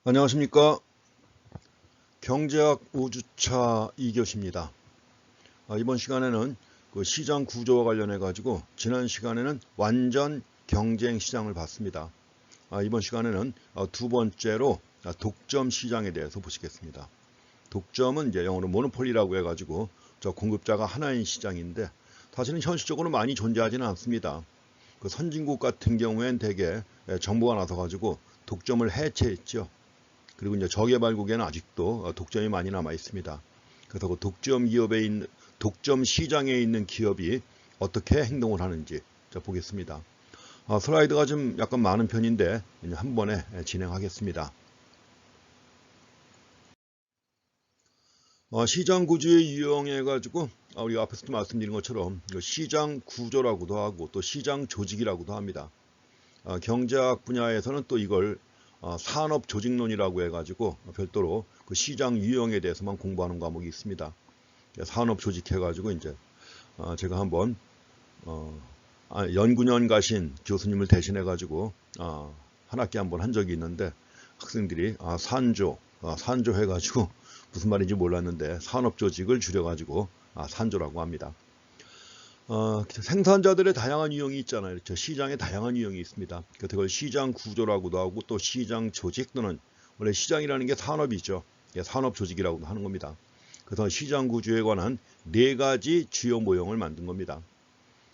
안녕하십니까. 경제학 우주차 2교시입니다. 이번 시간에는 그 시장 구조와 관련해 가지고 지난 시간에는 완전 경쟁 시장을 봤습니다. 이번 시간에는 두 번째로 독점 시장에 대해서 보시겠습니다. 독점은 이제 영어로 모노폴리라고 해가지고 저 공급자가 하나인 시장인데 사실은 현실적으로 많이 존재하지는 않습니다. 그 선진국 같은 경우엔 대개 정부가 나서 가지고 독점을 해체했죠. 그리고 이제 저개발국에는 아직도 독점이 많이 남아 있습니다. 그래서 그 독점 시장에 있는 기업이 어떻게 행동을 하는지 보겠습니다. 슬라이드가 좀 약간 많은 편인데 한 번에 진행하겠습니다. 시장 구조에 이용해 가지고 우리가 앞에서도 말씀드린 것처럼 시장 구조라고도 하고 또 시장 조직이라고도 합니다. 경제학 분야에서는 또 이걸 산업 조직론이라고 해가지고 별도로 그 시장 유형에 대해서만 공부하는 과목이 있습니다. 산업 조직해가지고 이제 제가 한번 연구년 가신 교수님을 대신해가지고 한 학기 한번 한 적이 있는데 학생들이 산조 해가지고 무슨 말인지 몰랐는데 산업 조직을 줄여가지고 산조라고 합니다. 생산자들의 다양한 유형이 있잖아요. 시장에 다양한 유형이 있습니다. 그걸 시장 구조라고도 하고 또 시장 조직 또는 원래 시장이라는 게 산업이죠. 산업 조직이라고도 하는 겁니다. 그래서 시장 구조에 관한 4가지 주요 모형을 만든 겁니다.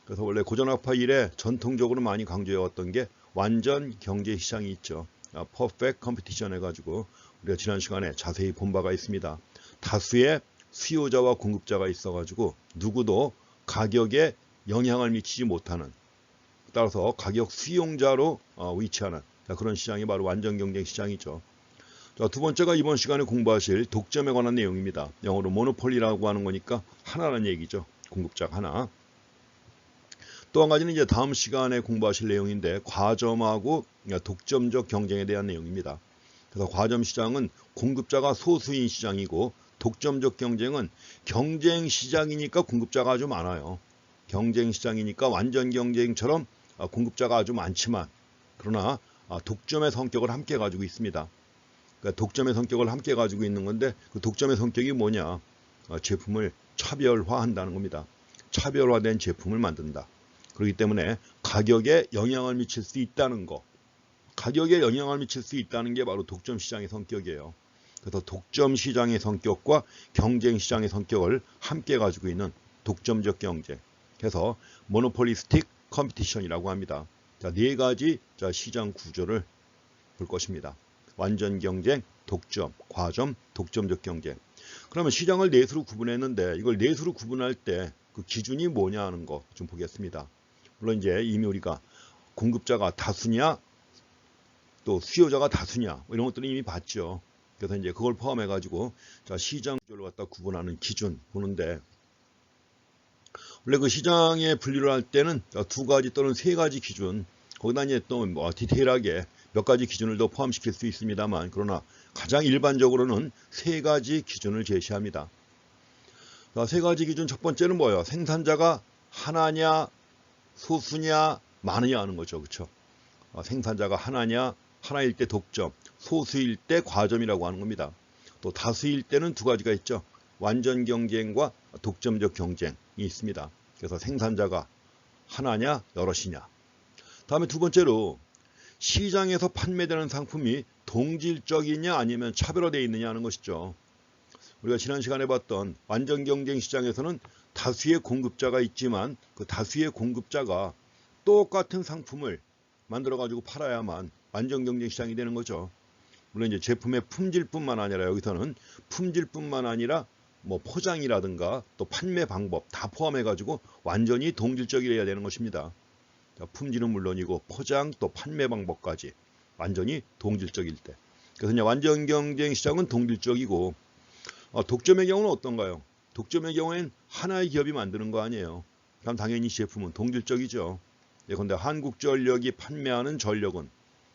그래서 원래 고전학파 이래 전통적으로 많이 강조해왔던 게 완전 경제 시장이 있죠. 퍼펙트 컴피티션 해가지고 우리가 지난 시간에 자세히 본 바가 있습니다. 다수의 수요자와 공급자가 있어가지고 누구도 가격에 영향을 미치지 못하는, 따라서 가격 수용자로 위치하는 그런 시장이 바로 완전 경쟁 시장이죠. 두 번째가 이번 시간에 공부하실 독점에 관한 내용입니다. 영어로 모노폴리라고 하는 거니까 하나라는 얘기죠. 공급자가 하나. 또 한 가지는 이제 다음 시간에 공부하실 내용인데 과점하고 독점적 경쟁에 대한 내용입니다. 그래서 과점 시장은 공급자가 소수인 시장이고 독점적 경쟁은 경쟁 시장이니까 공급자가 아주 많아요. 경쟁 시장이니까 완전 경쟁처럼 공급자가 아주 많지만 그러나 독점의 성격을 함께 가지고 있습니다. 그러니까 독점의 성격을 함께 가지고 있는 건데 그 독점의 성격이 뭐냐? 제품을 차별화한다는 겁니다. 차별화된 제품을 만든다. 그렇기 때문에 가격에 영향을 미칠 수 있다는 거. 가격에 영향을 미칠 수 있다는 게 바로 독점 시장의 성격이에요. 그래서 독점 시장의 성격과 경쟁 시장의 성격을 함께 가지고 있는 독점적 경쟁. 그래서 모노폴리스틱 컴피티션이라고 합니다. 자, 4가지 시장 구조를 볼 것입니다. 완전 경쟁, 독점, 과점, 독점적 경쟁. 그러면 시장을 넷으로 구분했는데 이걸 넷으로 구분할 때 그 기준이 뭐냐 하는 거 좀 보겠습니다. 물론 이제 이미 우리가 공급자가 다수냐 또 수요자가 다수냐 이런 것들은 이미 봤죠. 그래서 이제 그걸 포함해 가지고 시장 구조를 갖다 구분하는 기준 보는데 원래 그 시장에 분류를 할 때는 2가지 또는 3가지 기준 거기다 이제 또 디테일하게 몇 가지 기준을 더 포함시킬 수 있습니다만 그러나 가장 일반적으로는 3가지 기준을 제시합니다. 3가지 기준 첫 번째는 뭐예요? 생산자가 하나냐 소수냐 많으냐 하는 거죠. 그렇죠? 생산자가 하나일 때 독점, 소수일 때 과점이라고 하는 겁니다. 또 다수일 때는 2가지가 있죠. 완전 경쟁과 독점적 경쟁이 있습니다. 그래서 생산자가 하나냐 여럿이냐. 다음에 두 번째로 시장에서 판매되는 상품이 동질적이냐 아니면 차별화되어 있느냐 하는 것이죠. 우리가 지난 시간에 봤던 완전 경쟁 시장에서는 다수의 공급자가 있지만 그 다수의 공급자가 똑같은 상품을 만들어 가지고 팔아야만 완전 경쟁 시장이 되는 거죠. 물론 이제 제품의 품질뿐만 아니라 여기서는 품질뿐만 아니라 포장이라든가 또 판매 방법 다 포함해 가지고 완전히 동질적이어야 되는 것입니다. 품질은 물론이고 포장 또 판매 방법까지 완전히 동질적일 때. 그래서 이제 완전 경쟁 시장은 동질적이고 독점의 경우는 어떤가요? 독점의 경우엔 하나의 기업이 만드는 거 아니에요. 그럼 당연히 제품은 동질적이죠. 예컨대 한국전력이 판매하는 전력은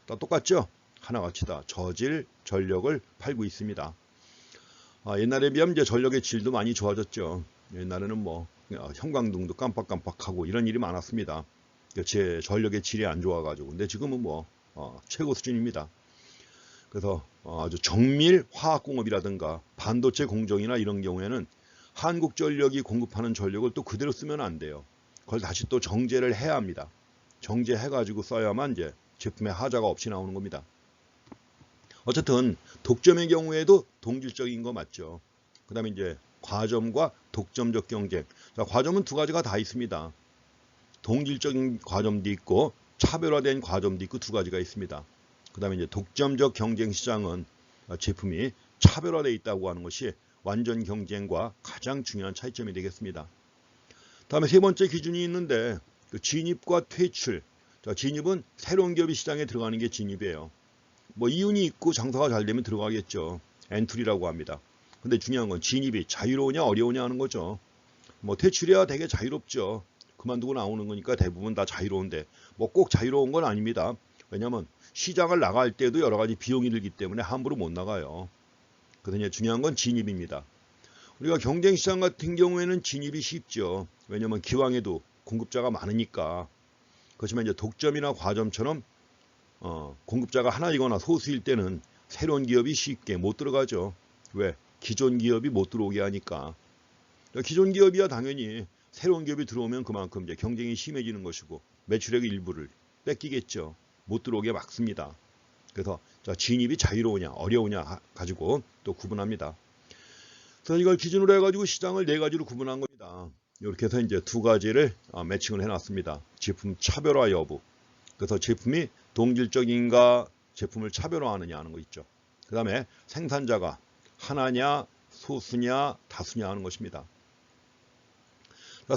다 똑같죠? 하나같이다. 저질 전력을 팔고 있습니다. 옛날에 비하면 이제 전력의 질도 많이 좋아졌죠. 옛날에는 형광등도 깜빡깜빡하고 이런 일이 많았습니다. 제 전력의 질이 안 좋아가지고. 근데 지금은 최고 수준입니다. 그래서 아주 정밀 화학공업이라든가 반도체 공정이나 이런 경우에는 한국전력이 공급하는 전력을 또 그대로 쓰면 안 돼요. 그걸 다시 또 정제를 해야 합니다. 정제해가지고 써야만 이제 제품에 하자가 없이 나오는 겁니다. 어쨌든 독점의 경우에도 동질적인 거 맞죠. 그 다음에 이제 과점과 독점적 경쟁. 자, 과점은 두 가지가 다 있습니다. 동질적인 과점도 있고 차별화된 과점도 있고 두 가지가 있습니다. 그 다음에 이제 독점적 경쟁 시장은 제품이 차별화되어 있다고 하는 것이 완전 경쟁과 가장 중요한 차이점이 되겠습니다. 다음에 세 번째 기준이 있는데 그 진입과 퇴출. 자, 진입은 새로운 기업이 시장에 들어가는 게 진입이에요. 뭐 이윤이 있고 장사가 잘 되면 들어가겠죠. 엔트리라고 합니다. 근데 중요한 건 진입이 자유로우냐 어려우냐 하는 거죠. 뭐 퇴출이야 되게 자유롭죠. 그만두고 나오는 거니까 대부분 다 자유로운데 뭐 꼭 자유로운 건 아닙니다. 왜냐하면 시장을 나갈 때도 여러 가지 비용이 들기 때문에 함부로 못 나가요. 그래서 중요한 건 진입입니다. 우리가 경쟁시장 같은 경우에는 진입이 쉽죠. 왜냐하면 기왕에도 공급자가 많으니까. 그렇지만 이제 독점이나 과점처럼 공급자가 하나이거나 소수일 때는 새로운 기업이 쉽게 못 들어가죠. 왜? 기존 기업이 못 들어오게 하니까. 기존 기업이야 당연히 새로운 기업이 들어오면 그만큼 이제 경쟁이 심해지는 것이고 매출액의 일부를 뺏기겠죠. 못 들어오게 막습니다. 그래서 진입이 자유로우냐 어려우냐 가지고 또 구분합니다. 그래서 이걸 기준으로 해가지고 시장을 네 가지로 구분한 겁니다. 이렇게 해서 이제 두 가지를 매칭을 해놨습니다. 제품 차별화 여부. 그래서 제품이 동질적인가 제품을 차별화하느냐 하는 거 있죠. 그 다음에 생산자가 하나냐 소수냐 다수냐 하는 것입니다.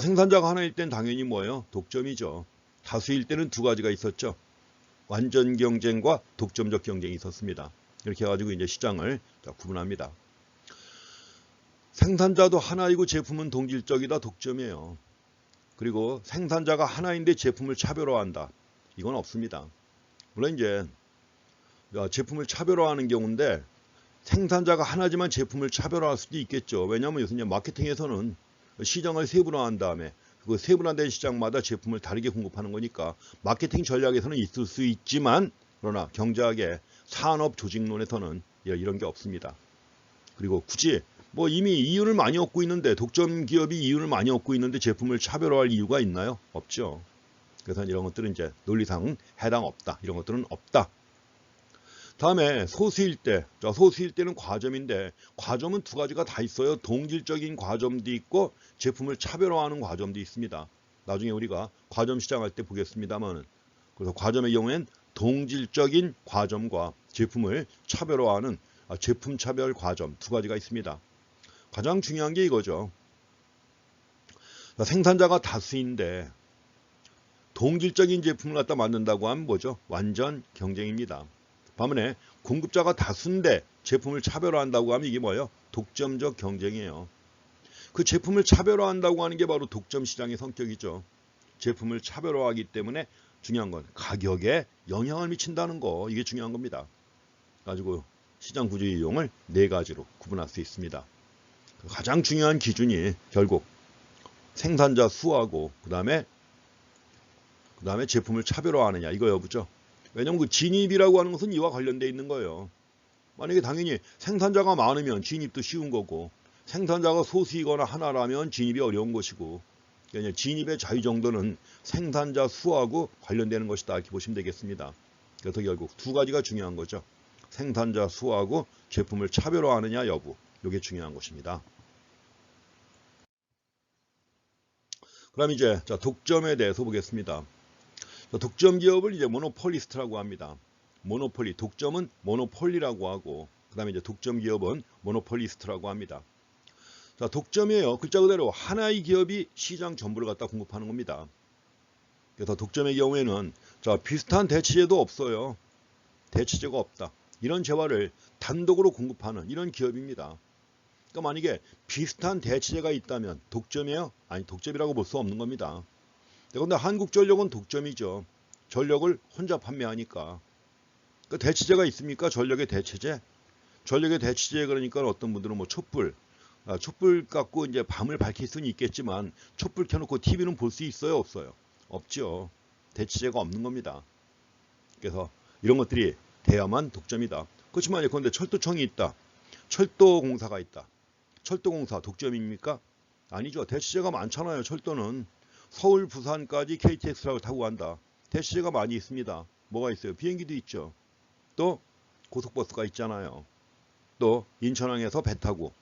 생산자가 하나일 땐 당연히 뭐예요? 독점이죠. 다수일 때는 두 가지가 있었죠. 완전 경쟁과 독점적 경쟁이 있었습니다. 이렇게 해가지고 이제 시장을 구분합니다. 생산자도 하나이고 제품은 동질적이다 독점이에요. 그리고 생산자가 하나인데 제품을 차별화한다. 이건 없습니다. 물론 이제 제품을 차별화하는 경우인데 생산자가 하나지만 제품을 차별화할 수도 있겠죠. 왜냐하면 요새 마케팅에서는 시장을 세분화한 다음에 그 세분화된 시장마다 제품을 다르게 공급하는 거니까 마케팅 전략에서는 있을 수 있지만 그러나 경제학의 산업 조직론에서는 이런 게 없습니다. 그리고 굳이 뭐 이미 이윤을 많이 얻고 있는데 독점 기업이 이윤을 많이 얻고 있는데 제품을 차별화할 이유가 있나요? 없죠. 그래서 이런 것들은 이제 논리상 해당 없다. 이런 것들은 없다. 다음에 소수일 때, 소수일 때는 과점인데 과점은 두 가지가 다 있어요. 동질적인 과점도 있고 제품을 차별화하는 과점도 있습니다. 나중에 우리가 과점 시장할 때 보겠습니다만 그래서 과점의 경우엔 동질적인 과점과 제품을 차별화하는 제품 차별 과점 두 가지가 있습니다. 가장 중요한 게 이거죠. 생산자가 다수인데 동질적인 제품을 갖다 만든다고 하면 뭐죠? 완전 경쟁입니다. 반면에 공급자가 다수인데 제품을 차별화한다고 하면 이게 뭐예요? 독점적 경쟁이에요. 그 제품을 차별화한다고 하는 게 바로 독점 시장의 성격이죠. 제품을 차별화하기 때문에 중요한 건 가격에 영향을 미친다는 거 이게 중요한 겁니다. 가지고 시장 구조 이용을 네 가지로 구분할 수 있습니다. 가장 중요한 기준이 결국 생산자 수하고 그 다음에 제품을 차별화하느냐 이거 여부죠. 왜냐하면 그 진입이라고 하는 것은 이와 관련되어 있는 거예요. 만약에 당연히 생산자가 많으면 진입도 쉬운 거고 생산자가 소수이거나 하나라면 진입이 어려운 것이고 그러니까 진입의 자유 정도는 생산자 수하고 관련되는 것이다 이렇게 보시면 되겠습니다. 그래서 결국 두 가지가 중요한 거죠. 생산자 수하고 제품을 차별화하느냐 여부 이게 중요한 것입니다. 그럼 이제 독점에 대해서 보겠습니다. 독점 기업을 이제 모노폴리스트라고 합니다. 모노폴리, 독점은 모노폴리라고 하고 그 다음에 이제 독점 기업은 모노폴리스트라고 합니다. 독점이에요. 글자 그대로 하나의 기업이 시장 전부를 갖다 공급하는 겁니다. 그래서 독점의 경우에는 비슷한 대체제도 없어요. 대체제가 없다. 이런 재화를 단독으로 공급하는 이런 기업입니다. 그러니까 만약에 비슷한 대체제가 있다면 독점이에요? 아니 독점이라고 볼 수 없는 겁니다. 그런데 한국전력은 독점이죠. 전력을 혼자 판매하니까. 그 대체제가 있습니까? 전력의 대체제? 전력의 대체제 그러니까 어떤 분들은 뭐 촛불 갖고 이제 밤을 밝힐 수는 있겠지만 촛불 켜놓고 TV는 볼 수 있어요? 없어요? 없죠. 대체제가 없는 겁니다. 그래서 이런 것들이 돼야만 독점이다. 그렇지만 예컨대 철도청이 있다. 철도공사가 있다. 철도공사 독점입니까? 아니죠. 대치제가 많잖아요. 철도는 서울, 부산까지 KTX라고 타고 간다. 대치제가 많이 있습니다. 뭐가 있어요? 비행기도 있죠. 또 고속버스가 있잖아요. 또 인천항에서 배 타고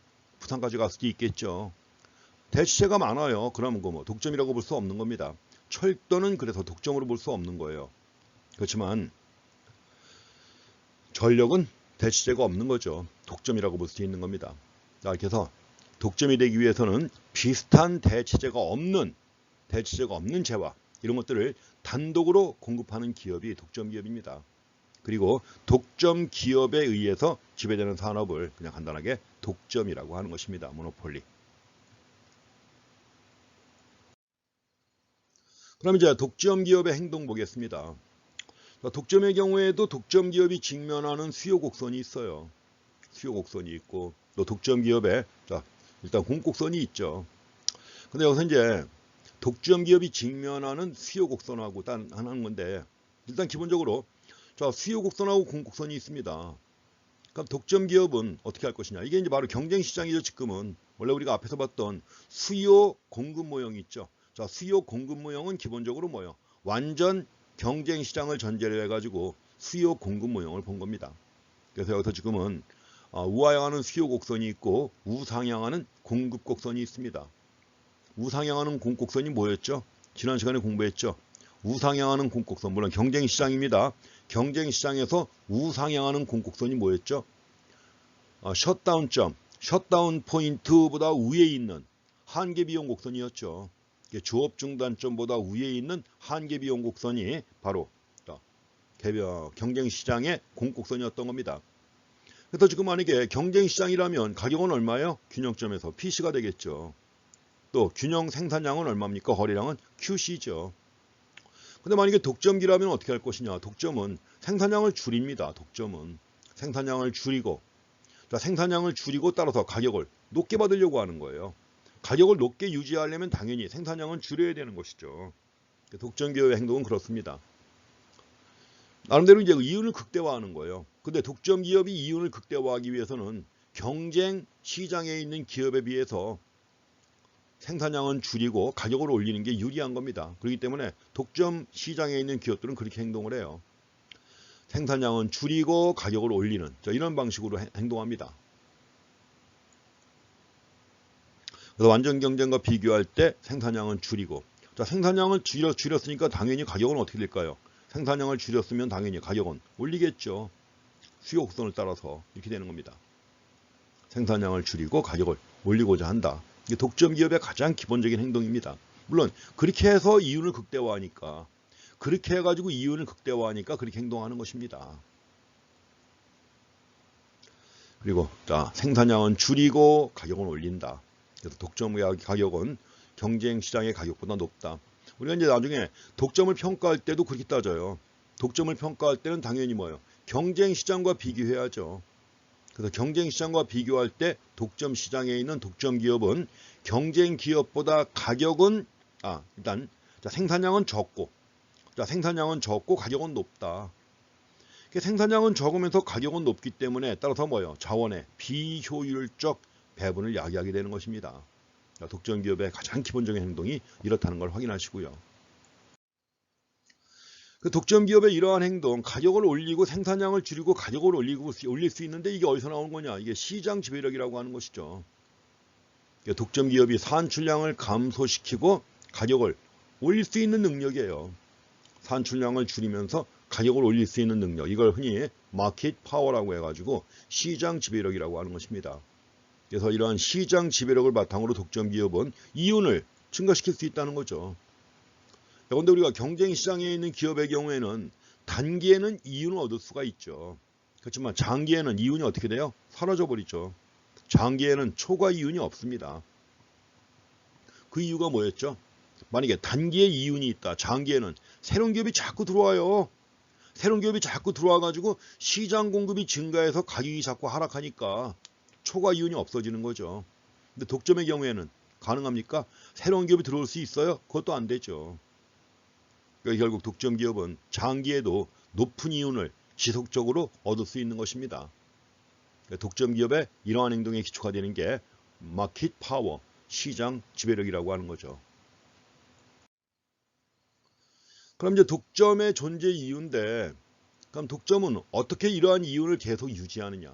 부산까지 갈 수도 있겠죠. 대치제가 많아요. 그러면 뭐 독점이라고 볼 수 없는 겁니다. 철도는 그래서 독점으로 볼 수 없는 거예요. 그렇지만 전력은 대치제가 없는 거죠. 독점이라고 볼 수 있는 겁니다. 자, 그래서 독점이 되기 위해서는 비슷한 대치제가 없는 재화 이런 것들을 단독으로 공급하는 기업이 독점 기업입니다. 그리고 독점 기업에 의해서 지배되는 산업을 그냥 간단하게 독점이라고 하는 것입니다. 모노폴리. 그럼 이제 독점 기업의 행동 보겠습니다. 독점의 경우에도 독점 기업이 직면하는 수요 곡선이 있어요. 수요 곡선이 있고 또 독점 기업에 일단 공곡선이 있죠. 근데 여기서 이제 독점 기업이 직면하는 수요 곡선하고 단 하는 건데 일단 기본적으로 수요 곡선하고 공곡선이 있습니다. 그럼 독점 기업은 어떻게 할 것이냐? 이게 이제 바로 경쟁 시장이죠. 지금은 원래 우리가 앞에서 봤던 수요 공급 모형이 있죠. 수요 공급 모형은 기본적으로 뭐예요? 완전 경쟁 시장을 전제로 해가지고 수요 공급 모형을 본 겁니다. 그래서 여기서 지금은 우하향하는 수요 곡선이 있고 우상향하는 공급 곡선이 있습니다. 우상향하는 공곡선이 뭐였죠? 지난 시간에 공부했죠. 우상향하는 공곡선, 물론 경쟁 시장입니다. 경쟁 시장에서 우상향하는 공곡선이 뭐였죠? 셧다운점, 셧다운 포인트보다 위에 있는 한계 비용 곡선이었죠. 조업 중단점보다 위에 있는 한계 비용 곡선이 바로 경쟁 시장의 공곡선이었던 겁니다. 그래서 지금 만약에 경쟁 시장이라면 가격은 얼마예요? 균형점에서 PC가 되겠죠. 또 균형 생산량은 얼마입니까? 거래량은 QC죠. 근데 만약에 독점기라면 어떻게 할 것이냐? 독점은 생산량을 줄입니다. 독점은 생산량을 줄이고 생산량을 줄이고 따라서 가격을 높게 받으려고 하는 거예요. 가격을 높게 유지하려면 당연히 생산량은 줄여야 되는 것이죠. 독점 기업의 행동은 그렇습니다. 나름대로 이제 이윤을 극대화하는 거예요. 근데 독점 기업이 이윤을 극대화하기 위해서는 경쟁 시장에 있는 기업에 비해서 생산량은 줄이고 가격을 올리는 게 유리한 겁니다. 그렇기 때문에 독점 시장에 있는 기업들은 그렇게 행동을 해요. 생산량은 줄이고 가격을 올리는 이런 방식으로 행동합니다. 그래서 완전 경쟁과 비교할 때 생산량은 줄이고 생산량을 줄였으니까 당연히 가격은 어떻게 될까요? 생산량을 줄였으면 당연히 가격은 올리겠죠. 수요 곡선을 따라서 이렇게 되는 겁니다. 생산량을 줄이고 가격을 올리고자 한다. 이게 독점 기업의 가장 기본적인 행동입니다. 물론 그렇게 해서 이윤을 극대화하니까 그렇게 해가지고 이윤을 극대화하니까 그렇게 행동하는 것입니다. 그리고 생산량은 줄이고 가격은 올린다. 그래서 독점 가격은 경쟁 시장의 가격보다 높다. 우리가 이제 나중에 독점을 평가할 때도 그렇게 따져요. 독점을 평가할 때는 당연히 뭐예요? 경쟁 시장과 비교해야죠. 그래서 경쟁 시장과 비교할 때 독점 시장에 있는 독점 기업은 경쟁 기업보다 가격은 일단 생산량은 적고 생산량은 적고 가격은 높다. 생산량은 적으면서 가격은 높기 때문에 따라서 뭐예요? 자원의 비효율적 배분을 야기하게 되는 것입니다. 독점 기업의 가장 기본적인 행동이 이렇다는 걸 확인하시고요. 그 독점 기업의 이러한 행동, 가격을 올리고 생산량을 줄이고 가격을 올릴 수 있는데 이게 어디서 나오는 거냐? 이게 시장 지배력이라고 하는 것이죠. 독점 기업이 산출량을 감소시키고 가격을 올릴 수 있는 능력이에요. 산출량을 줄이면서 가격을 올릴 수 있는 능력, 이걸 흔히 마켓 파워라고 해가지고 시장 지배력이라고 하는 것입니다. 그래서 이러한 시장 지배력을 바탕으로 독점 기업은 이윤을 증가시킬 수 있다는 거죠. 그런데 우리가 경쟁 시장에 있는 기업의 경우에는 단기에는 이윤을 얻을 수가 있죠. 그렇지만 장기에는 이윤이 어떻게 돼요? 사라져 버리죠. 장기에는 초과 이윤이 없습니다. 그 이유가 뭐였죠? 만약에 단기에 이윤이 있다. 장기에는 새로운 기업이 자꾸 들어와요. 새로운 기업이 자꾸 들어와가지고 시장 공급이 증가해서 가격이 자꾸 하락하니까 초과 이윤이 없어지는 거죠. 근데 독점의 경우에는 가능합니까? 새로운 기업이 들어올 수 있어요? 그것도 안 되죠. 그러니까 결국 독점 기업은 장기에도 높은 이윤을 지속적으로 얻을 수 있는 것입니다. 독점 기업의 이러한 행동의 기초가 되는 게 마켓 파워, 시장 지배력이라고 하는 거죠. 그럼 이제 독점의 존재 이유인데, 그럼 독점은 어떻게 이러한 이윤을 계속 유지하느냐?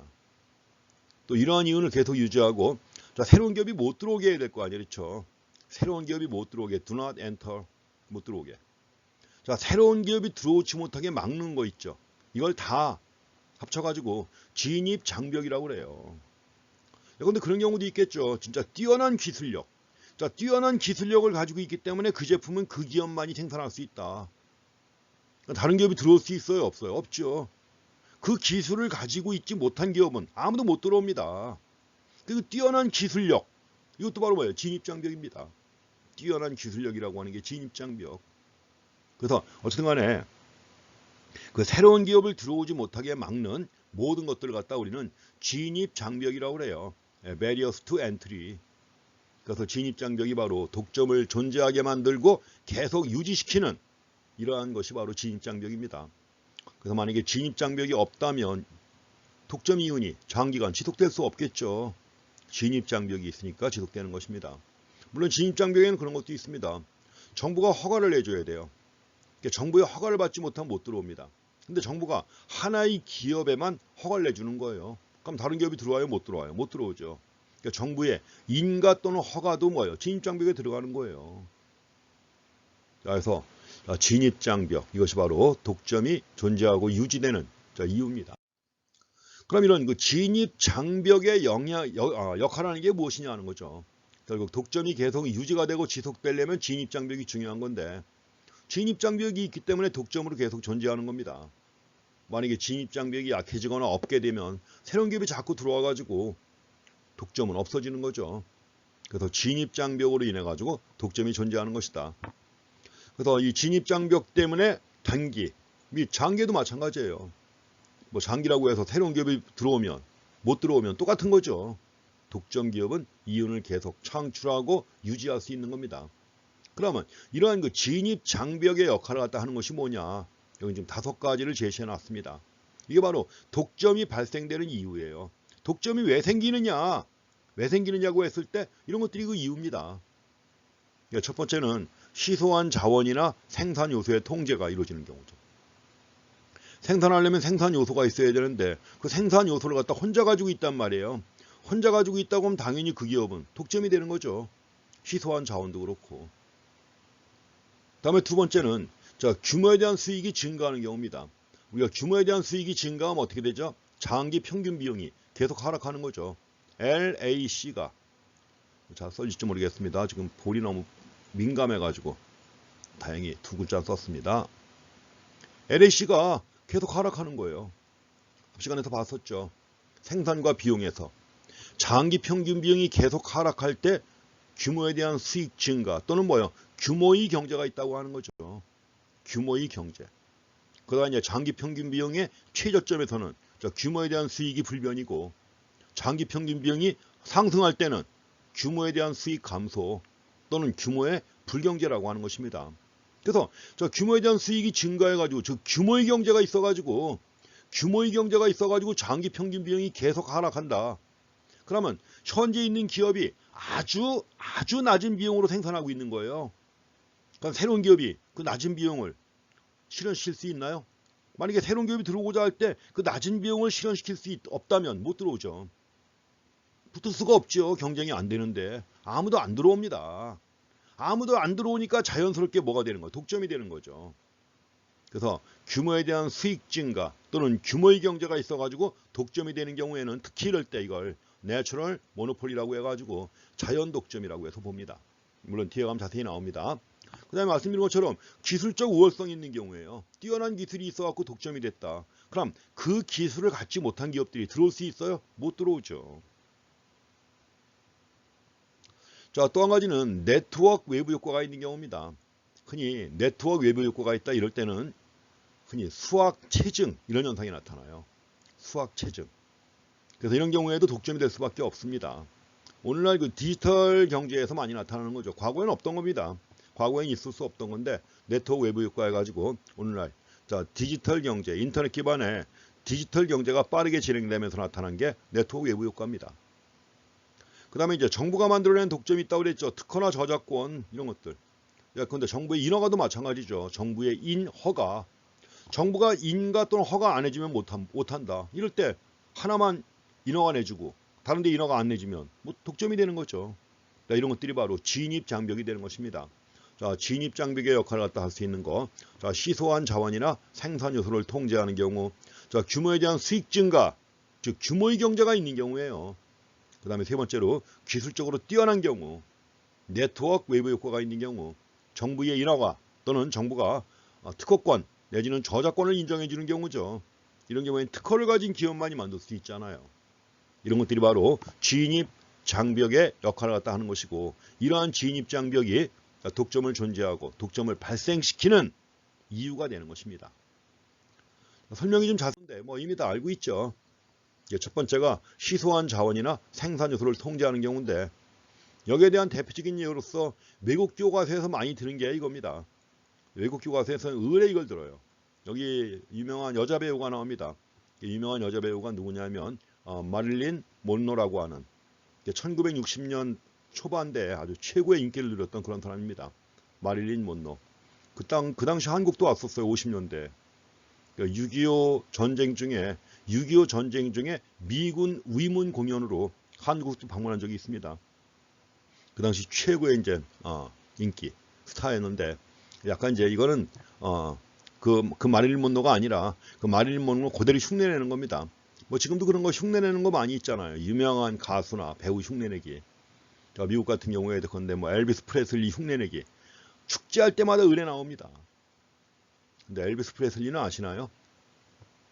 또 이러한 이윤을 계속 유지하고, 자, 새로운 기업이 못 들어오게 해야 될 거 아니에요, 그렇죠? 새로운 기업이 못 들어오게, do not enter, 못 들어오게. 자, 새로운 기업이 들어오지 못하게 막는 거 있죠. 이걸 다 합쳐가지고 진입 장벽이라고 그래요. 근데 그런 경우도 있겠죠. 진짜 뛰어난 기술력. 자, 뛰어난 기술력을 가지고 있기 때문에 그 제품은 그 기업만이 생산할 수 있다. 다른 기업이 들어올 수 있어요? 없어요? 없죠. 그 기술을 가지고 있지 못한 기업은 아무도 못 들어옵니다. 그리고 뛰어난 기술력. 이것도 바로 뭐예요? 진입장벽입니다. 뛰어난 기술력이라고 하는 게 진입장벽. 그래서 어쨌든 간에 그 새로운 기업을 들어오지 못하게 막는 모든 것들을 갖다 우리는 진입장벽이라고 그래요. barriers to entry. 그래서 진입장벽이 바로 독점을 존재하게 만들고 계속 유지시키는 이러한 것이 바로 진입장벽입니다. 그래서 만약에 진입장벽이 없다면 독점 이윤이 장기간 지속될 수 없겠죠. 진입장벽이 있으니까 지속되는 것입니다. 물론 진입장벽에는 그런 것도 있습니다. 정부가 허가를 내줘야 돼요. 정부의 허가를 받지 못하면 못 들어옵니다. 근데 정부가 하나의 기업에만 허가를 내주는 거예요. 그럼 다른 기업이 들어와요? 못 들어와요? 못 들어오죠. 그러니까 정부의 인가 또는 허가도 뭐예요? 진입장벽에 들어가는 거예요. 그래서 진입장벽, 이것이 바로 독점이 존재하고 유지되는 이유입니다. 그럼 이런 그 진입장벽의 역할하는 게 무엇이냐 하는 거죠. 결국 독점이 계속 유지가 되고 지속되려면 진입장벽이 중요한 건데, 진입장벽이 있기 때문에 독점으로 계속 존재하는 겁니다. 만약에 진입장벽이 약해지거나 없게 되면 새로운 기업이 자꾸 들어와가지고 독점은 없어지는 거죠. 그래서 진입장벽으로 인해 가지고 독점이 존재하는 것이다. 그래서 이 진입장벽 때문에 단기 및 장기도 마찬가지예요. 뭐 장기라고 해서 새로운 기업이 들어오면 못 들어오면 똑같은 거죠. 독점 기업은 이윤을 계속 창출하고 유지할 수 있는 겁니다. 그러면 이러한 그 진입장벽의 역할을 갖다 하는 것이 뭐냐? 여기 지금 5가지를 제시해 놨습니다. 이게 바로 독점이 발생되는 이유예요. 독점이 왜 생기느냐? 왜 생기느냐고 했을 때 이런 것들이 그 이유입니다. 첫 번째는 희소한 자원이나 생산 요소의 통제가 이루어지는 경우죠. 생산하려면 생산 요소가 있어야 되는데 그 생산 요소를 갖다 혼자 가지고 있단 말이에요. 혼자 가지고 있다고 하면 당연히 그 기업은 독점이 되는 거죠. 희소한 자원도 그렇고. 다음에 두 번째는 규모에 대한 수익이 증가하는 경우입니다. 우리가 규모에 대한 수익이 증가하면 어떻게 되죠? 장기 평균 비용이 계속 하락하는 거죠. LAC가 잘 써질지 모르겠습니다. 지금 볼이 너무 민감해가지고 다행히 2글자 썼습니다. LAC가 계속 하락하는 거예요. 앞 시간에서 봤었죠. 생산과 비용에서 장기 평균 비용이 계속 하락할 때 규모에 대한 수익 증가 또는 뭐요? 규모의 경제가 있다고 하는 거죠. 규모의 경제. 그러다 이제 장기 평균 비용의 최저점에서는 규모에 대한 수익이 불변이고 장기 평균 비용이 상승할 때는 규모에 대한 수익 감소 또는 규모의 불경제라고 하는 것입니다. 그래서 규모에 대한 수익이 증가해가지고 규모의 경제가 있어가지고 장기 평균 비용이 계속 하락한다. 그러면 현재 있는 기업이 아주 낮은 비용으로 생산하고 있는 거예요. 그럼 새로운 기업이 그 낮은 비용을 실현시킬 수 있나요? 만약에 새로운 기업이 들어오고자 할 때 그 낮은 비용을 실현시킬 수 없다면 못 들어오죠. 붙을 수가 없죠. 경쟁이 안 되는데. 아무도 안 들어옵니다. 아무도 안 들어오니까 자연스럽게 뭐가 되는 거예요? 독점이 되는 거죠. 그래서 규모에 대한 수익 증가 또는 규모의 경제가 있어가지고 독점이 되는 경우에는 특히 이럴 때 이걸 내추럴 모노폴리라고 해가지고 자연 독점이라고 해서 봅니다. 물론 뒤에 가면 자세히 나옵니다. 그 다음에 말씀드린 것처럼 기술적 우월성이 있는 경우에요. 뛰어난 기술이 있어갖고 독점이 됐다. 그럼 그 기술을 갖지 못한 기업들이 들어올 수 있어요? 못 들어오죠. 자, 또 한 가지는 네트워크 외부 효과가 있는 경우입니다. 흔히 네트워크 외부 효과가 있다 이럴 때는 흔히 수학 체증 이런 현상이 나타나요. 수학 체증. 그래서 이런 경우에도 독점이 될 수밖에 없습니다. 오늘날 그 디지털 경제에서 많이 나타나는 거죠. 과거에는 없던 겁니다. 과거에는 있을 수 없던 건데 네트워크 외부 효과 해가지고 오늘날 자, 디지털 경제, 인터넷 기반의 디지털 경제가 빠르게 진행되면서 나타난 게 네트워크 외부 효과입니다. 그 다음에 이제 정부가 만들어낸 독점이 있다고 그랬죠. 특허나 저작권 이런 것들. 근데 정부의 인허가도 마찬가지죠. 정부의 인허가. 정부가 인가 또는 허가 안 해주면 못한다. 이럴 때 하나만 인허가 내주고 다른 데 인허가 안 내주면 뭐 독점이 되는 거죠. 자, 이런 것들이 바로 진입장벽이 되는 것입니다. 자, 진입장벽의 역할을 갖다 할 수 있는 거. 자, 시소한 자원이나 생산 요소를 통제하는 경우. 자, 규모에 대한 수익 증가, 즉 규모의 경제가 있는 경우에요. 그 다음에 세 번째로 기술적으로 뛰어난 경우, 네트워크 외부 효과가 있는 경우, 정부의 인허가 또는 정부가 특허권 내지는 저작권을 인정해 주는 경우죠. 이런 경우에는 특허를 가진 기업만이 만들 수 있잖아요. 이런 것들이 바로 진입 장벽의 역할을 갖다 하는 것이고, 이러한 진입 장벽이 독점을 존재하고 독점을 발생시키는 이유가 되는 것입니다. 설명이 좀 자세한데 뭐 이미 다 알고 있죠. 첫 번째가 시소한 자원이나 생산 요소를 통제하는 경우인데, 여기에 대한 대표적인 예로서 외국 교과서에서 많이 들은 게 이겁니다. 외국 교과서에서는 의뢰 이걸 들어요. 여기 유명한 여자 배우가 나옵니다. 유명한 여자 배우가 누구냐면 마릴린 몬로라고 하는 1960년 초반대에 아주 최고의 인기를 누렸던 그런 사람입니다. 마릴린 몬로. 그 당시 한국도 왔었어요. 50년대. 6.25 전쟁 중에 미군 위문 공연으로 한국도 방문한 적이 있습니다. 그 당시 최고의 이제 인기 스타였는데, 약간 이제 이거는 그 마릴린 몬로가 아니라 그 마릴린 몬로 그대로 흉내내는 겁니다. 뭐 지금도 그런 거 흉내내는 거 많이 있잖아요. 유명한 가수나 배우 흉내내기. 미국 같은 경우에 근데 뭐 엘비스 프레슬리 흉내내기. 축제할 때마다 의뢰 나옵니다. 근데 엘비스 프레슬리는 아시나요?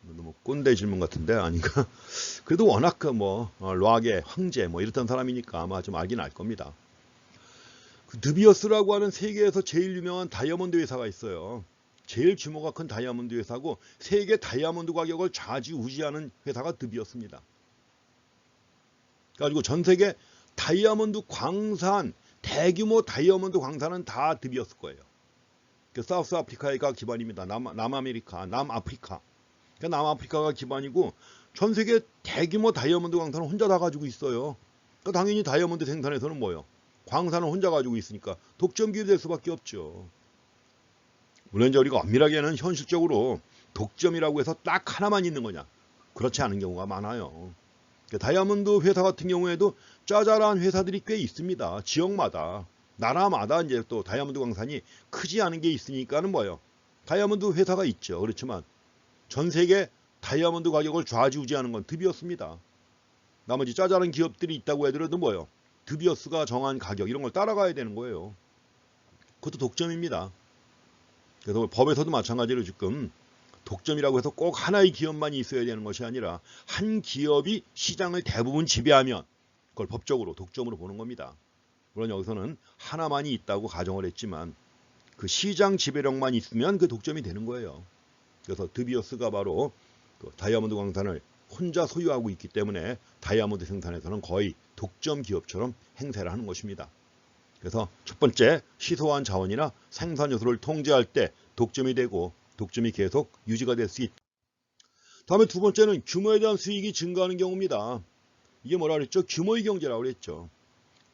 너무 꼰대 질문 같은데 아닌가? 그래도 워낙 락의 황제 뭐 이랬던 사람이니까 아마 좀 알긴 알 겁니다. 그 드비어스라고 하는 세계에서 제일 유명한 다이아몬드 회사가 있어요. 제일 규모가 큰 다이아몬드 회사고 세계 다이아몬드 가격을 좌지우지하는 회사가 드비어스입니다. 그래가지고 전 세계 다이아몬드 광산, 대규모 다이아몬드 광산은 다 드비어스 거예요. 그 사우스 아프리카가 기반입니다. 남아프리카. 그러니까 남아프리카가 기반이고 전 세계 대규모 다이아몬드 광산을 혼자 다 가지고 있어요. 그러니까 당연히 다이아몬드 생산에서는 뭐예요? 광산을 혼자 가지고 있으니까 독점 기업이 될 수밖에 없죠. 물론 이제 우리가 엄밀하게는 현실적으로 독점이라고 해서 딱 하나만 있는 거냐? 그렇지 않은 경우가 많아요. 다이아몬드 회사 같은 경우에도 짜잘한 회사들이 꽤 있습니다. 지역마다, 나라마다 이제 또 다이아몬드 광산이 크지 않은 게 있으니까는 뭐예요? 다이아몬드 회사가 있죠. 그렇지만 전 세계 다이아몬드 가격을 좌지우지하는 건 드비어스입니다. 나머지 짜잘한 기업들이 있다고 하더라도 뭐예요? 드비어스가 정한 가격 이런 걸 따라가야 되는 거예요. 그것도 독점입니다. 그래서 법에서도 마찬가지로 지금 독점이라고 해서 꼭 하나의 기업만 있어야 되는 것이 아니라 한 기업이 시장을 대부분 지배하면 그걸 법적으로 독점으로 보는 겁니다. 물론 여기서는 하나만이 있다고 가정을 했지만 그 시장 지배력만 있으면 그 독점이 되는 거예요. 그래서 드비어스가 바로 그 다이아몬드 광산을 혼자 소유하고 있기 때문에 다이아몬드 생산에서는 거의 독점 기업처럼 행세를 하는 것입니다. 그래서 첫 번째, 시소한 자원이나 생산 요소를 통제할 때 독점이 되고 독점이 계속 유지가 될 수 있다. 다음에 두 번째는 규모에 대한 수익이 증가하는 경우입니다. 이게 뭐라 그랬죠? 규모의 경제라고 그랬죠.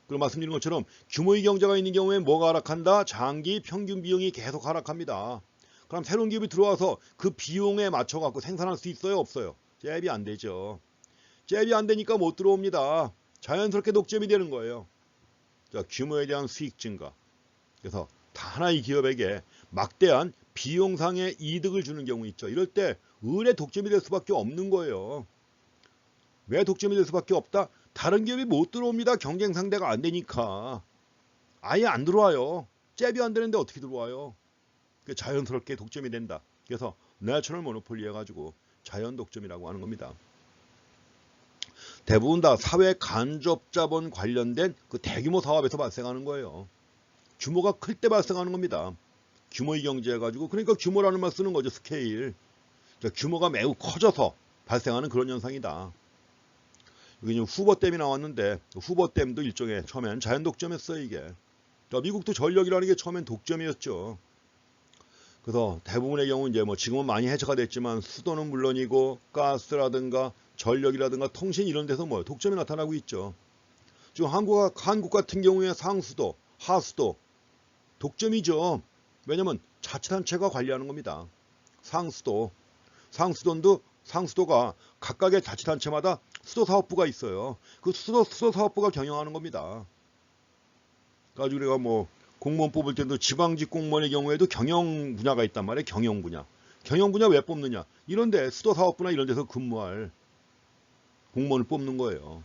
그리고 말씀드린 것처럼 규모의 경제가 있는 경우에 뭐가 하락한다? 장기 평균 비용이 계속 하락합니다. 그럼 새로운 기업이 들어와서 그 비용에 맞춰갖고 생산할 수 있어요? 없어요? 잽이 안 되죠. 잽이 안 되니까 못 들어옵니다. 자연스럽게 독점이 되는 거예요. 자, 규모에 대한 수익 증가. 그래서 다 하나의 기업에게 막대한 비용상의 이득을 주는 경우 있죠. 이럴 때 의뢰 독점이 될 수밖에 없는 거예요. 왜 독점이 될 수밖에 없다? 다른 기업이 못 들어옵니다. 경쟁 상대가 안 되니까. 아예 안 들어와요. 잽이 안 되는데 어떻게 들어와요? 자연스럽게 독점이 된다. 그래서 내셔널 모노폴리 해가지고 자연 독점이라고 하는 겁니다. 대부분 다 사회 간접 자본 관련된 그 대규모 사업에서 발생하는 거예요. 규모가 클 때 발생하는 겁니다. 규모의 경제 해가지고, 그러니까 규모라는 말 쓰는 거죠. 스케일. 규모가 매우 커져서 발생하는 그런 현상이다. 여기 지금 후버댐이 나왔는데 후버댐도 일종의 처음엔 자연 독점이었어요. 이게 미국도 전력이라는 게 처음엔 독점이었죠. 그래서 대부분의 경우 이제 뭐 지금은 많이 해체가 됐지만 수도는 물론이고 가스라든가 전력이라든가 통신 이런 데서 뭐 독점이 나타나고 있죠. 지금 한국 같은 경우에 상수도, 하수도 독점이죠. 왜냐면 자치단체가 관리하는 겁니다. 상수도가 각각의 자치단체마다 수도사업부가 있어요. 그 수도사업부가 경영하는 겁니다. 가지고 우리가 뭐 공무원 뽑을 때도 지방직 공무원의 경우에도 경영 분야가 있단 말이에요. 경영 분야. 경영 분야 왜 뽑느냐? 이런데 수도사업부나 이런 데서 근무할 공무원을 뽑는 거예요.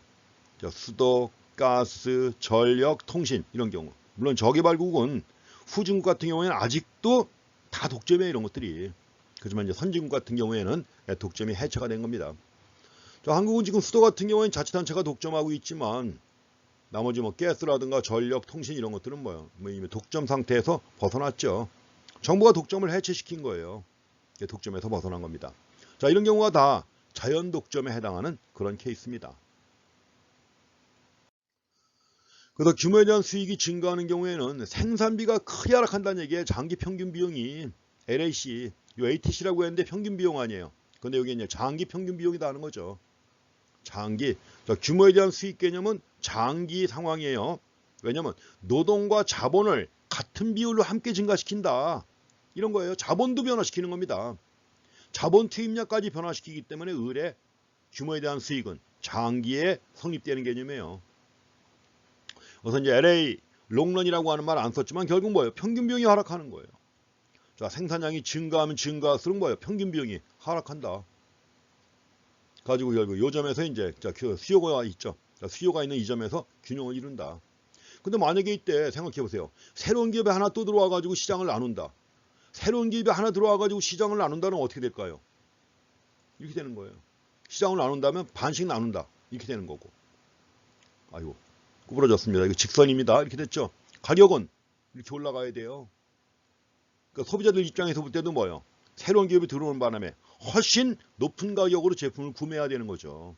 수도, 가스, 전력, 통신 이런 경우. 물론 저개발국은 후진국 같은 경우에는 아직도 다 독점이에요. 이런 것들이. 그렇지만 이제 선진국 같은 경우에는 독점이 해체가 된 겁니다. 한국은 지금 수도 같은 경우에는 자치단체가 독점하고 있지만 나머지 뭐 가스라든가 전력, 통신 이런 것들은 이미 독점 상태에서 벗어났죠. 정부가 독점을 해체시킨 거예요. 독점에서 벗어난 겁니다. 자, 이런 경우가 다 자연 독점에 해당하는 그런 케이스입니다. 그래서 규모에 대한 수익이 증가하는 경우에는 생산비가 크게 하락한다는 얘기에 장기 평균 비용이 LAC, ATC라고 했는데 평균 비용 아니에요. 근데 여기 이제 장기 평균 비용이다 하는 거죠. 장기. 규모에 대한 수익 개념은 장기 상황이에요. 왜냐하면 노동과 자본을 같은 비율로 함께 증가시킨다. 이런 거예요. 자본도 변화시키는 겁니다. 자본 투입량까지 변화시키기 때문에 을의 규모에 대한 수익은 장기에 성립되는 개념이에요. 그래서 이제 LA 롱런이라고 하는 말 안 썼지만 결국 평균 비용이 하락하는 거예요. 자, 생산량이 증가하면 증가할수록 평균 비용이 하락한다. 가지고 결국 요 점에서 이제 수요가 있죠. 수요가 있는 이 점에서 균형을 이룬다. 근데 만약에 이때 생각해 보세요. 새로운 기업이 하나 또 들어와 가지고 시장을 나눈다. 새로운 기업이 하나 들어와 가지고 시장을 나눈다면 어떻게 될까요? 이렇게 되는 거예요. 시장을 나눈다면 반씩 나눈다. 이렇게 되는 거고. 아이고, 구부러졌습니다. 이거 직선입니다. 이렇게 됐죠. 가격은 이렇게 올라가야 돼요. 그러니까 소비자들 입장에서 볼 때도 새로운 기업이 들어오는 바람에 훨씬 높은 가격으로 제품을 구매해야 되는 거죠.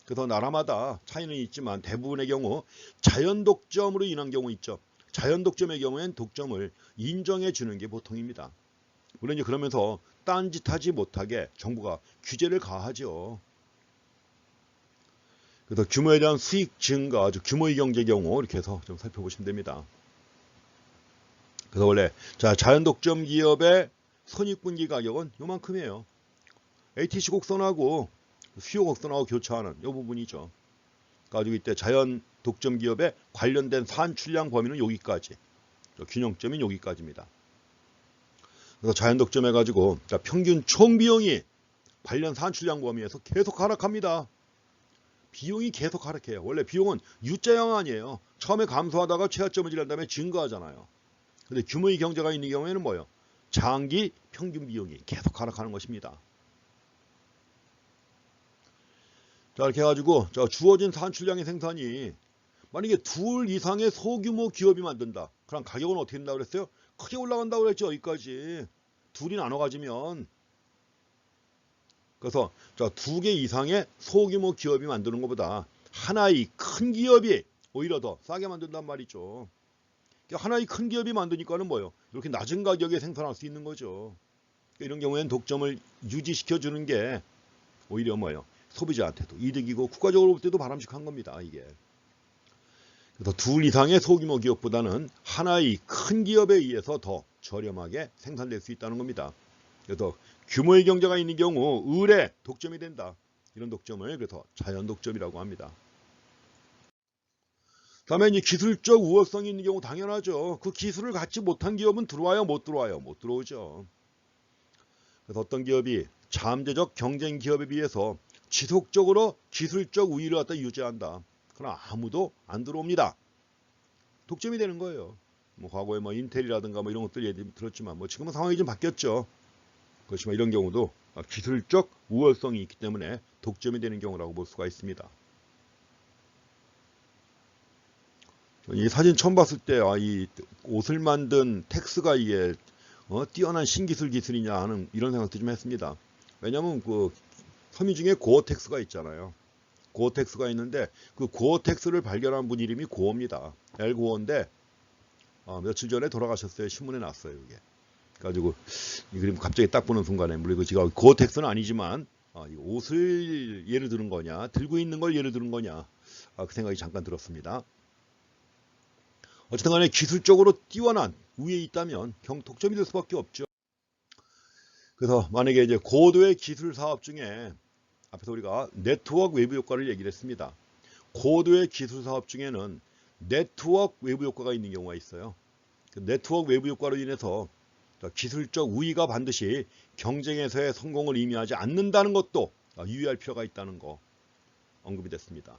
그래서 나라마다 차이는 있지만 대부분의 경우 자연 독점으로 인한 경우 있죠. 자연 독점의 경우엔 독점을 인정해 주는 게 보통입니다. 물론 이제 그러면서 딴짓하지 못하게 정부가 규제를 가하죠. 그래서 규모에 대한 수익 증가, 규모의 경제 경우 이렇게 해서 좀 살펴보시면 됩니다. 그래서 원래 자연 독점 기업의 손익분기 가격은 요만큼이에요. ATC 곡선하고 수요 곡선하고 교차하는 이 부분이죠. 가지고 이때 자연 독점 기업에 관련된 산출량 범위는 여기까지. 균형점이 여기까지입니다. 그래서 자연 독점 해가지고 평균 총 비용이 관련 산출량 범위에서 계속 하락합니다. 비용이 계속 하락해요. 원래 비용은 U자형 아니에요. 처음에 감소하다가 최하점을 지난 다음에 증가하잖아요. 근데 규모의 경제가 있는 경우에는 장기 평균 비용이 계속 하락하는 것입니다. 자, 이렇게 해가지고 주어진 산출량의 생산이 만약에 둘 이상의 소규모 기업이 만든다. 그럼 가격은 어떻게 된다고 그랬어요? 크게 올라간다고 그랬죠. 여기까지. 둘이 나눠 가지면. 그래서 두 개 이상의 소규모 기업이 만드는 것보다 하나의 큰 기업이 오히려 더 싸게 만든단 말이죠. 하나의 큰 기업이 만드니까는 이렇게 낮은 가격에 생산할 수 있는 거죠. 이런 경우에는 독점을 유지시켜 주는 게 오히려 소비자한테도 이득이고 국가적으로 볼 때도 바람직한 겁니다. 이게. 그래서 둘 이상의 소규모 기업보다는 하나의 큰 기업에 의해서 더 저렴하게 생산될 수 있다는 겁니다. 그래서 규모의 경제가 있는 경우 을의 독점이 된다. 이런 독점을 그래서 자연 독점이라고 합니다. 다음에 이제 기술적 우월성이 있는 경우 당연하죠. 그 기술을 갖지 못한 기업은 들어와요, 못 들어와요? 못 들어오죠. 그래서 어떤 기업이 잠재적 경쟁 기업에 비해서 지속적으로 기술적 우위를 갖다 유지한다. 그러나 아무도 안 들어옵니다. 독점이 되는 거예요. 과거에 인텔이라든가 이런 것들 예를 들었지만 지금은 상황이 좀 바뀌었죠. 그렇지만 이런 경우도 기술적 우월성이 있기 때문에 독점이 되는 경우라고 볼 수가 있습니다. 이 사진 처음 봤을 때 이 옷을 만든 텍스가 이게 뛰어난 기술이냐 하는 이런 생각도 좀 했습니다. 왜냐하면 그 섬유 중에 고어텍스가 있잖아요. 고어텍스가 있는데 그 고어텍스를 발견한 분 이름이 고어입니다. 엘고어인데 며칠 전에 돌아가셨어요. 신문에 났어요. 이게. 가지고 이 그림 갑자기 딱 보는 순간에 물론 이거 제가 고어텍스는 아니지만 이 옷을 예를 드는 거냐, 들고 있는 걸 예를 드는 거냐, 그 생각이 잠깐 들었습니다. 어쨌든 간에 기술적으로 뛰어난 우위에 있다면 독점이 될 수밖에 없죠. 그래서 만약에 이제 고도의 기술 사업 중에 앞에서 우리가 네트워크 외부 효과를 얘기를 했습니다. 고도의 기술 사업 중에는 네트워크 외부 효과가 있는 경우가 있어요. 그 네트워크 외부 효과로 인해서 기술적 우위가 반드시 경쟁에서의 성공을 의미하지 않는다는 것도 유의할 필요가 있다는 거 언급이 됐습니다.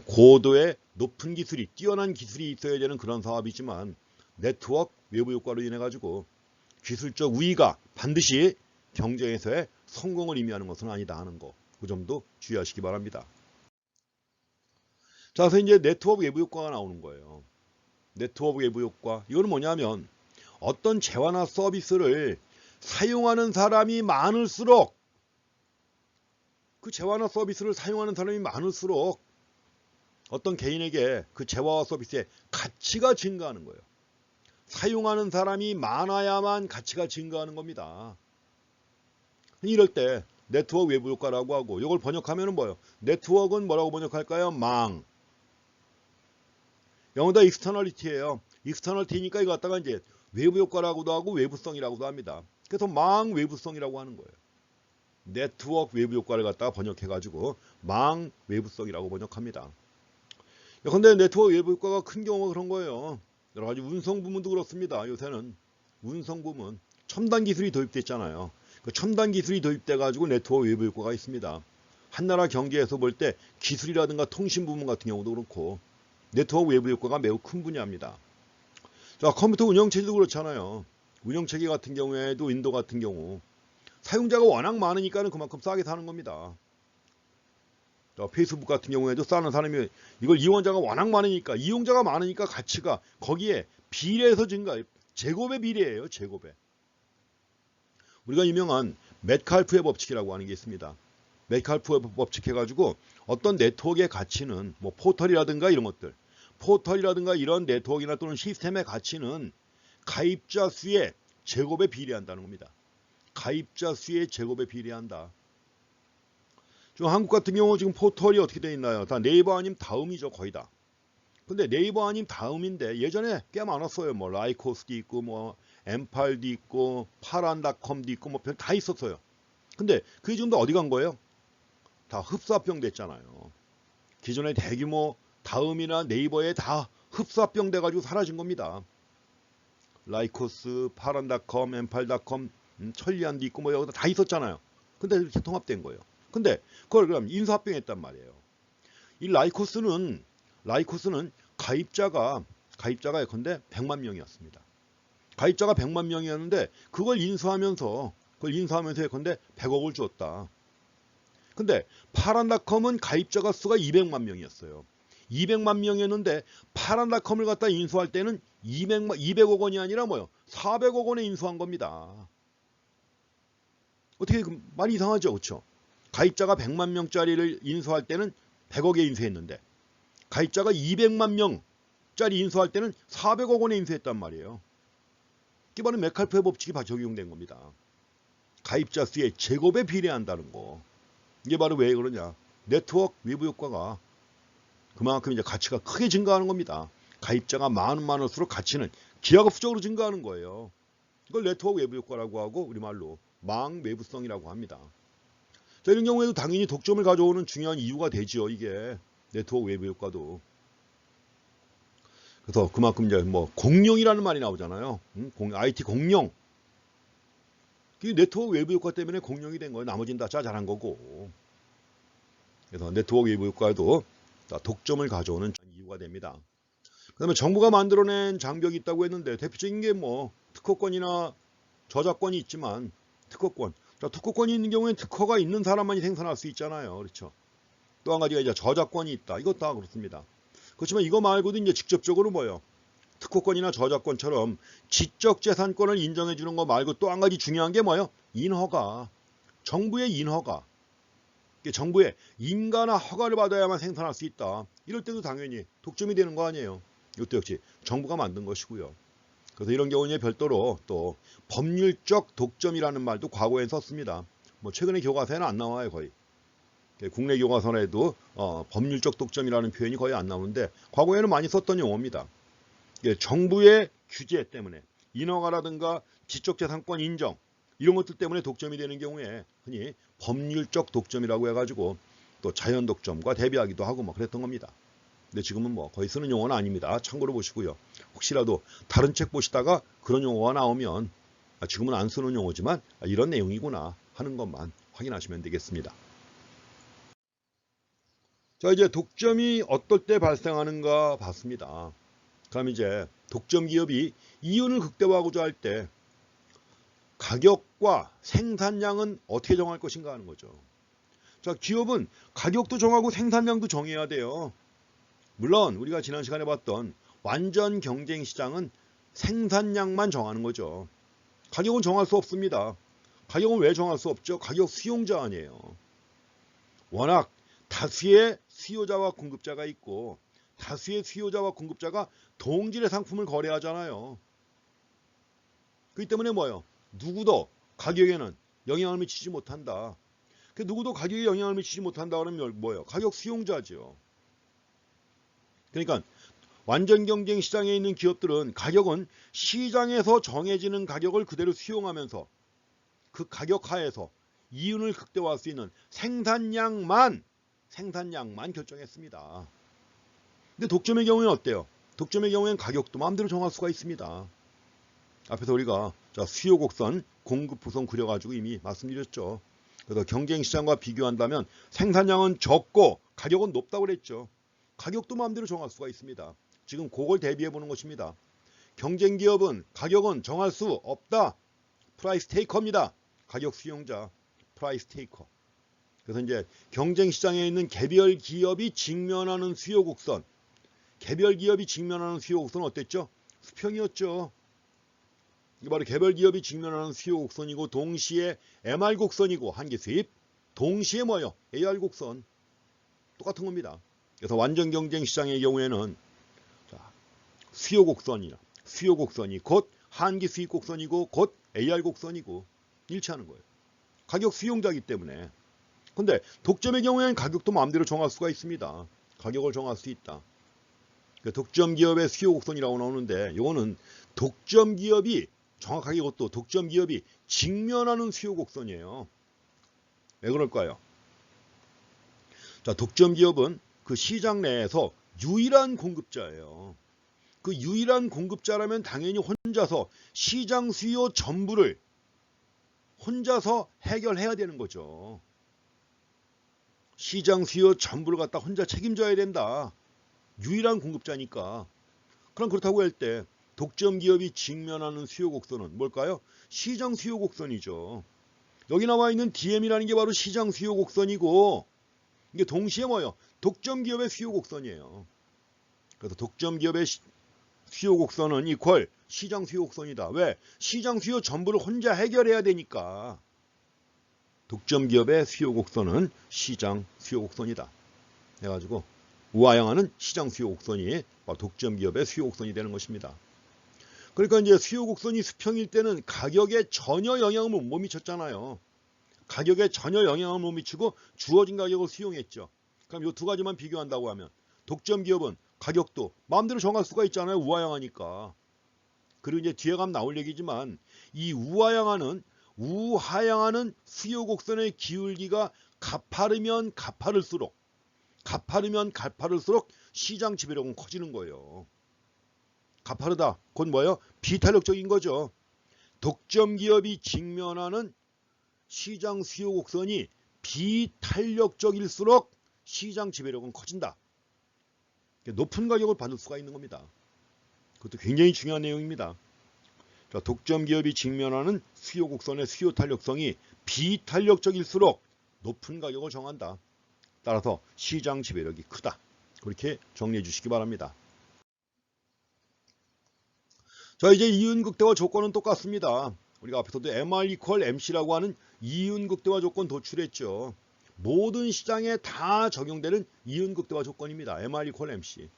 고도의 높은 기술이, 뛰어난 기술이 있어야 되는 그런 사업이지만 네트워크 외부 효과로 인해 가지고 기술적 우위가 반드시 경쟁에서의 성공을 의미하는 것은 아니다 하는 거, 그 점도 주의하시기 바랍니다. 자, 그래서 이제 네트워크 외부 효과가 나오는 거예요. 네트워크 외부 효과, 이거는 뭐냐면 어떤 재화나 서비스를 사용하는 사람이 많을수록, 그 재화나 서비스를 사용하는 사람이 많을수록 어떤 개인에게 그 재화와 서비스의 가치가 증가하는 거예요. 사용하는 사람이 많아야만 가치가 증가하는 겁니다. 이럴 때 네트워크 외부 효과라고 하고, 이걸 번역하면 뭐예요? 네트워크는 뭐라고 번역할까요? 망. 영어다 externality예요. externality니까 이거 갖다가 이제 외부 효과라고도 하고 외부성이라고도 합니다. 그래서 망 외부성이라고 하는 거예요. 네트워크 외부 효과를 갖다가 번역해가지고 망 외부성이라고 번역합니다. 근데 네트워크 외부 효과가 큰 경우가 그런 거예요. 여러 가지 운송 부문도 그렇습니다. 요새는 운송 부문 첨단 기술이 도입됐잖아요. 그 첨단 기술이 도입돼가지고 네트워크 외부 효과가 있습니다. 한 나라 경제에서 볼 때 기술이라든가 통신 부문 같은 경우도 그렇고 네트워크 외부 효과가 매우 큰 분야입니다. 자, 컴퓨터 운영체제도 그렇잖아요. 운영체계 같은 경우에도 윈도우 같은 경우 사용자가 워낙 많으니까 그만큼 싸게 사는 겁니다. 자, 페이스북 같은 경우에도 싸는 사람이, 이걸 이용자가 워낙 많으니까, 이용자가 많으니까 가치가 거기에 비례해서 증가해요. 제곱의 비례예요. 제곱에. 우리가 유명한 메트칼프의 법칙이라고 하는 게 있습니다. 메트칼프의 법칙 해가지고 어떤 네트워크의 가치는 뭐 포털이라든가 이런 것들, 포털이라든가 이런 네트워크나 또는 시스템의 가치는 가입자 수의 제곱에 비례한다는 겁니다. 가입자 수의 제곱에 비례한다. 지금 한국 같은 경우 지금 포털이 어떻게 되어 있나요? 다 네이버 아니면 다음이죠. 거의 다. 근데 네이버 아니면 다음인데 예전에 꽤 많았어요. 뭐 라이코스도 있고 뭐 M8도 있고 파란닷컴도 있고 뭐 다 있었어요. 근데 그게 지금 다 어디 간 거예요? 다 흡사합병 됐잖아요. 기존의 대규모 다음이나 네이버에 다 흡사합병 돼가지고 사라진 겁니다. 라이코스, 파란닷컴, M8닷컴, 천리안도 있고 뭐 여기다 다 있었잖아요. 근데 이렇게 통합된 거예요. 근데 그걸 그럼 인수합병했단 말이에요. 이 라이코스는 가입자가 예컨대 100만 명이었습니다. 가입자가 100만 명이었는데 그걸 인수하면서 예컨대 100억을 주었다. 근데 파란닷컴은 가입자가 수가 200만 명이었어요. 200만 명이었는데 파란닷컴을 갖다 인수할 때는 200억 원이 아니라 뭐요? 400억 원에 인수한 겁니다. 어떻게 많이 이상하죠, 그렇죠? 가입자가 100만 명짜리를 인수할 때는 100억에 인수했는데 가입자가 200만 명짜리 인수할 때는 400억 원에 인수했단 말이에요. 이게 바로 메칼프의 법칙이 적용된 겁니다. 가입자 수의 제곱에 비례한다는 거. 이게 바로 왜 그러냐? 네트워크 외부 효과가 그만큼 이제 가치가 크게 증가하는 겁니다. 가입자가 많을수록 가치는 기하급수적으로 증가하는 거예요. 이걸 네트워크 외부 효과라고 하고 우리말로 망 외부성이라고 합니다. 자, 이런 경우에도 당연히 독점을 가져오는 중요한 이유가 되죠. 이게 네트워크 외부 효과도. 그래서 그만큼 이제 뭐 공룡이라는 말이 나오잖아요. IT 공룡. 그 네트워크 외부 효과 때문에 공룡이 된 거예요. 나머지는 다 잘한 거고. 그래서 네트워크 외부 효과도 독점을 가져오는 이유가 됩니다. 그다음에 정부가 만들어낸 장벽이 있다고 했는데 대표적인 게 뭐 특허권이나 저작권이 있지만 특허권. 자, 특허권이 있는 경우에는 특허가 있는 사람만이 생산할 수 있잖아요. 그렇죠? 또 한 가지가 이제 저작권이 있다. 이것도 다 그렇습니다. 그렇지만 이거 말고도 이제 직접적으로 뭐예요? 특허권이나 저작권처럼 지적재산권을 인정해 주는 거 말고 또 한 가지 중요한 게 뭐예요? 인허가. 정부의 인허가. 정부의 인가나 허가를 받아야만 생산할 수 있다. 이럴 때도 당연히 독점이 되는 거 아니에요. 이것도 역시 정부가 만든 것이고요. 그래서 이런 경우에 별도로 또 법률적 독점이라는 말도 과거에 썼습니다. 뭐 최근에 교과서에는 안 나와요, 거의. 국내 교과서에도 법률적 독점이라는 표현이 거의 안 나오는데 과거에는 많이 썼던 용어입니다. 정부의 규제 때문에 인허가라든가 지적재산권 인정 이런 것들 때문에 독점이 되는 경우에 흔히 법률적 독점이라고 해가지고 또 자연 독점과 대비하기도 하고 뭐 그랬던 겁니다. 근데 지금은 뭐 거의 쓰는 용어는 아닙니다. 참고로 보시고요. 혹시라도 다른 책 보시다가 그런 용어가 나오면 지금은 안 쓰는 용어지만 이런 내용이구나 하는 것만 확인하시면 되겠습니다. 자, 이제 독점이 어떨 때 발생하는가 봤습니다. 그럼 이제 독점 기업이 이윤을 극대화하고자 할 때 가격과 생산량은 어떻게 정할 것인가 하는 거죠. 자, 기업은 가격도 정하고 생산량도 정해야 돼요. 물론 우리가 지난 시간에 봤던 완전 경쟁 시장은 생산량만 정하는 거죠. 가격은 정할 수 없습니다. 가격은 왜 정할 수 없죠? 가격 수용자 아니에요. 워낙 다수의 수요자와 공급자가 있고 다수의 수요자와 공급자가 동질의 상품을 거래하잖아요. 그렇기 때문에 뭐예요? 누구도 가격에는 영향을 미치지 못한다. 누구도 가격에 영향을 미치지 못한다 그러면 뭐예요? 가격 수용자죠. 그러니까 완전 경쟁 시장에 있는 기업들은 가격은 시장에서 정해지는 가격을 그대로 수용하면서 그 가격 하에서 이윤을 극대화할 수 있는 생산량만 결정했습니다. 근데 독점의 경우에는 어때요? 독점의 경우에는 가격도 마음대로 정할 수가 있습니다. 앞에서 우리가 수요 곡선, 공급 부선 그려가지고 이미 말씀드렸죠. 그래서 경쟁 시장과 비교한다면 생산량은 적고 가격은 높다고 그랬죠. 가격도 마음대로 정할 수가 있습니다. 지금 그걸 대비해 보는 것입니다. 경쟁 기업은 가격은 정할 수 없다. 프라이스 테이커입니다. 가격 수용자, 프라이스 테이커. 그래서 이제 경쟁 시장에 있는 개별 기업이 직면하는 수요 곡선, 개별 기업이 직면하는 수요 곡선은 어땠죠? 수평이었죠. 이게 바로 개별 기업이 직면하는 수요 곡선이고 동시에 MR 곡선이고 한계 수입, 동시에 뭐예요? AR 곡선. 똑같은 겁니다. 그래서 완전 경쟁 시장의 경우에는 수요 곡선이 곧 한계 수입 곡선이고 곧 AR 곡선이고 일치하는 거예요. 가격 수용자이기 때문에. 근데 독점의 경우에는 가격도 마음대로 정할 수가 있습니다. 가격을 정할 수 있다. 독점 기업의 수요 곡선이라고 나오는데 이거는 독점 기업이 정확하게 이것도 독점 기업이 직면하는 수요 곡선이에요. 왜 그럴까요? 자, 독점 기업은 그 시장 내에서 유일한 공급자예요. 그 유일한 공급자라면 당연히 혼자서 시장 수요 전부를 혼자서 해결해야 되는 거죠. 시장 수요 전부를 갖다 혼자 책임져야 된다. 유일한 공급자니까. 그럼 그렇다고 할 때 독점 기업이 직면하는 수요 곡선은 뭘까요? 시장 수요 곡선이죠. 여기 나와 있는 DM이라는 게 바로 시장 수요 곡선이고 이게 동시에 뭐예요? 독점 기업의 수요 곡선이에요. 그래서 독점 기업의 수요 곡선은 이퀄 시장 수요 곡선이다. 왜? 시장 수요 전부를 혼자 해결해야 되니까. 독점 기업의 수요 곡선은 시장 수요 곡선이다. 해가지고 우하향하는 시장 수요 곡선이 독점 기업의 수요 곡선이 되는 것입니다. 그러니까 이제 수요 곡선이 수평일 때는 가격에 전혀 영향을 못 미쳤잖아요. 가격에 전혀 영향을 못 미치고 주어진 가격을 수용했죠. 그럼 이 두 가지만 비교한다고 하면 독점 기업은 가격도 마음대로 정할 수가 있잖아요. 우하향하니까. 그리고 이제 뒤에 가면 나올 얘기지만 이 우하향하는 수요 곡선의 기울기가 가파르면 가파를수록 시장 지배력은 커지는 거예요. 가파르다. 곧 뭐예요? 비탄력적인 거죠. 독점 기업이 직면하는 시장 수요 곡선이 비탄력적일수록 시장 지배력은 커진다. 높은 가격을 받을 수가 있는 겁니다. 그것도 굉장히 중요한 내용입니다. 자, 독점 기업이 직면하는 수요 곡선의 수요 탄력성이 비탄력적일수록 높은 가격을 정한다. 따라서 시장 지배력이 크다. 그렇게 정리해 주시기 바랍니다. 자, 이제 이윤 극대화 조건은 똑같습니다. 우리가 앞에서도 MR 이퀄 MC라고 하는 이윤 극대화 조건 도출했죠. 모든 시장에 다 적용되는 이윤 극대화 조건입니다. MR 이퀄 MC.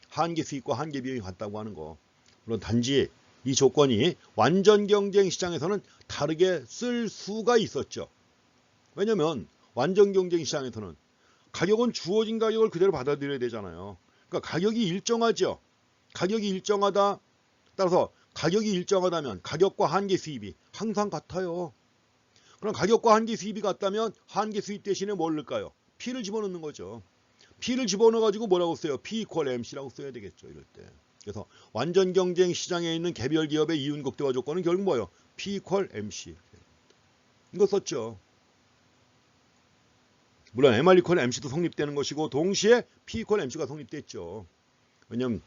한계 수익과 한계 비용이 같다고 하는 거. 물론 단지 이 조건이 완전 경쟁 시장에서는 다르게 쓸 수가 있었죠. 왜냐면 완전 경쟁 시장에서는 가격은 주어진 가격을 그대로 받아들여야 되잖아요. 그러니까 가격이 일정하죠. 가격이 일정하다. 따라서 가격이 일정하다면 가격과 한계 수입이 항상 같아요. 그럼 가격과 한계 수입이 같다면 한계 수입 대신에 뭘 넣을까요? P를 집어넣는 거죠. P를 집어넣어가지고 뭐라고 써요? P 이퀄 MC라고 써야 되겠죠. 이럴 때. 그래서 완전 경쟁 시장에 있는 개별 기업의 이윤 극대화 조건은 결국 뭐예요? P 이퀄 MC. 이거 썼죠. 물론 MR 이퀄 MC도 성립되는 것이고 동시에 P 이퀄 MC가 성립됐죠. 왜냐면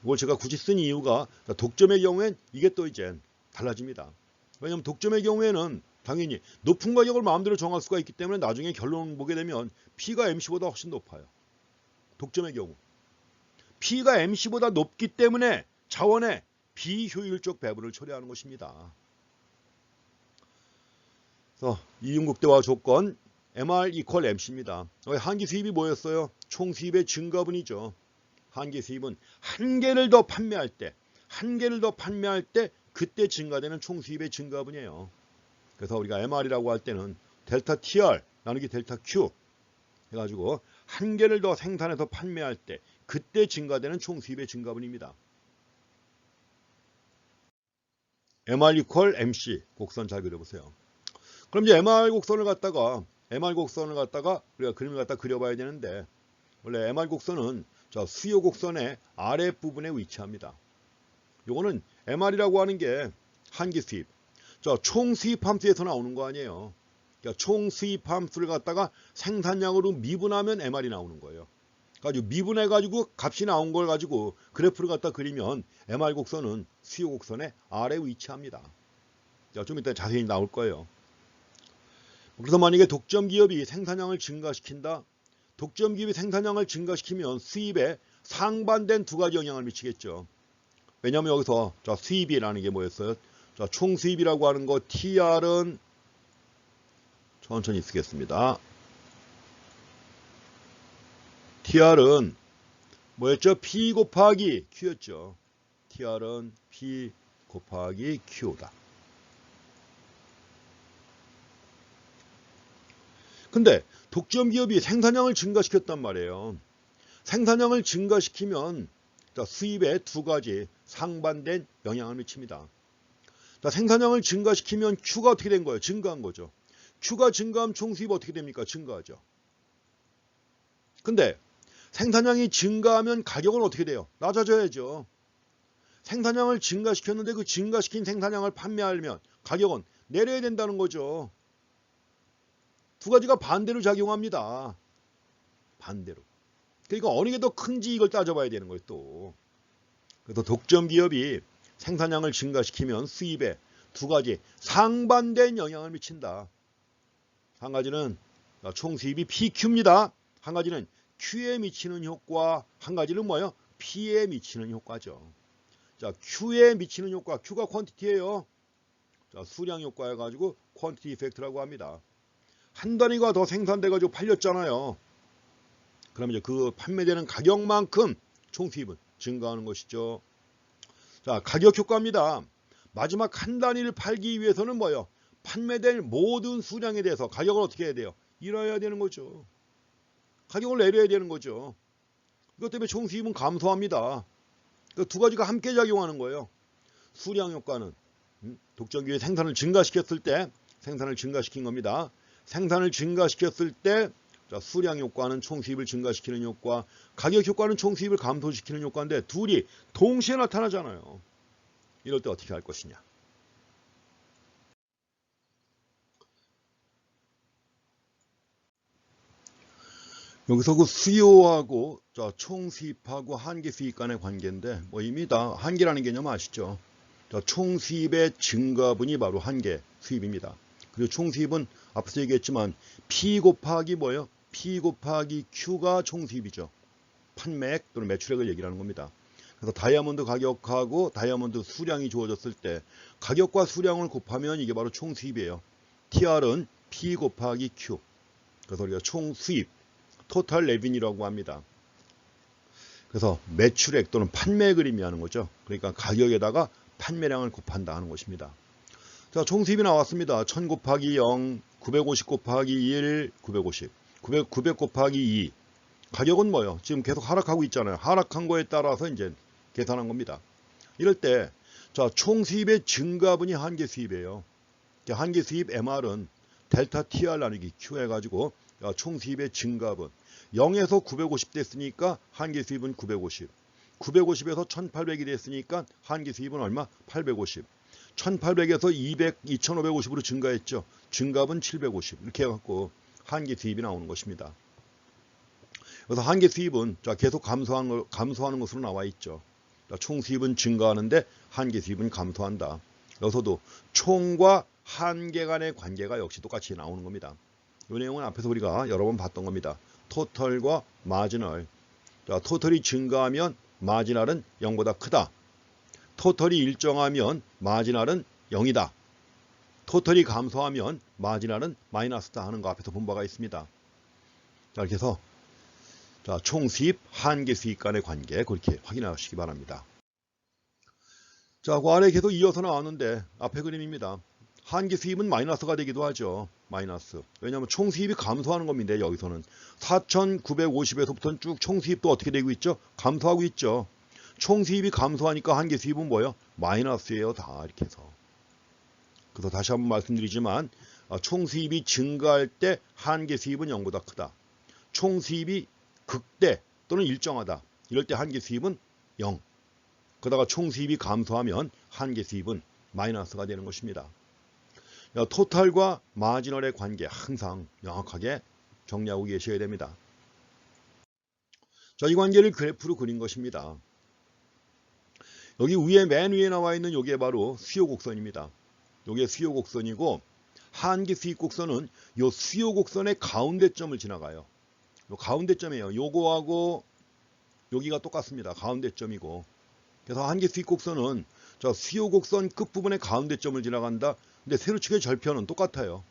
이걸 제가 굳이 쓴 이유가 독점의 경우엔 이게 또 이제 달라집니다. 왜냐면 독점의 경우에는 당연히 높은 가격을 마음대로 정할 수가 있기 때문에 나중에 결론 보게 되면 P가 MC보다 훨씬 높아요. 독점의 경우. P가 MC보다 높기 때문에 자원의 비효율적 배분을 초래하는 것입니다. 그래서 이윤극대화 조건 MR 이퀄 MC입니다. 한계 수입이 뭐였어요? 총 수입의 증가분이죠. 한계 수입은 한 개를 더 판매할 때 그때 증가되는 총 수입의 증가분이에요. 그래서 우리가 MR이라고 할 때는 델타 TR 나누기 델타 Q 해가지고 한 개를 더 생산해서 판매할 때 그때 증가되는 총 수입의 증가분입니다. MR 이퀄 MC 곡선 잘 그려보세요. 그럼 이제 MR 곡선을 갖다가 우리가 그림을 갖다 그려봐야 되는데 원래 MR 곡선은 수요 곡선의 아랫부분에 위치합니다. 요거는 MR이라고 하는 게 한계 수입. 총 수입 함수에서 나오는 거 아니에요. 그러니까 총 수입 함수를 갖다가 생산량으로 미분하면 MR이 나오는 거예요. 가지고 미분해가지고 값이 나온 걸 가지고 그래프를 갖다 그리면 MR 곡선은 수요 곡선의 아래 위치합니다. 좀 이따 자세히 나올 거예요. 그래서 만약에 독점 기업이 생산량을 증가시킨다. 독점 기업이 생산량을 증가시키면 수입에 상반된 두 가지 영향을 미치겠죠. 왜냐하면 여기서 수입이라는 게 뭐였어요? 총 수입이라고 하는 거 TR은 천천히 쓰겠습니다. TR은 뭐였죠? P 곱하기 Q였죠. TR은 P 곱하기 Q다. 근데 독점 기업이 생산량을 증가시켰단 말이에요. 생산량을 증가시키면 수입에 두 가지 상반된 영향을 미칩니다. 생산량을 증가시키면 Q가 어떻게 된 거예요? 증가한 거죠. Q가 증가하면 총 수입 어떻게 됩니까? 증가하죠. 근데 생산량이 증가하면 가격은 어떻게 돼요? 낮아져야죠. 생산량을 증가시켰는데 그 증가시킨 생산량을 판매하려면 가격은 내려야 된다는 거죠. 두 가지가 반대로 작용합니다. 반대로. 그러니까 어느 게 더 큰지 이걸 따져봐야 되는 거예요. 또. 그래서 독점 기업이 생산량을 증가시키면 수입에 두 가지 상반된 영향을 미친다. 한 가지는 총 수입이 PQ입니다. 한 가지는 Q에 미치는 효과, 한 가지는 뭐예요? P에 미치는 효과죠. Q에 미치는 효과, Q가 퀀티티예요. 수량 효과해 가지고 퀀티티 이펙트라고 합니다. 한 단위가 더 생산돼 가지고 팔렸잖아요. 그러면 이제 그 판매되는 가격만큼 총 수입은 증가하는 것이죠. 가격 효과입니다. 마지막 한 단위를 팔기 위해서는 뭐예요? 판매될 모든 수량에 대해서 가격을 어떻게 해야 돼요? 잃어야 되는 거죠. 가격을 내려야 되는 거죠. 이것 때문에 총 수입은 감소합니다. 두 가지가 함께 작용하는 거예요. 수량 효과는 독점 기업이 생산을 증가시켰을 때 생산을 증가시킨 겁니다. 생산을 증가시켰을 때 수량 효과는 총 수입을 증가시키는 효과, 가격 효과는 총 수입을 감소시키는 효과인데 둘이 동시에 나타나잖아요. 이럴 때 어떻게 할 것이냐. 여기서 그 수요하고 총 수입하고 한계 수입 간의 관계인데 이미 다 한계라는 개념 아시죠? 총 수입의 증가분이 바로 한계 수입입니다. 그리고 총 수입은 앞서 얘기했지만 P 곱하기 뭐예요? P 곱하기 Q가 총 수입이죠. 판매액 또는 매출액을 얘기하는 겁니다. 그래서 다이아몬드 가격하고 다이아몬드 수량이 주어졌을 때 가격과 수량을 곱하면 이게 바로 총 수입이에요. TR은 P 곱하기 Q. 그래서 우리가 총 수입, 토탈 레비뉴라고 합니다. 그래서 매출액 또는 판매액을 의미하는 거죠. 그러니까 가격에다가 판매량을 곱한다 하는 것입니다. 자, 총 수입이 나왔습니다. 1000 곱하기 0, 950 곱하기 1, 950, 900 곱하기 2. 가격은 뭐예요? 지금 계속 하락하고 있잖아요. 하락한 거에 따라서 이제 계산한 겁니다. 이럴 때, 자, 총 수입의 증가분이 한계 수입이에요. 한계 수입 MR은 델타 TR 나누기 Q 해가지고 총 수입의 증가분. 0에서 950 됐으니까 한계 수입은 950. 950에서 1800이 됐으니까 한계 수입은 얼마? 850. 1800에서 2550으로 증가했죠. 증가분 750. 이렇게 해갖고 한계 수입이 나오는 것입니다. 그래서 한계 수입은 계속 감소하는 것으로 나와 있죠. 총 수입은 증가하는데 한계 수입은 감소한다. 여기서도 총과 한계 간의 관계가 역시 똑같이 나오는 겁니다. 이 내용은 앞에서 우리가 여러 번 봤던 겁니다. 토털과 마지널. 자, 토털이 증가하면 마지널은 0보다 크다. 토털이 일정하면 마지널은 0이다. 토털이 감소하면 마지널은 마이너스다 하는 거 앞에서 본 바가 있습니다. 자, 이렇게 해서 총 수입, 한계 수입 간의 관계 그렇게 확인하시기 바랍니다. 자, 그 아래 계속 이어서 나왔는데 앞에 그림입니다. 한계 수입은 마이너스가 되기도 하죠. 마이너스. 왜냐하면 총 수입이 감소하는 겁니다. 여기서는 4950에서부터는 쭉 총 수입도 어떻게 되고 있죠? 감소하고 있죠. 총 수입이 감소하니까 한계 수입은 뭐예요? 마이너스예요. 다 이렇게 해서. 그래서 다시 한번 말씀드리지만 총 수입이 증가할 때 한계 수입은 0보다 크다. 총 수입이 극대 또는 일정하다. 이럴 때 한계 수입은 0. 그러다가 총 수입이 감소하면 한계 수입은 마이너스가 되는 것입니다. 토탈과 마지널의 관계 항상 명확하게 정리하고 계셔야 됩니다. 자, 이 관계를 그래프로 그린 것입니다. 여기 위에 맨 위에 나와 있는 이게 바로 수요 곡선입니다. 이게 수요 곡선이고 한계 수입 곡선은 이 수요 곡선의 가운데점을 지나가요. 요 가운데점이에요. 요거하고 여기가 똑같습니다. 가운데점이고. 그래서 한계 수입 곡선은 수요 곡선 끝부분의 가운데점을 지나간다. 근데 세로축의 절편은 똑같아요.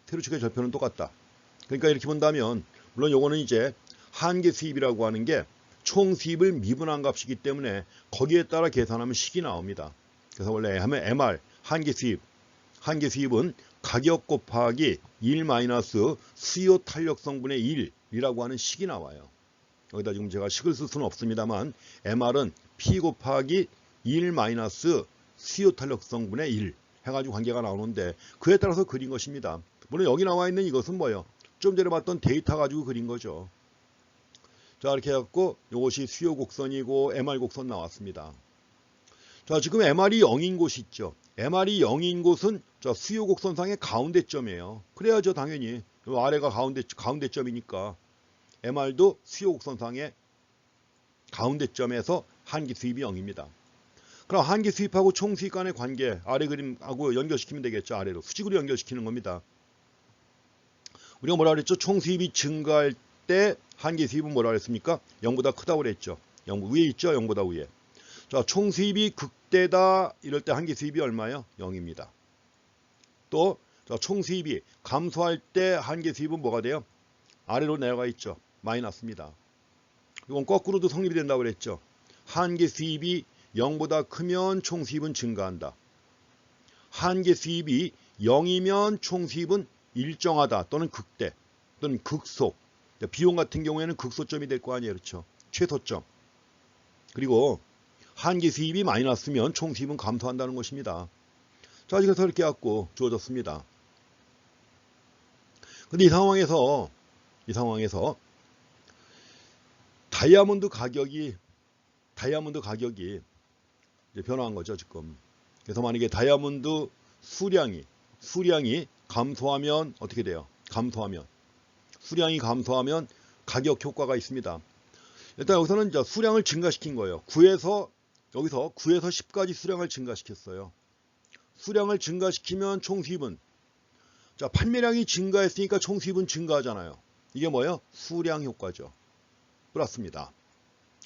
세로축의 절편은 똑같다. 그러니까 이렇게 본다면 물론 요거는 이제 한계 수입이라고 하는 게 총 수입을 미분한 값이기 때문에 거기에 따라 계산하면 식이 나옵니다. 그래서 원래 하면 MR 한계 수입은 가격 곱하기 1 마이너스 수요 탄력성분의 1이라고 하는 식이 나와요. 여기다 지금 제가 식을 쓸 수는 없습니다만 MR은 P 곱하기 1 마이너스 수요 탄력성분의 1 해가지고 관계가 나오는데 그에 따라서 그린 것입니다. 물론 여기 나와 있는 이것은 뭐예요? 좀 전에 봤던 데이터 가지고 그린 거죠. 자, 이렇게 해갖고 이것이 수요 곡선이고 MR 곡선 나왔습니다. 자, 지금 MR이 0인 곳이 있죠. MR이 0인 곳은 수요 곡선상의 가운데점이에요. 그래야죠, 당연히. 이 아래가 가운데점이니까 MR도 수요 곡선상의 가운데점에서 한계 수입이 0입니다. 그럼 한계 수입하고 총 수입 간의 관계 아래 그림하고 연결시키면 되겠죠. 아래로 수직으로 연결시키는 겁니다. 우리가 뭐라 그랬죠? 총 수입이 증가할 때 한계 수입은 뭐라 그랬습니까? 0보다 크다고 그랬죠. 0 위에 있죠. 0보다 위에. 자, 총 수입이 극대다 이럴 때 한계 수입이 얼마예요? 0입니다. 또 총 수입이 감소할 때 한계 수입은 뭐가 돼요? 아래로 내려가 있죠. 마이너스입니다. 이건 거꾸로도 성립이 된다고 그랬죠. 한계 수입이 0보다 크면 총 수입은 증가한다. 한계 수입이 0이면 총 수입은 일정하다 또는 극대 또는 극소. 비용 같은 경우에는 극소점이 될 거 아니에요. 그렇죠? 최소점. 그리고 한계 수입이 마이너스면 총 수입은 감소한다는 것입니다. 자, 그래서 이렇게 갖고 주어졌습니다. 근데 이 상황에서 다이아몬드 가격이 이제 변화한 거죠, 지금. 그래서 만약에 다이아몬드 수량이 감소하면 어떻게 돼요? 수량이 감소하면 가격 효과가 있습니다. 일단 여기서는 이제 수량을 증가시킨 거예요. 9에서 10까지 수량을 증가시켰어요. 수량을 증가시키면 총 수입은 판매량이 증가했으니까 총 수입은 증가하잖아요. 이게 뭐예요? 수량 효과죠. 그렇습니다.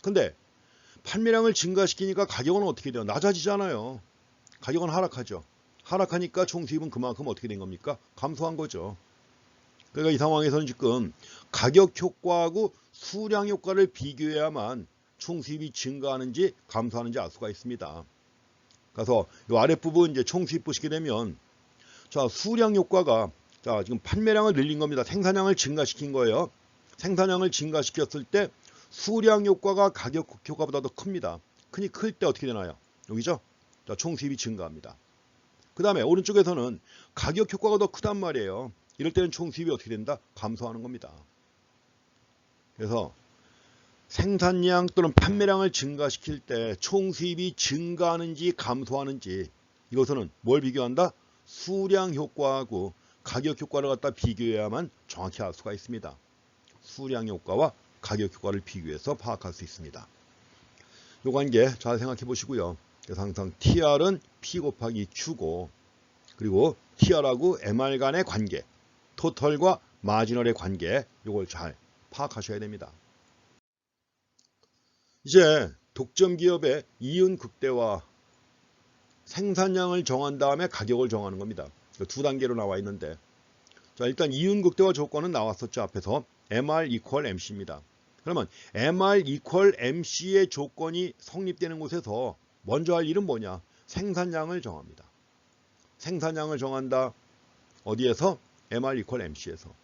근데 판매량을 증가시키니까 가격은 어떻게 돼요? 낮아지잖아요. 가격은 하락하죠. 하락하니까 총 수입은 그만큼 어떻게 된 겁니까? 감소한 거죠. 그러니까 이 상황에서는 지금 가격 효과하고 수량 효과를 비교해야만 총 수입이 증가하는지 감소하는지 알 수가 있습니다. 그래서 이 아랫부분 이제 총수입 보시게 되면 자, 수량 효과가 자, 지금 판매량을 늘린 겁니다. 생산량을 증가시킨 거예요. 생산량을 증가시켰을 때 수량 효과가 가격 효과보다 더 큽니다. 클 때 어떻게 되나요? 여기죠? 자, 총수입이 증가합니다. 그 다음에 오른쪽에서는 가격 효과가 더 크단 말이에요. 이럴 때는 총수입이 어떻게 된다? 감소하는 겁니다. 그래서 생산량 또는 판매량을 증가시킬 때 총수입이 증가하는지 감소하는지 이것은 뭘 비교한다? 수량 효과하고 가격 효과를 갖다 비교해야만 정확히 알 수가 있습니다. 수량 효과와 가격 효과를 비교해서 파악할 수 있습니다. 요 관계 잘 생각해 보시고요. 그래서 항상 TR은 P 곱하기 Q고 그리고 TR하고 MR 간의 관계, 토털과 마지널의 관계 요걸 잘 파악하셔야 됩니다. 이제 독점 기업의 이윤 극대화 생산량을 정한 다음에 가격을 정하는 겁니다. 두 단계로 나와 있는데 자, 일단 이윤 극대화 조건은 나왔었죠. 앞에서 MR equal MC입니다. 그러면 MR equal MC의 조건이 성립되는 곳에서 먼저 할 일은 뭐냐? 생산량을 정합니다. 생산량을 정한다. 어디에서? MR equal MC에서.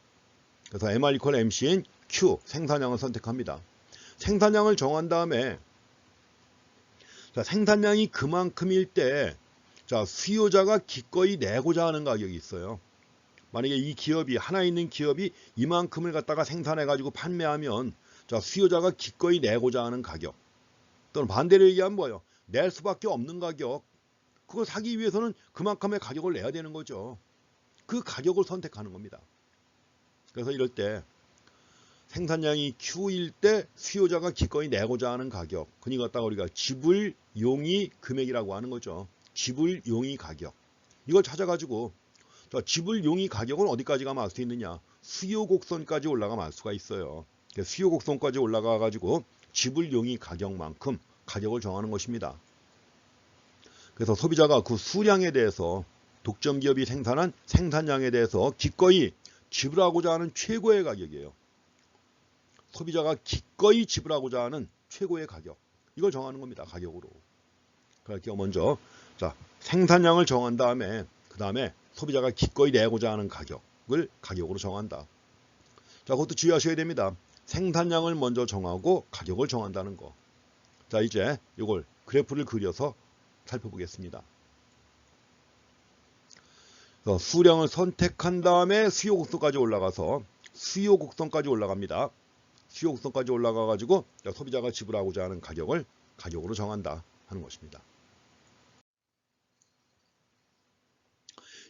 그래서 MR equal MC인 Q 생산량을 선택합니다. 생산량을 정한 다음에 자, 생산량이 그만큼일 때 자, 수요자가 기꺼이 내고자 하는 가격이 있어요. 만약에 이 기업이 하나 있는 기업이 이만큼을 갖다가 생산해 가지고 판매하면 자, 수요자가 기꺼이 내고자 하는 가격 또는 반대로 얘기하면 뭐예요? 낼 수밖에 없는 가격 그걸 사기 위해서는 그만큼의 가격을 내야 되는 거죠. 그 가격을 선택하는 겁니다. 그래서 이럴 때 생산량이 Q일 때 수요자가 기꺼이 내고자 하는 가격 그니 갖다가 우리가 지불 용의 금액이라고 하는 거죠. 지불 용의 가격 이걸 찾아가지고 자, 지불 용의 가격은 어디까지 가면 알 수 있느냐? 수요 곡선까지 올라가면 알 수가 있어요. 수요 곡선까지 올라가 가지고 지불 용의 가격만큼 가격을 정하는 것입니다. 그래서 소비자가 그 수량에 대해서 독점 기업이 생산한 생산량에 대해서 기꺼이 지불하고자 하는 최고의 가격이에요. 소비자가 기꺼이 지불하고자 하는 최고의 가격 이걸 정하는 겁니다. 가격으로. 그러니까 먼저 자, 생산량을 정한 다음에 그 다음에 소비자가 기꺼이 내고자 하는 가격을 가격으로 정한다. 자, 그것도 주의하셔야 됩니다. 생산량을 먼저 정하고 가격을 정한다는 거. 자, 이제 이걸 그래프를 그려서 살펴보겠습니다. 수량을 선택한 다음에 수요 곡선까지 올라가서 수요 곡선까지 올라갑니다. 수요 곡선까지 올라가 가지고 소비자가 지불하고자 하는 가격을 가격으로 정한다 하는 것입니다.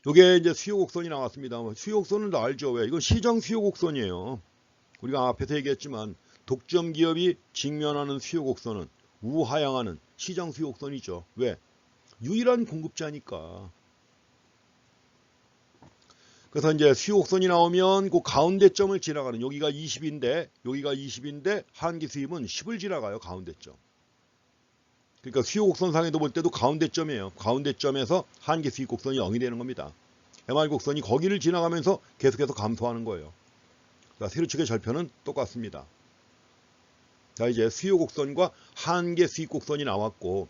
요게 이제 수요 곡선이 나왔습니다. 수요 곡선은 알죠? 왜? 이건 시장 수요 곡선이에요. 우리가 앞에서 얘기했지만 독점 기업이 직면하는 수요 곡선은 우하향하는 시장 수요 곡선이죠. 왜? 유일한 공급자니까. 그래서 이제 수요 곡선이 나오면 그 가운데점을 지나가는 여기가 20인데 한기 수입은 10을 지나가요. 가운데점. 그러니까 수요 곡선상에도 볼 때도 가운데점이에요. 가운데점에서 한기 수입 곡선이 0이 되는 겁니다. MR 곡선이 거기를 지나가면서 계속해서 감소하는 거예요. 자, 세로축의 절편은 똑같습니다. 자, 이제 수요 곡선과 한계 수익 곡선이 나왔고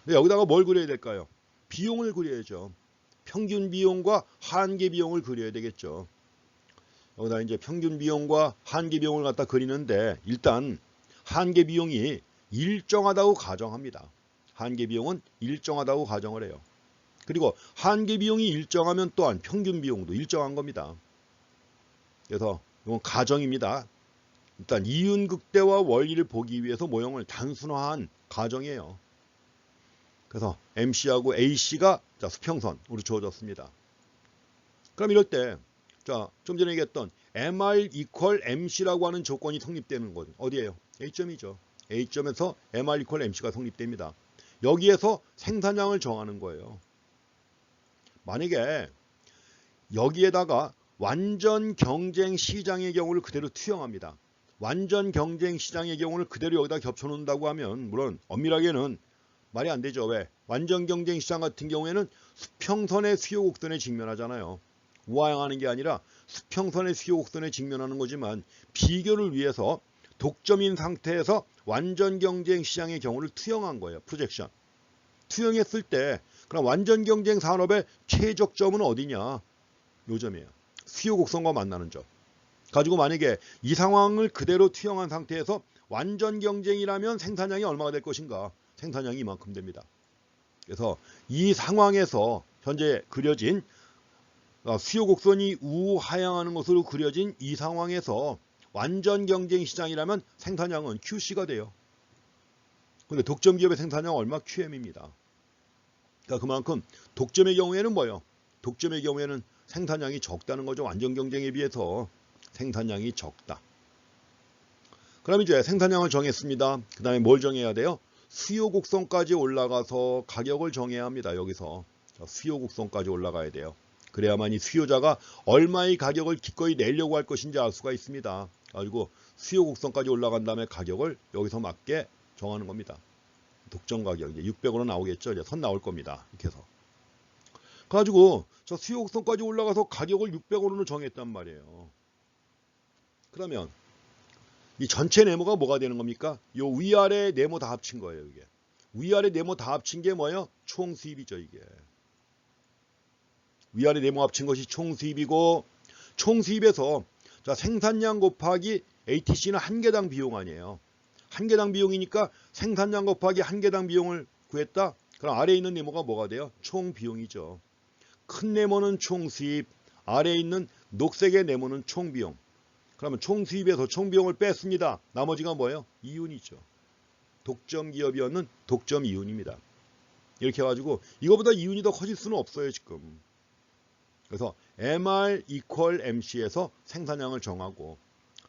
여기다가 뭘 그려야 될까요? 비용을 그려야죠. 평균 비용과 한계 비용을 그려야 되겠죠. 여기다 이제 평균 비용과 한계 비용을 갖다 그리는데 일단 한계 비용이 일정하다고 가정합니다. 한계 비용은 일정하다고 가정을 해요. 그리고 한계 비용이 일정하면 또한 평균 비용도 일정한 겁니다. 그래서 이건 가정입니다. 일단 이윤 극대화 원리를 보기 위해서 모형을 단순화한 가정이에요. 그래서 MC하고 AC가 자, 수평선으로 주어졌습니다. 그럼 이럴 때 자, 좀 전에 얘기했던 MR equal MC라고 하는 조건이 성립되는 건 어디예요? A점이죠. A점에서 MR equal MC가 성립됩니다. 여기에서 생산량을 정하는 거예요. 만약에 여기에다가 완전 경쟁 시장의 경우를 그대로 투영합니다. 완전 경쟁 시장의 경우를 그대로 여기다 겹쳐놓는다고 하면 물론 엄밀하게는 말이 안 되죠. 왜? 완전 경쟁 시장 같은 경우에는 수평선의 수요 곡선에 직면하잖아요. 우하향하는 게 아니라 수평선의 수요 곡선에 직면하는 거지만 비교를 위해서 독점인 상태에서 완전 경쟁 시장의 경우를 투영한 거예요. 프로젝션. 투영했을 때 그럼 완전 경쟁 산업의 최적점은 어디냐? 요 점이에요. 수요 곡선과 만나는 점. 가지고 만약에 이 상황을 그대로 투영한 상태에서 완전 경쟁이라면 생산량이 얼마가 될 것인가? 생산량이 이만큼 됩니다. 그래서 이 상황에서 현재 그려진 수요 곡선이 우하향하는 것으로 그려진 이 상황에서 완전 경쟁 시장이라면 생산량은 QC가 돼요. 근데 독점 기업의 생산량은 얼마? QM입니다. 그러니까 그만큼 독점의 경우에는 뭐예요? 독점의 경우에는 생산량이 적다는 거죠. 완전 경쟁에 비해서 생산량이 적다. 그럼 이제 생산량을 정했습니다. 그 다음에 뭘 정해야 돼요? 수요 곡선까지 올라가서 가격을 정해야 합니다. 여기서 수요 곡선까지 올라가야 돼요. 그래야만 이 수요자가 얼마의 가격을 기꺼이 내려고 할 것인지 알 수가 있습니다. 그리고 수요 곡선까지 올라간 다음에 가격을 여기서 맞게 정하는 겁니다. 독점 가격 이제 600원은 나오겠죠. 이제 선 나올 겁니다. 이렇게 해서. 그래가지고 저 수요 곡선까지 올라가서 가격을 600원으로 정했단 말이에요. 그러면 이 전체 네모가 뭐가 되는 겁니까? 요 위아래 네모 다 합친 거예요. 이게 위아래 네모 다 합친 게 뭐예요? 총 수입이죠. 이게 위아래 네모 합친 것이 총 수입이고, 총 수입에서 자 생산량 곱하기 ATC는 한 개당 비용 아니에요. 한 개당 비용이니까 생산량 곱하기 한 개당 비용을 구했다. 그럼 아래에 있는 네모가 뭐가 돼요? 총 비용이죠. 큰 네모는 총 수입, 아래에 있는 녹색의 네모는 총 비용. 그러면 총 수입에서 총 비용을 뺐습니다. 나머지가 뭐예요? 이윤이죠. 독점 기업이었는 독점 이윤입니다. 이렇게 해가지고 이거보다 이윤이 더 커질 수는 없어요 지금. 그래서 MR equal MC에서 생산량을 정하고,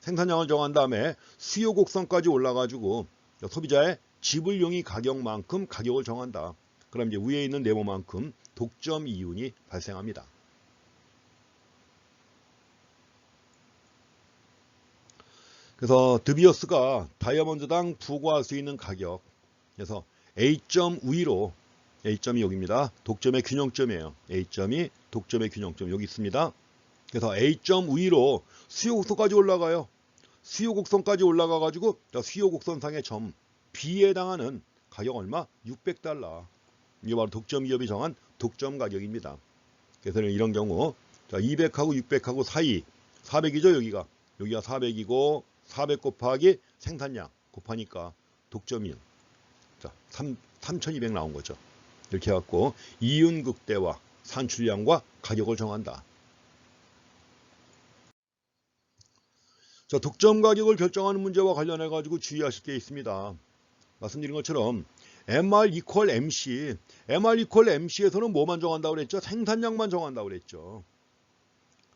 생산량을 정한 다음에 수요 곡선까지 올라가지고 소비자의 지불용이 가격만큼 가격을 정한다. 그럼 이제 위에 있는 네모만큼 독점 이윤이 발생합니다. 그래서 드비어스가 다이아몬드당 부과할 수 있는 가격, 그래서 A점 위로, A점이 여기입니다. 독점의 균형점이에요. A점이 독점의 균형점 여기 있습니다. 그래서 A점 위로 수요 곡선까지 올라가요. 수요 곡선까지 올라가 가지고 수요 곡선상의 점 B에 해당하는 가격 얼마? 600달러. 이게 바로 독점 기업이 정한 독점 가격입니다. 그래서 이런 경우 200하고 600하고 사이 400이죠. 여기가 400이고 400 곱하기 생산량 곱하니까 독점이윤 3200 나온 거죠. 이렇게 해갖고 이윤 극대화 산출량과 가격을 정한다. 자, 독점 가격을 결정하는 문제와 관련해 가지고 주의하실 게 있습니다. 말씀드린 것처럼 MR equal MC, MR equal MC에서는 뭐만 정한다고 그랬죠? 생산량만 정한다고 그랬죠.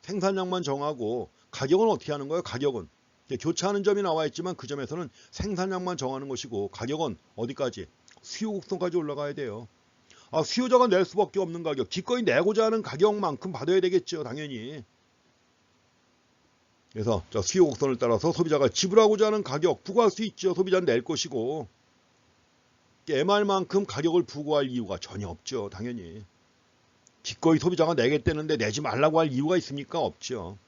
생산량만 정하고 가격은 어떻게 하는 거예요? 가격은 교차하는 점이 나와 있지만 그 점에서는 생산량만 정하는 것이고, 가격은 어디까지? 수요 곡선까지 올라가야 돼요. 수요자가 낼 수밖에 없는 가격, 기꺼이 내고자 하는 가격만큼 받아야 되겠죠. 당연히. 그래서 수요 곡선을 따라서 소비자가 지불하고자 하는 가격 부과할 수 있죠. 소비자는 낼 것이고, MR만큼 가격을 부과할 이유가 전혀 없죠. 당연히. 기꺼이 소비자가 내겠다는데 내지 말라고 할 이유가 있습니까? 없죠.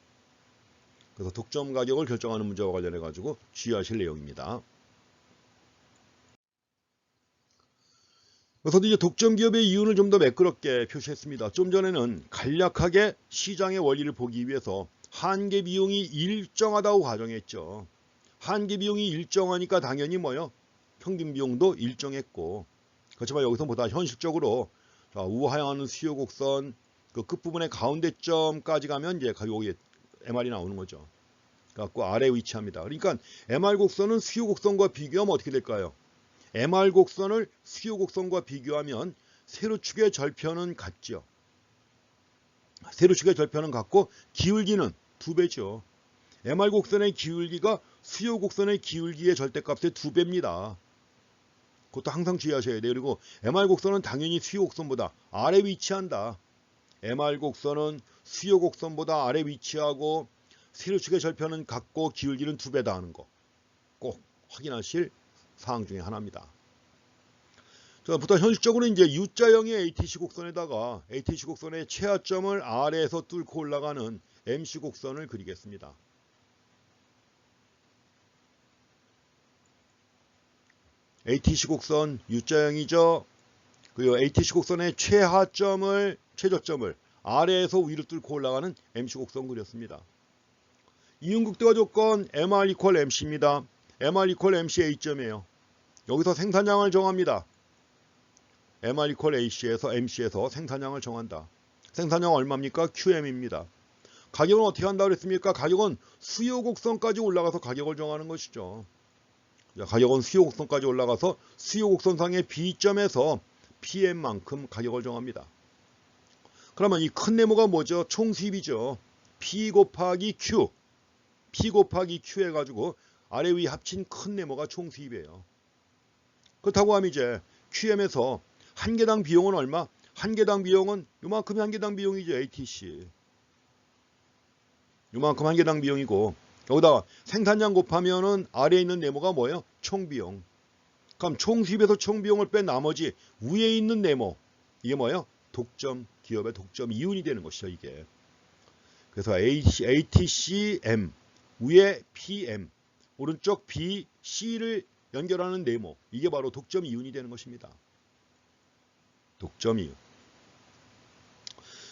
그래서 독점 가격을 결정하는 문제와 관련해 가지고 주의하실 내용입니다. 그래서 이제 독점 기업의 이윤을 좀 더 매끄럽게 표시했습니다. 좀 전에는 간략하게 시장의 원리를 보기 위해서 한계 비용이 일정하다고 가정했죠. 한계 비용이 일정하니까 당연히 뭐요? 평균 비용도 일정했고, 그렇지만 여기서 보다 현실적으로 우하향하는 수요 곡선 그 끝부분의 가운데점까지 가면 이제 여기 MR이 나오는 거죠. 그래갖고 아래에 위치합니다. 그러니까 MR 곡선은 수요 곡선과 비교하면 어떻게 될까요? MR 곡선을 수요 곡선과 비교하면 세로축의 절편은 같죠. 세로축의 절편은 같고 기울기는 2배죠. MR 곡선의 기울기가 수요 곡선의 기울기의 절대값의 2배입니다. 그것도 항상 주의하셔야 돼요. 그리고 MR 곡선은 당연히 수요 곡선보다 아래 위치한다. MR 곡선은 수요 곡선보다 아래 위치하고 세로축의 절편은 같고 기울기는 2배다 하는 거 꼭 확인하실 사항 중에 하나입니다. 부터 현실적으로 이제 U자형의 ATC 곡선에다가 ATC 곡선의 최하점을 아래에서 뚫고 올라가는 MC 곡선을 그리겠습니다. ATC 곡선 U자형이죠. 그리고 ATC 곡선의 최저점을 아래에서 위로 뚫고 올라가는 MC 곡선 그렸습니다. 이응극대화 조건 MR equal MC입니다. MR equal MC A점이에요. 여기서 생산량을 정합니다. MR equal AC에서 MC에서 생산량을 정한다. 생산량 얼마입니까? QM입니다. 가격은 어떻게 한다 그랬습니까? 가격은 수요 곡선까지 올라가서 가격을 정하는 것이죠. 가격은 수요 곡선까지 올라가서 수요 곡선상의 B점에서 PM만큼 가격을 정합니다. 그러면 이 큰 네모가 뭐죠? 총 수입이죠. P 곱하기 Q 해가지고 아래 위 합친 큰 네모가 총 수입이에요. 그렇다고 하면 이제 QM에서 한 개당 비용은 얼마? 한 개당 비용은 요만큼이 한 개당 비용이죠. ATC. 요만큼 한 개당 비용이고 여기다가 생산량 곱하면은 아래에 있는 네모가 뭐예요? 총비용. 그럼 총수입에서 총비용을 뺀 나머지 위에 있는 네모 이게 뭐예요? 기업의 독점 이윤이 되는 것이죠. 이게. 그래서 ATCM 위에 PM 오른쪽 BC를 연결하는 네모 이게 바로 독점 이윤이 되는 것입니다. 독점 이윤.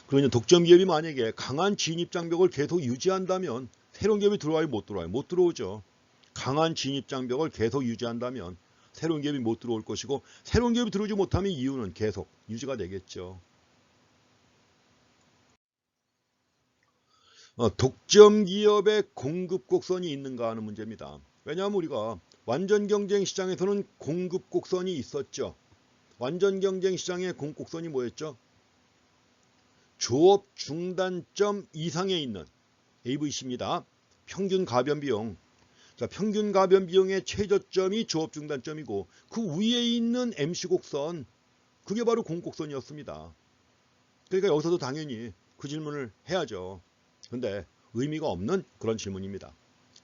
그러면 독점 기업이 만약에 강한 진입 장벽을 계속 유지한다면 새로운 기업이 들어와요? 못 들어와요? 못 들어오죠. 강한 진입 장벽을 계속 유지한다면 새로운 기업이 못 들어올 것이고 새로운 기업이 들어오지 못하면 이유는 계속 유지가 되겠죠. 독점 기업의 공급 곡선이 있는가 하는 문제입니다. 왜냐하면 우리가 완전 경쟁 시장에서는 공급 곡선이 있었죠. 완전 경쟁 시장의 공급 곡선이 뭐였죠? 조업 중단점 이상에 있는 AVC입니다. 평균 가변 비용. 자, 평균 가변 비용의 최저점이 조업 중단점이고 그 위에 있는 MC 곡선 그게 바로 공곡선이었습니다. 그러니까 여기서도 당연히 그 질문을 해야죠. 근데 의미가 없는 그런 질문입니다.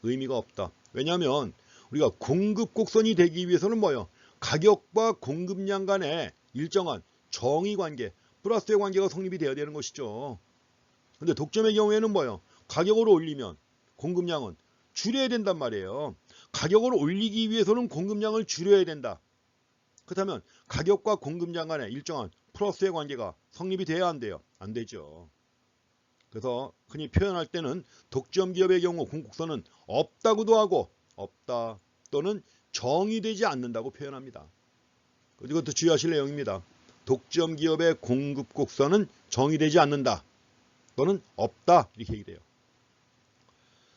의미가 없다. 왜냐하면 우리가 공급 곡선이 되기 위해서는 뭐예요? 가격과 공급량 간의 일정한 정의관계, 플러스의 관계가 성립이 되어야 되는 것이죠. 근데 독점의 경우에는 뭐예요? 가격을 올리면 공급량은 줄여야 된단 말이에요. 가격을 올리기 위해서는 공급량을 줄여야 된다. 그렇다면 가격과 공급량 간의 일정한 플러스의 관계가 성립이 돼야 안 돼요? 안 되죠. 그래서 흔히 표현할 때는 독점 기업의 경우 공곡선은 없다고도 하고 없다 또는 정의되지 않는다고 표현합니다. 이것도 주의하실 내용입니다. 독점 기업의 공급 곡선은 정의되지 않는다 또는 없다 이렇게 얘기돼요.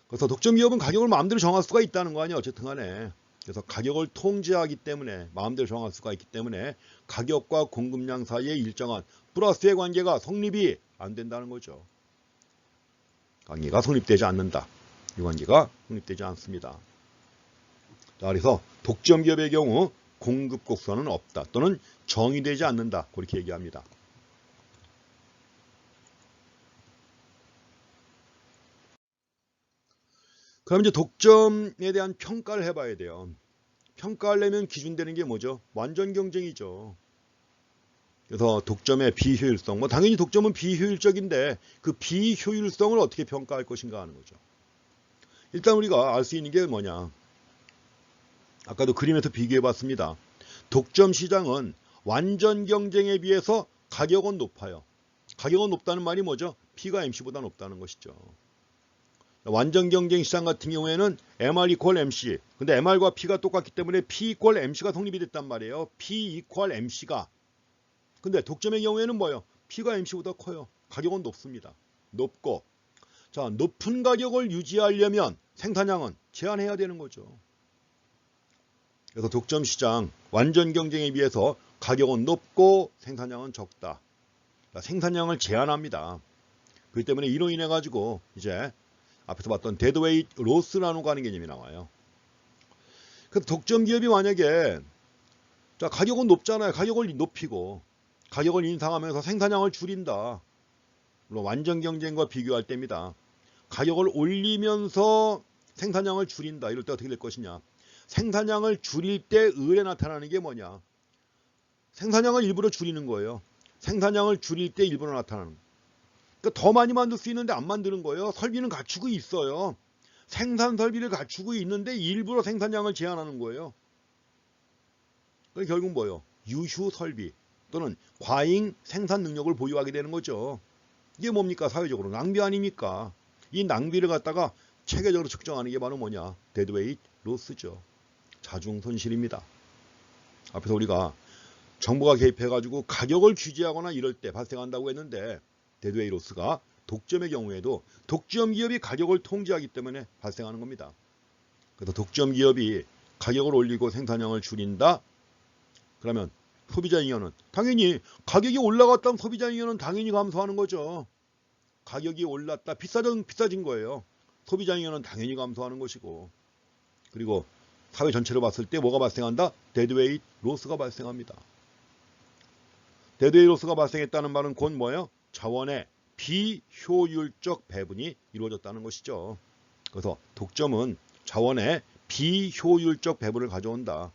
그래서 독점 기업은 가격을 마음대로 정할 수가 있다는 거 아니에요. 어쨌든 간에. 그래서 가격을 통제하기 때문에 마음대로 정할 수가 있기 때문에 가격과 공급량 사이에 일정한 플러스의 관계가 성립이 안 된다는 거죠. 관계가 성립되지 않는다. 이 관계가 성립되지 않습니다. 자, 그래서 독점 기업의 경우 공급 곡선은 없다 또는 정의되지 않는다. 그렇게 얘기합니다. 그럼 이제 독점에 대한 평가를 해봐야 돼요. 평가하려면 기준되는 게 뭐죠? 완전 경쟁이죠. 그래서 독점의 비효율성, 당연히 독점은 비효율적인데 그 비효율성을 어떻게 평가할 것인가 하는 거죠. 일단 우리가 알 수 있는 게 뭐냐? 아까도 그림에서 비교해 봤습니다. 독점 시장은 완전 경쟁에 비해서 가격은 높아요. 가격은 높다는 말이 뭐죠? P가 MC보다 높다는 것이죠. 완전 경쟁 시장 같은 경우에는 MR equal MC. 근데 MR과 P가 똑같기 때문에 P equal MC가 성립이 됐단 말이에요. P equal MC가. 근데 독점의 경우에는 뭐예요? P가 MC보다 커요. 가격은 높습니다. 높고. 자, 높은 가격을 유지하려면 생산량은 제한해야 되는 거죠. 그래서 독점 시장 완전 경쟁에 비해서 가격은 높고 생산량은 적다. 생산량을 제한합니다. 그렇기 때문에 이로 인해 가지고 이제 앞에서 봤던 데드웨이트 로스 나누고 하는 개념이 나와요. 그래서 독점 기업이 만약에 자, 가격은 높잖아요. 가격을 높이고 가격을 인상하면서 생산량을 줄인다. 물론 완전 경쟁과 비교할 때입니다. 가격을 올리면서 생산량을 줄인다. 이럴 때 어떻게 될 것이냐. 생산량을 줄일 때 을에 나타나는 게 뭐냐. 생산량을 일부러 줄이는 거예요. 생산량을 줄일 때 일부러 나타나는 거예요. 그러니까 더 많이 만들 수 있는데 안 만드는 거예요. 설비는 갖추고 있어요. 생산 설비를 갖추고 있는데 일부러 생산량을 제한하는 거예요. 그러니까 결국 뭐예요? 유휴 설비 또는 과잉 생산 능력을 보유하게 되는 거죠. 이게 뭡니까? 사회적으로 낭비 아닙니까? 이 낭비를 갖다가 체계적으로 측정하는 게 바로 뭐냐? 데드웨이트 로스죠. 자중 손실입니다. 앞에서 우리가 정부가 개입해가지고 가격을 규제하거나 이럴 때 발생한다고 했는데 데드웨이트 로스가 독점의 경우에도 독점 기업이 가격을 통제하기 때문에 발생하는 겁니다. 그래서 독점 기업이 가격을 올리고 생산량을 줄인다. 그러면 소비자 잉여는 당연히 가격이 올라갔다면 소비자 잉여는 당연히 감소하는 거죠. 가격이 올랐다 비싸진 거예요. 소비자 잉여는 당연히 감소하는 것이고, 그리고 사회 전체로 봤을 때 뭐가 발생한다? 데드웨이트 로스가 발생합니다. 데드웨이트 로스가 발생했다는 말은 곧 뭐예요? 자원의 비효율적 배분이 이루어졌다는 것이죠. 그래서 독점은 자원의 비효율적 배분을 가져온다.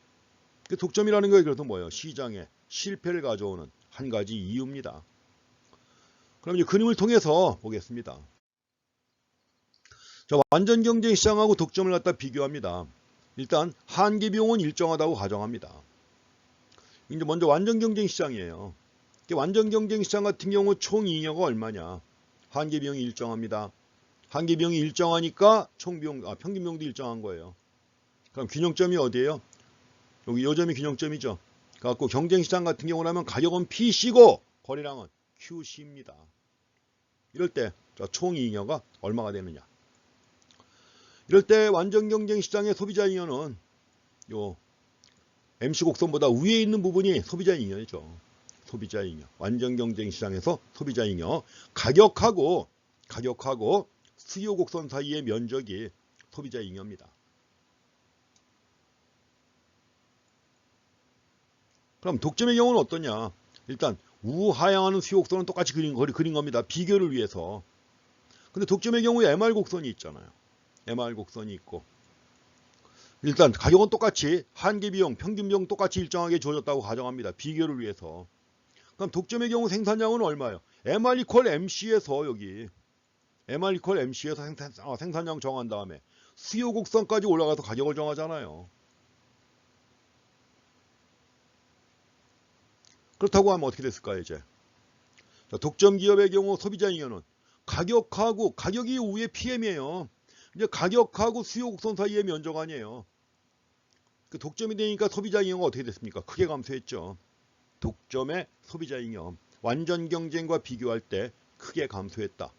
독점이라는 게 그래서 뭐예요? 시장의 실패를 가져오는 한 가지 이유입니다. 그럼 이제 그림을 통해서 보겠습니다. 자, 완전 경쟁 시장하고 독점을 갖다 비교합니다. 일단 한계 비용은 일정하다고 가정합니다. 이제 먼저 완전 경쟁 시장이에요. 완전 경쟁 시장 같은 경우 총 잉여가 얼마냐? 한계 비용이 일정합니다. 한계 비용이 일정하니까 총 비용, 평균 비용도 일정한 거예요. 그럼 균형점이 어디예요? 여기 요 점이 균형점이죠. 그래갖고 경쟁시장 같은 경우라면 가격은 PC고 거래량은 QC입니다. 이럴 때 총 잉여가 얼마가 되느냐? 이럴 때 완전 경쟁시장의 소비자 잉여는 요 MC 곡선보다 위에 있는 부분이 소비자 잉여죠. 소비자 잉여. 완전 경쟁시장에서 소비자 잉여. 가격하고 수요 곡선 사이의 면적이 소비자 잉여입니다. 그럼 독점의 경우는 어떠냐? 일단 우하향하는 수요 곡선은 똑같이 그린 겁니다. 비교를 위해서. 근데 독점의 경우에 MR 곡선이 있잖아요. MR 곡선이 있고, 일단 가격은 똑같이 한계 비용, 평균 비용 똑같이 일정하게 주어졌다고 가정합니다. 비교를 위해서. 그럼 독점의 경우 생산량은 얼마예요? MR 이퀄 MC에서 여기 MR 이퀄 MC에서 생산량 정한 다음에 수요 곡선까지 올라가서 가격을 정하잖아요. 그렇다고 하면 어떻게 됐을까요, 이제? 자, 독점 기업의 경우 소비자 잉여는 가격이 위에 PM이에요. 이제 가격하고 수요 곡선 사이의 면적 아니에요. 그 독점이 되니까 소비자 잉여가 어떻게 됐습니까? 크게 감소했죠. 독점의 소비자 잉여. 완전 경쟁과 비교할 때 크게 감소했다.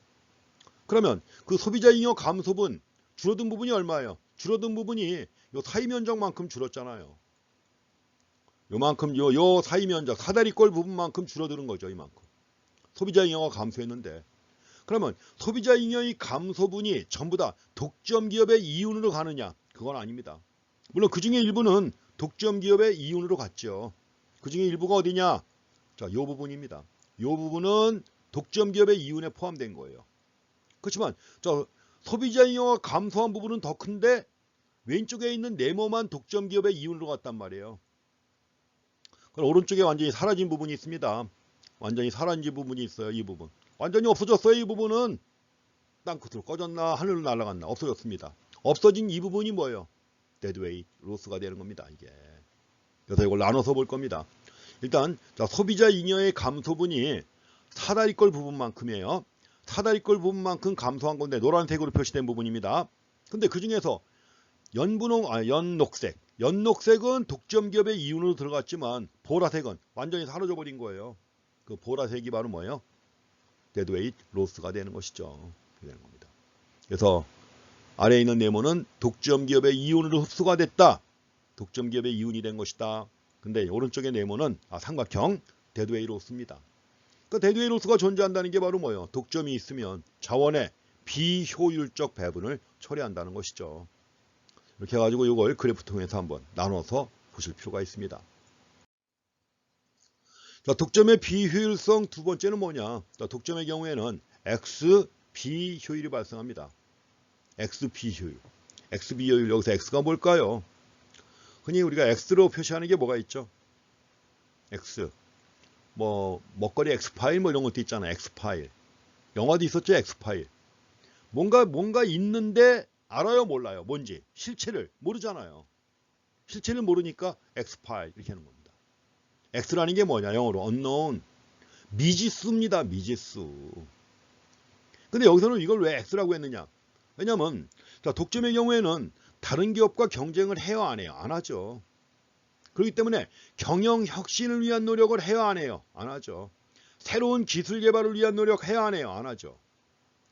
그러면 그 소비자 잉여 감소분, 줄어든 부분이 얼마예요? 줄어든 부분이 요 사이 면적만큼 줄었잖아요. 요만큼 요 사이 면적, 사다리꼴 부분만큼 줄어드는 거죠. 이만큼. 소비자 잉여가 감소했는데, 그러면 소비자 잉여의 감소분이 전부 다 독점 기업의 이윤으로 가느냐? 그건 아닙니다. 물론 그 중에 일부는 독점 기업의 이윤으로 갔죠. 그 중에 일부가 어디냐? 자, 요 부분입니다. 요 부분은 독점 기업의 이윤에 포함된 거예요. 그렇지만 소비자 잉여가 감소한 부분은 더 큰데 왼쪽에 있는 네모만 독점 기업의 이윤으로 갔단 말이에요. 그럼 오른쪽에 완전히 사라진 부분이 있습니다. 완전히 사라진 부분이 있어요. 이 부분. 완전히 없어졌어요. 이 부분은 땅끝으로 꺼졌나 하늘로 날아갔나 없어졌습니다. 없어진 이 부분이 뭐예요? 데드웨이트 로스가 되는 겁니다. 이게. 그래서 이걸 나눠서 볼 겁니다. 일단 소비자 잉여의 감소분이 사다리꼴 부분만큼이에요. 사다리꼴 부분만큼 감소한 건데 노란색으로 표시된 부분입니다. 근데 그 중에서 연녹색은 독점 기업의 이윤으로 들어갔지만 보라색은 완전히 사라져 버린 거예요. 그 보라색이 바로 뭐예요? 데드웨이트 로스가 되는 것이죠. 되는 겁니다. 그래서 아래에 있는 네모는 독점 기업의 이윤으로 흡수가 됐다. 독점 기업의 이윤이 된 것이다. 근데 오른쪽의 네모는 삼각형 데드웨이트 로스입니다. 그 데드웨이트 로스가 존재한다는 게 바로 뭐예요? 독점이 있으면 자원의 비효율적 배분을 처리한다는 것이죠. 이렇게 해가지고 이걸 그래프 통해서 한번 나눠서 보실 필요가 있습니다. 자, 독점의 비효율성 두 번째는 뭐냐? 자, 독점의 경우에는 XB 효율이 발생합니다. XB 효율. XB 효율, 여기서 X가 뭘까요? 흔히 우리가 X로 표시하는 게 뭐가 있죠? X. 먹거리 X파일 이런 것도 있잖아요. X파일. 영화도 있었죠? X파일. 뭔가 있는데 알아요? 몰라요? 뭔지. 실체를 모르잖아요. 실체를 모르니까 X파일 이렇게 하는 겁니다. X라는 게 뭐냐? 영어로 unknown. 미지수입니다. 미지수. 근데 여기서는 이걸 왜 X라고 했느냐? 왜냐면 자, 독점의 경우에는 다른 기업과 경쟁을 해요, 안 해요? 안 하죠. 그렇기 때문에 경영 혁신을 위한 노력을 해요, 안 해요? 안 하죠. 새로운 기술 개발을 위한 노력 해요, 안 해요? 안 하죠.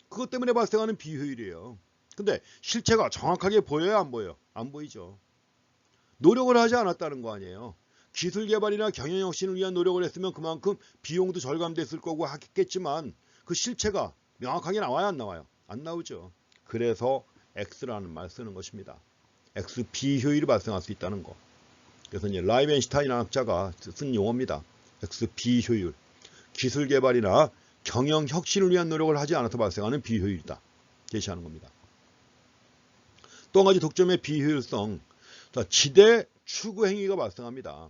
그것 때문에 발생하는 비효율이에요. 근데 실체가 정확하게 보여요, 안 보여요? 안 보이죠. 노력을 하지 않았다는 거 아니에요. 기술 개발이나 경영 혁신을 위한 노력을 했으면 그만큼 비용도 절감됐을 거고 하겠지만 그 실체가 명확하게 나와요, 안 나와요? 안 나오죠. 그래서 X라는 말 쓰는 것입니다. X 비효율이 발생할 수 있다는 거. 그래서 이제 라이벤슈타인 학자가 쓴 용어입니다. X 비효율. 기술 개발이나 경영 혁신을 위한 노력을 하지 않아서 발생하는 비효율이다. 제시하는 겁니다. 또 한 가지 독점의 비효율성. 자, 지대 추구 행위가 발생합니다.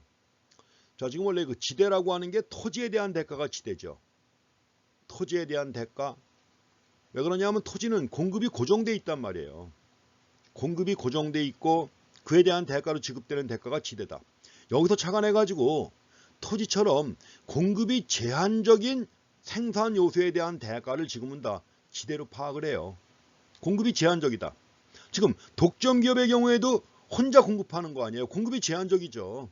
자, 지금 원래 그 지대라고 하는 게 토지에 대한 대가가 지대죠. 토지에 대한 대가. 왜 그러냐면 토지는 공급이 고정돼 있단 말이에요. 공급이 고정돼 있고 그에 대한 대가로 지급되는 대가가 지대다. 여기서 착안해가지고 토지처럼 공급이 제한적인 생산 요소에 대한 대가를 지금은 다 지대로 파악을 해요. 공급이 제한적이다. 지금 독점 기업의 경우에도 혼자 공급하는 거 아니에요. 공급이 제한적이죠.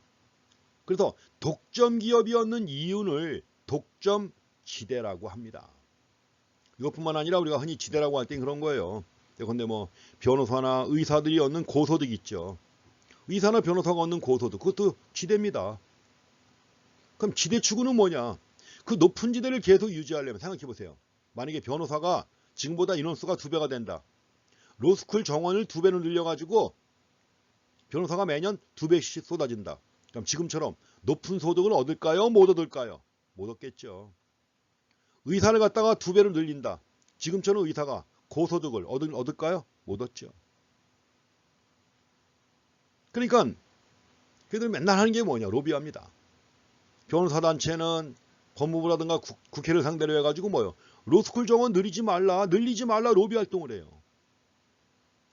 그래서 독점 기업이 얻는 이윤을 독점 지대라고 합니다. 이것뿐만 아니라 우리가 흔히 지대라고 할 땐 그런 거예요. 그런데 뭐 변호사나 의사들이 얻는 고소득 있죠. 의사나 변호사가 얻는 고소득, 그것도 지대입니다. 그럼 지대 추구는 뭐냐? 그 높은 지대를 계속 유지하려면 생각해 보세요. 만약에 변호사가 지금보다 인원수가 2배가 된다. 로스쿨 정원을 2배로 늘려가지고 변호사가 매년 2배씩 쏟아진다. 그럼 지금처럼 높은 소득을 얻을까요? 못 얻을까요? 못 얻겠죠. 의사를 갖다가 2배로 늘린다. 지금처럼 의사가 고소득을 얻을까요? 못 얻죠. 그러니까 그들 맨날 하는 게 뭐냐? 로비합니다. 변호사 단체는 법무부라든가 국회를 상대로 해가지고 뭐요? 로스쿨 정원 늘리지 말라 로비 활동을 해요.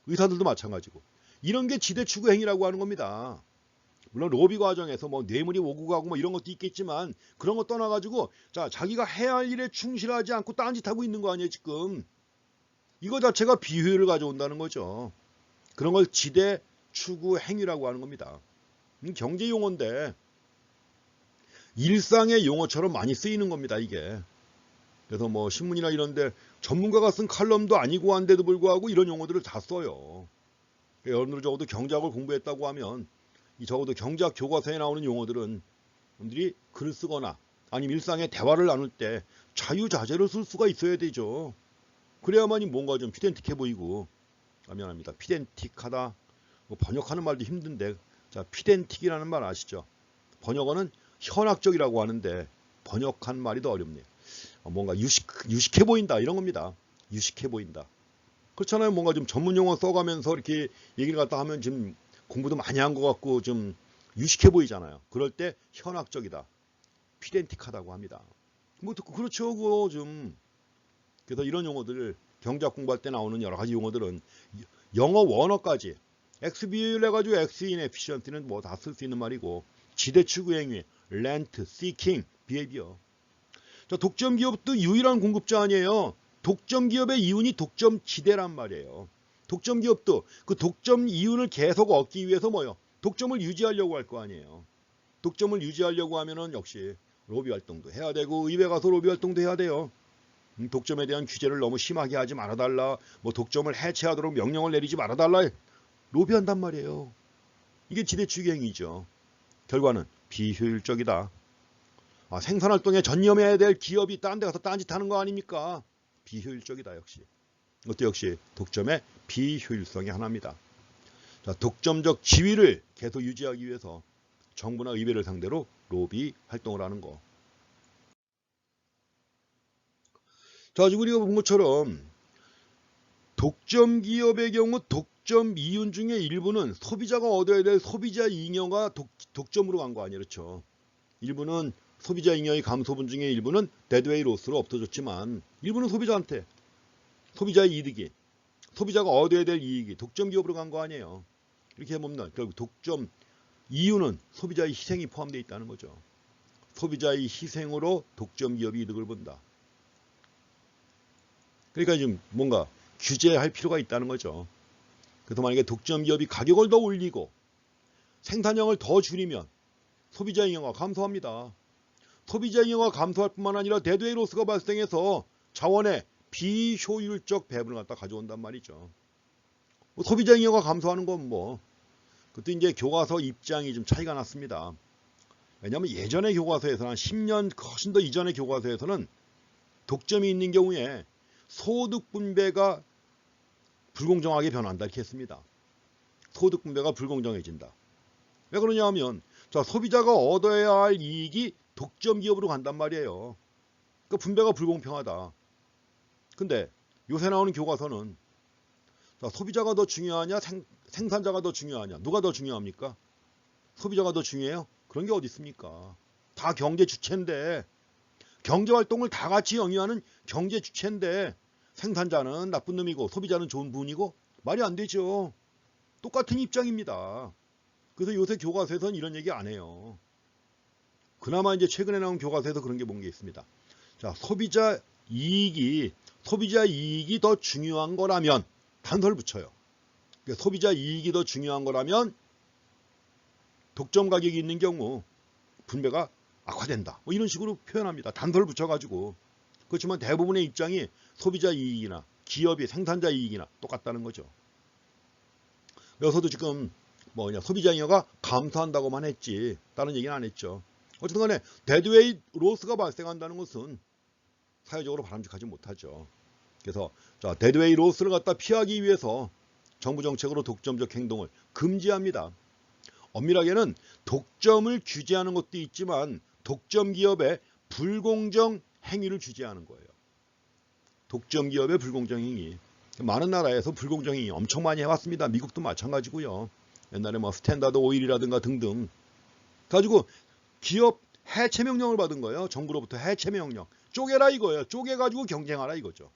의사들도 마찬가지고. 이런 게 지대 추구 행위라고 하는 겁니다. 물론 로비 과정에서 뭐 뇌물이 오고 가고 뭐 이런 것도 있겠지만 그런 거 떠나가지고 자, 자기가 해야 할 일에 충실하지 않고 딴짓하고 있는 거 아니에요 지금. 이거 자체가 비효율을 가져온다는 거죠. 그런 걸 지대 추구 행위라고 하는 겁니다. 경제 용어인데 일상의 용어처럼 많이 쓰이는 겁니다 이게. 그래서 뭐 신문이나 이런데 전문가가 쓴 칼럼도 아니고 한데도 불구하고 이런 용어들을 다 써요. 여러분들 적어도 경제학을 공부했다고 하면 이 적어도 경제학 교과서에 나오는 용어들은 여러분들이 글을 쓰거나 아니면 일상의 대화를 나눌 때 자유자재로 쓸 수가 있어야 되죠. 그래야만이 뭔가 좀 피덴틱해 보이고. 미안합니다. 피덴틱하다. 뭐 번역하는 말도 힘든데 자, 피덴틱이라는 말 아시죠? 번역어는 현학적이라고 하는데 번역한 말이 더 어렵네요. 뭔가 유식해 보인다 이런 겁니다. 유식해 보인다. 그렇잖아요. 뭔가 좀 전문 용어 써가면서 이렇게 얘기를 갖다 하면 지금 공부도 많이 한 것 같고 좀 유식해 보이잖아요. 그럴 때 현학적이다. 피덴틱하다고 합니다. 뭐 그렇죠. 그거 좀. 그래서 이런 용어들 경제학 공부할 때 나오는 여러 가지 용어들은 영어 원어까지 X 비율 해가지고 X inefficiency는 뭐 다 쓸 수 있는 말이고 지대 추구 행위, rent, seeking, behavior. 자, 독점 기업도 유일한 공급자 아니에요. 독점 기업의 이윤이 독점 지대란 말이에요. 독점 기업도 그 독점 이윤을 계속 얻기 위해서 뭐요? 독점을 유지하려고 할 거 아니에요. 독점을 유지하려고 하면은 역시 로비 활동도 해야 되고 의회 가서 로비 활동도 해야 돼요. 독점에 대한 규제를 너무 심하게 하지 말아달라. 뭐 독점을 해체하도록 명령을 내리지 말아달라. 로비한단 말이에요. 이게 지대추기 행위죠. 결과는 비효율적이다. 생산활동에 전념해야 될 기업이 딴 데 가서 딴짓하는 거 아닙니까? 비효율적이다 역시. 이것도 역시 독점의 비효율성의 하나입니다. 자, 독점적 지위를 계속 유지하기 위해서 정부나 의회를 상대로 로비 활동을 하는 거. 자, 지금 우리가 본 것처럼 독점 기업의 경우 독점 이윤 중에 일부는 소비자가 얻어야 될 소비자 잉여가 독점으로 간 거 아니에요. 그렇죠? 일부는 소비자 잉여의 감소분 중에 일부는 데드웨이 로스로 없어졌지만 일부는 소비자한테 소비자의 이득이 소비자가 얻어야 될 이익이 독점 기업으로 간 거 아니에요. 이렇게 보면 결국 독점 이윤은 소비자의 희생이 포함되어 있다는 거죠. 소비자의 희생으로 독점 기업이 이득을 본다. 그러니까 지금 뭔가 규제할 필요가 있다는 거죠. 그래서 만약에 독점 기업이 가격을 더 올리고 생산량을 더 줄이면 소비자 잉여가 감소합니다. 소비자 잉여가 감소할 뿐만 아니라 데드웨이 로스가 발생해서 자원의 비효율적 배분을 갖다 가져온단 말이죠. 소비자 잉여가 감소하는 건 그때 이제 교과서 입장이 좀 차이가 났습니다. 왜냐하면 예전의 교과서에서는 한 10년 훨씬 더 이전의 교과서에서는 독점이 있는 경우에 소득 분배가 불공정하게 변한다 이렇게 했습니다. 소득 분배가 불공정해진다. 왜 그러냐 하면 소비자가 얻어야 할 이익이 독점 기업으로 간단 말이에요. 그러니까 분배가 불공평하다. 근데 요새 나오는 교과서는 소비자가 더 중요하냐 생산자가 더 중요하냐 누가 더 중요합니까? 소비자가 더 중요해요? 그런 게 어디 있습니까? 다 경제 주체인데 경제활동을 다 같이 영위하는 경제 주체인데 생산자는 나쁜 놈이고 소비자는 좋은 분이고 말이 안 되죠. 똑같은 입장입니다. 그래서 요새 교과서에서는 이런 얘기 안 해요. 그나마 이제 최근에 나온 교과서에서 그런 게 뭔 게 있습니다. 소비자 이익이 더 중요한 거라면 단서를 붙여요. 그러니까 소비자 이익이 더 중요한 거라면 독점 가격이 있는 경우 분배가 악화된다. 이런 식으로 표현합니다. 단서를 붙여가지고. 그렇지만 대부분의 입장이 소비자 이익이나 기업이 생산자 이익이나 똑같다는 거죠. 여기서도 지금 소비자 잉여가 감소한다고만 했지 다른 얘기는 안 했죠. 어쨌든 간에 데드웨이 로스가 발생한다는 것은 사회적으로 바람직하지 못하죠. 그래서 데드웨이 로스를 갖다 피하기 위해서 정부 정책으로 독점적 행동을 금지합니다. 엄밀하게는 독점을 규제하는 것도 있지만 독점 기업의 불공정 행위를 규제하는 거예요. 독점 기업의 불공정 행위. 많은 나라에서 불공정 행위 엄청 많이 해왔습니다. 미국도 마찬가지고요. 옛날에 스탠다드 오일이라든가 등등 가지고 기업 해체 명령을 받은 거예요. 정부로부터 해체 명령. 쪼개라 이거예요. 쪼개가지고 경쟁하라 이거죠.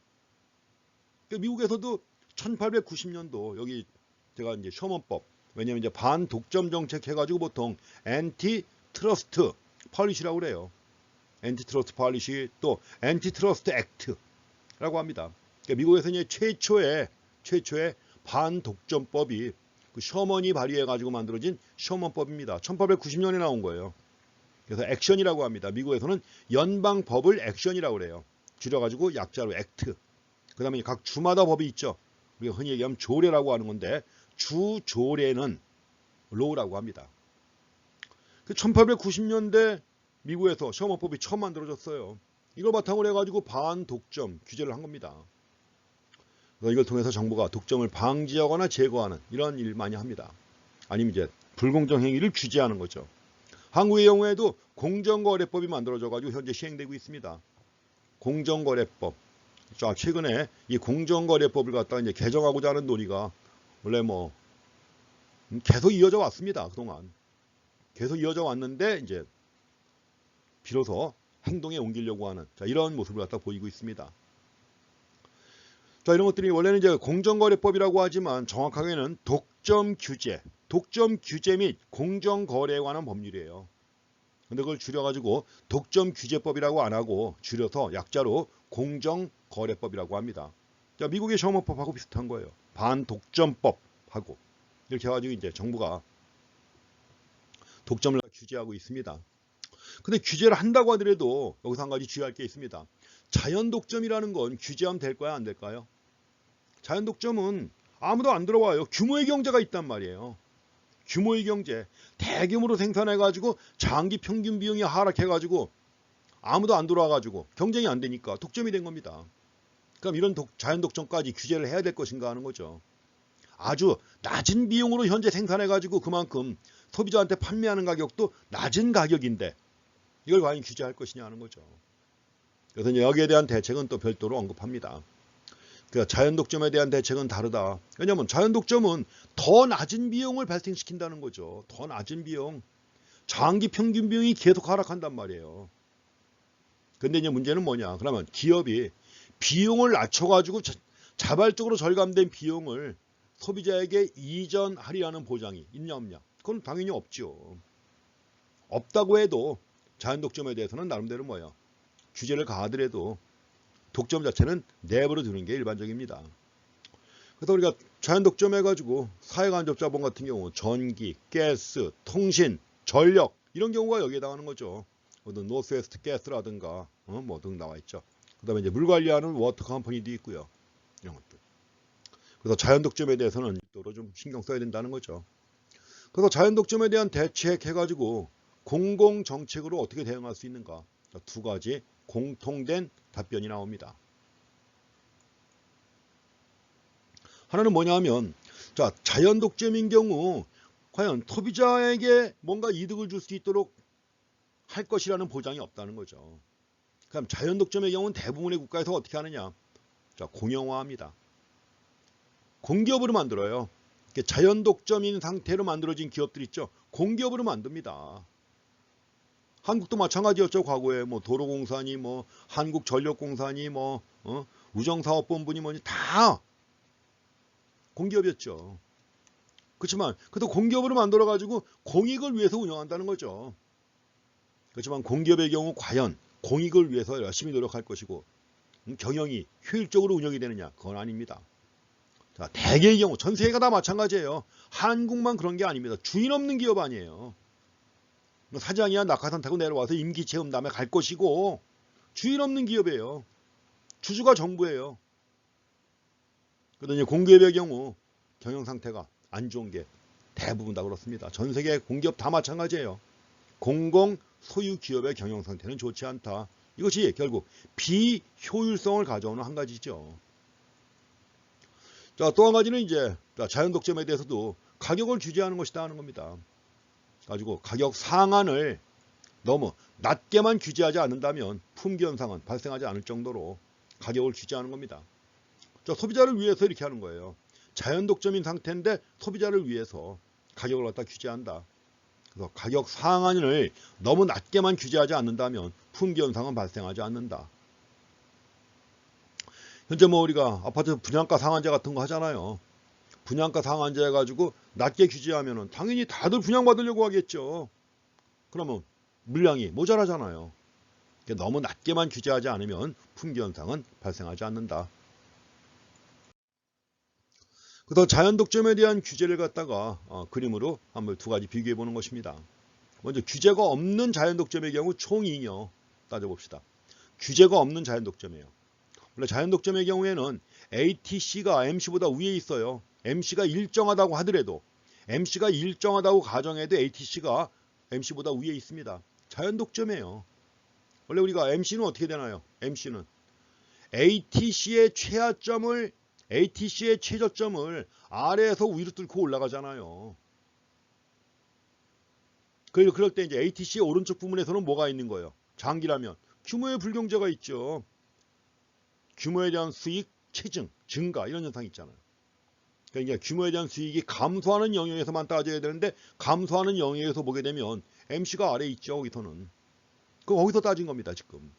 미국에서도 1890년도 여기 제가 이제 셔먼법 왜냐면 이제 반독점 정책 해가지고 보통 엔티트러스트 펄리시라고 그래요. 엔티트러스트 펄리시 또 엔티트러스트 액트라고 합니다. 그러니까 미국에서 이제 최초의 반독점법이 그 셔먼이 발의해가지고 만들어진 셔먼법입니다. 1890년에 나온 거예요. 그래서 액션이라고 합니다. 미국에서는 연방법을 액션이라고 그래요. 줄여가지고 약자로 액트. 그 다음에 각 주마다 법이 있죠. 우리가 흔히 얘기하면 조례라고 하는 건데 주 조례는 로우라고 합니다. 그 1890년대 미국에서 셔먼법이 처음 만들어졌어요. 이걸 바탕으로 해가지고 반독점 규제를 한 겁니다. 그래서 이걸 통해서 정부가 독점을 방지하거나 제거하는 이런 일 많이 합니다. 아니면 이제 불공정 행위를 규제하는 거죠. 한국의 경우에도 공정거래법이 만들어져가지고 현재 시행되고 있습니다. 공정거래법. 최근에 이 공정거래법을 갖다가 이제 개정하고자 하는 논의가 원래 계속 이어져 왔습니다. 그동안 계속 이어져 왔는데 이제 비로소 행동에 옮기려고 하는 이런 모습을 갖다 보이고 있습니다. 이런 것들이 원래는 이제 공정거래법이라고 하지만 정확하게는 독점 규제 및 공정거래에 관한 법률이에요. 근데 그걸 줄여가지고 독점규제법이라고 안 하고 줄여서 약자로 공정거래법이라고 합니다. 미국의 셔먼법하고 비슷한 거예요. 반독점법하고 이렇게 해가지고 이제 정부가 독점을 규제하고 있습니다. 근데 규제를 한다고 하더라도 여기서 한 가지 주의할 게 있습니다. 자연독점이라는 건 규제하면 될 거야 안 될까요? 자연독점은 아무도 안 들어와요. 규모의 경제가 있단 말이에요. 규모의 경제, 대규모로 생산해가지고 장기 평균 비용이 하락해가지고 아무도 안 들어와가지고 경쟁이 안 되니까 독점이 된 겁니다. 그럼 이런 자연독점까지 규제를 해야 될 것인가 하는 거죠. 아주 낮은 비용으로 현재 생산해가지고 그만큼 소비자한테 판매하는 가격도 낮은 가격인데 이걸 과연 규제할 것이냐 하는 거죠. 그래서 여기에 대한 대책은 또 별도로 언급합니다. 그러니까 자연독점에 대한 대책은 다르다. 왜냐하면 자연독점은 더 낮은 비용을 발생시킨다는 거죠. 더 낮은 비용. 장기 평균 비용이 계속 하락한단 말이에요. 근데 이제 문제는 뭐냐. 그러면 기업이 비용을 낮춰가지고 자발적으로 절감된 비용을 소비자에게 이전하리라는 보장이 있냐 없냐. 그건 당연히 없죠. 없다고 해도 자연 독점에 대해서는 나름대로 뭐예요? 규제를 가하더라도 독점 자체는 내버려 두는 게 일반적입니다. 그래서 우리가 자연 독점해가지고 사회간접자본 같은 경우 전기, 가스, 통신, 전력 이런 경우가 여기에 해당하는 거죠. 어떤 노스웨스트 가스라든가 뭐 등 나와 있죠. 그다음에 이제 물 관리하는 워터 컴퍼니도 있고요. 이런 것들. 그래서 자연 독점에 대해서는 별도로 좀 신경 써야 된다는 거죠. 그래서 자연 독점에 대한 대책 해가지고 공공 정책으로 어떻게 대응할 수 있는가? 두 가지 공통된 답변이 나옵니다. 하나는 뭐냐면, 자, 자연 독점인 경우 과연 소비자에게 뭔가 이득을 줄 수 있도록 할 것이라는 보장이 없다는 거죠. 그럼 자연 독점의 경우는 대부분의 국가에서 어떻게 하느냐? 자, 공영화합니다. 공기업으로 만들어요. 자연 독점인 상태로 만들어진 기업들 있죠. 공기업으로 만듭니다. 한국도 마찬가지였죠. 과거에 뭐 도로공사니 뭐 한국전력공사니 뭐 우정사업본부니 뭐니 다 공기업이었죠. 그렇지만 그래도 공기업으로 만들어 가지고 공익을 위해서 운영한다는 거죠. 그렇지만 공기업의 경우 과연 공익을 위해서 열심히 노력할 것이고 경영이 효율적으로 운영이 되느냐? 그건 아닙니다. 자, 대개의 경우 전 세계가 다 마찬가지예요. 한국만 그런 게 아닙니다. 주인 없는 기업 아니에요. 사장이야 낙하산 타고 내려와서 임기 채운 다음에 갈 것이고 주인 없는 기업이에요. 주주가 정부예요. 그런데 공기업의 경우 경영 상태가 안 좋은 게 대부분 다 그렇습니다. 전 세계 공기업 다 마찬가지예요. 공공 소유 기업의 경영 상태는 좋지 않다. 이것이 결국 비효율성을 가져오는 한 가지죠. 자, 또 한 가지는 이제 자연 독점에 대해서도 가격을 규제하는 것이다 하는 겁니다. 가지고 가격 상한을 너무 낮게만 규제하지 않는다면 품귀 현상은 발생하지 않을 정도로 가격을 규제하는 겁니다. 자, 소비자를 위해서 이렇게 하는 거예요. 자연 독점인 상태인데 소비자를 위해서 가격을 갖다 규제한다. 그래서 가격 상한을 너무 낮게만 규제하지 않는다면 품귀 현상은 발생하지 않는다. 현재 뭐 우리가 아파트 분양가 상한제 같은 거 하잖아요. 분양가 상한제 해가지고 낮게 규제하면은 당연히 다들 분양받으려고 하겠죠. 그러면 물량이 모자라잖아요. 너무 낮게만 규제하지 않으면 품귀 현상은 발생하지 않는다. 그래서 자연 독점에 대한 규제를 갖다가 그림으로 한번 두 가지 비교해 보는 것입니다. 먼저 규제가 없는 자연 독점의 경우 총2녀 따져봅시다. 규제가 없는 자연 독점이에요. 원래 자연 독점의 경우에는 ATC가 MC보다 위에 있어요. MC가 일정하다고 하더라도 MC가 일정하다고 가정해도 ATC가 MC보다 위에 있습니다. 자연 독점이에요. 원래 우리가 MC는 어떻게 되나요? MC는 ATC의 최저점을 아래에서 위로 뚫고 올라가잖아요. 그럴 때 이제 ATC의 오른쪽 부분에서는 뭐가 있는 거예요? 장기라면 규모의 불경제가 있죠. 규모에 대한 수익 체증, 증가 이런 현상이 있잖아요. 그러니까 규모에 대한 수익이 감소하는 영역에서만 따져야 되는데 감소하는 영역에서 보게 되면 MC가 아래에 있죠. 거기서는. 거기서 따진 겁니다. 지금.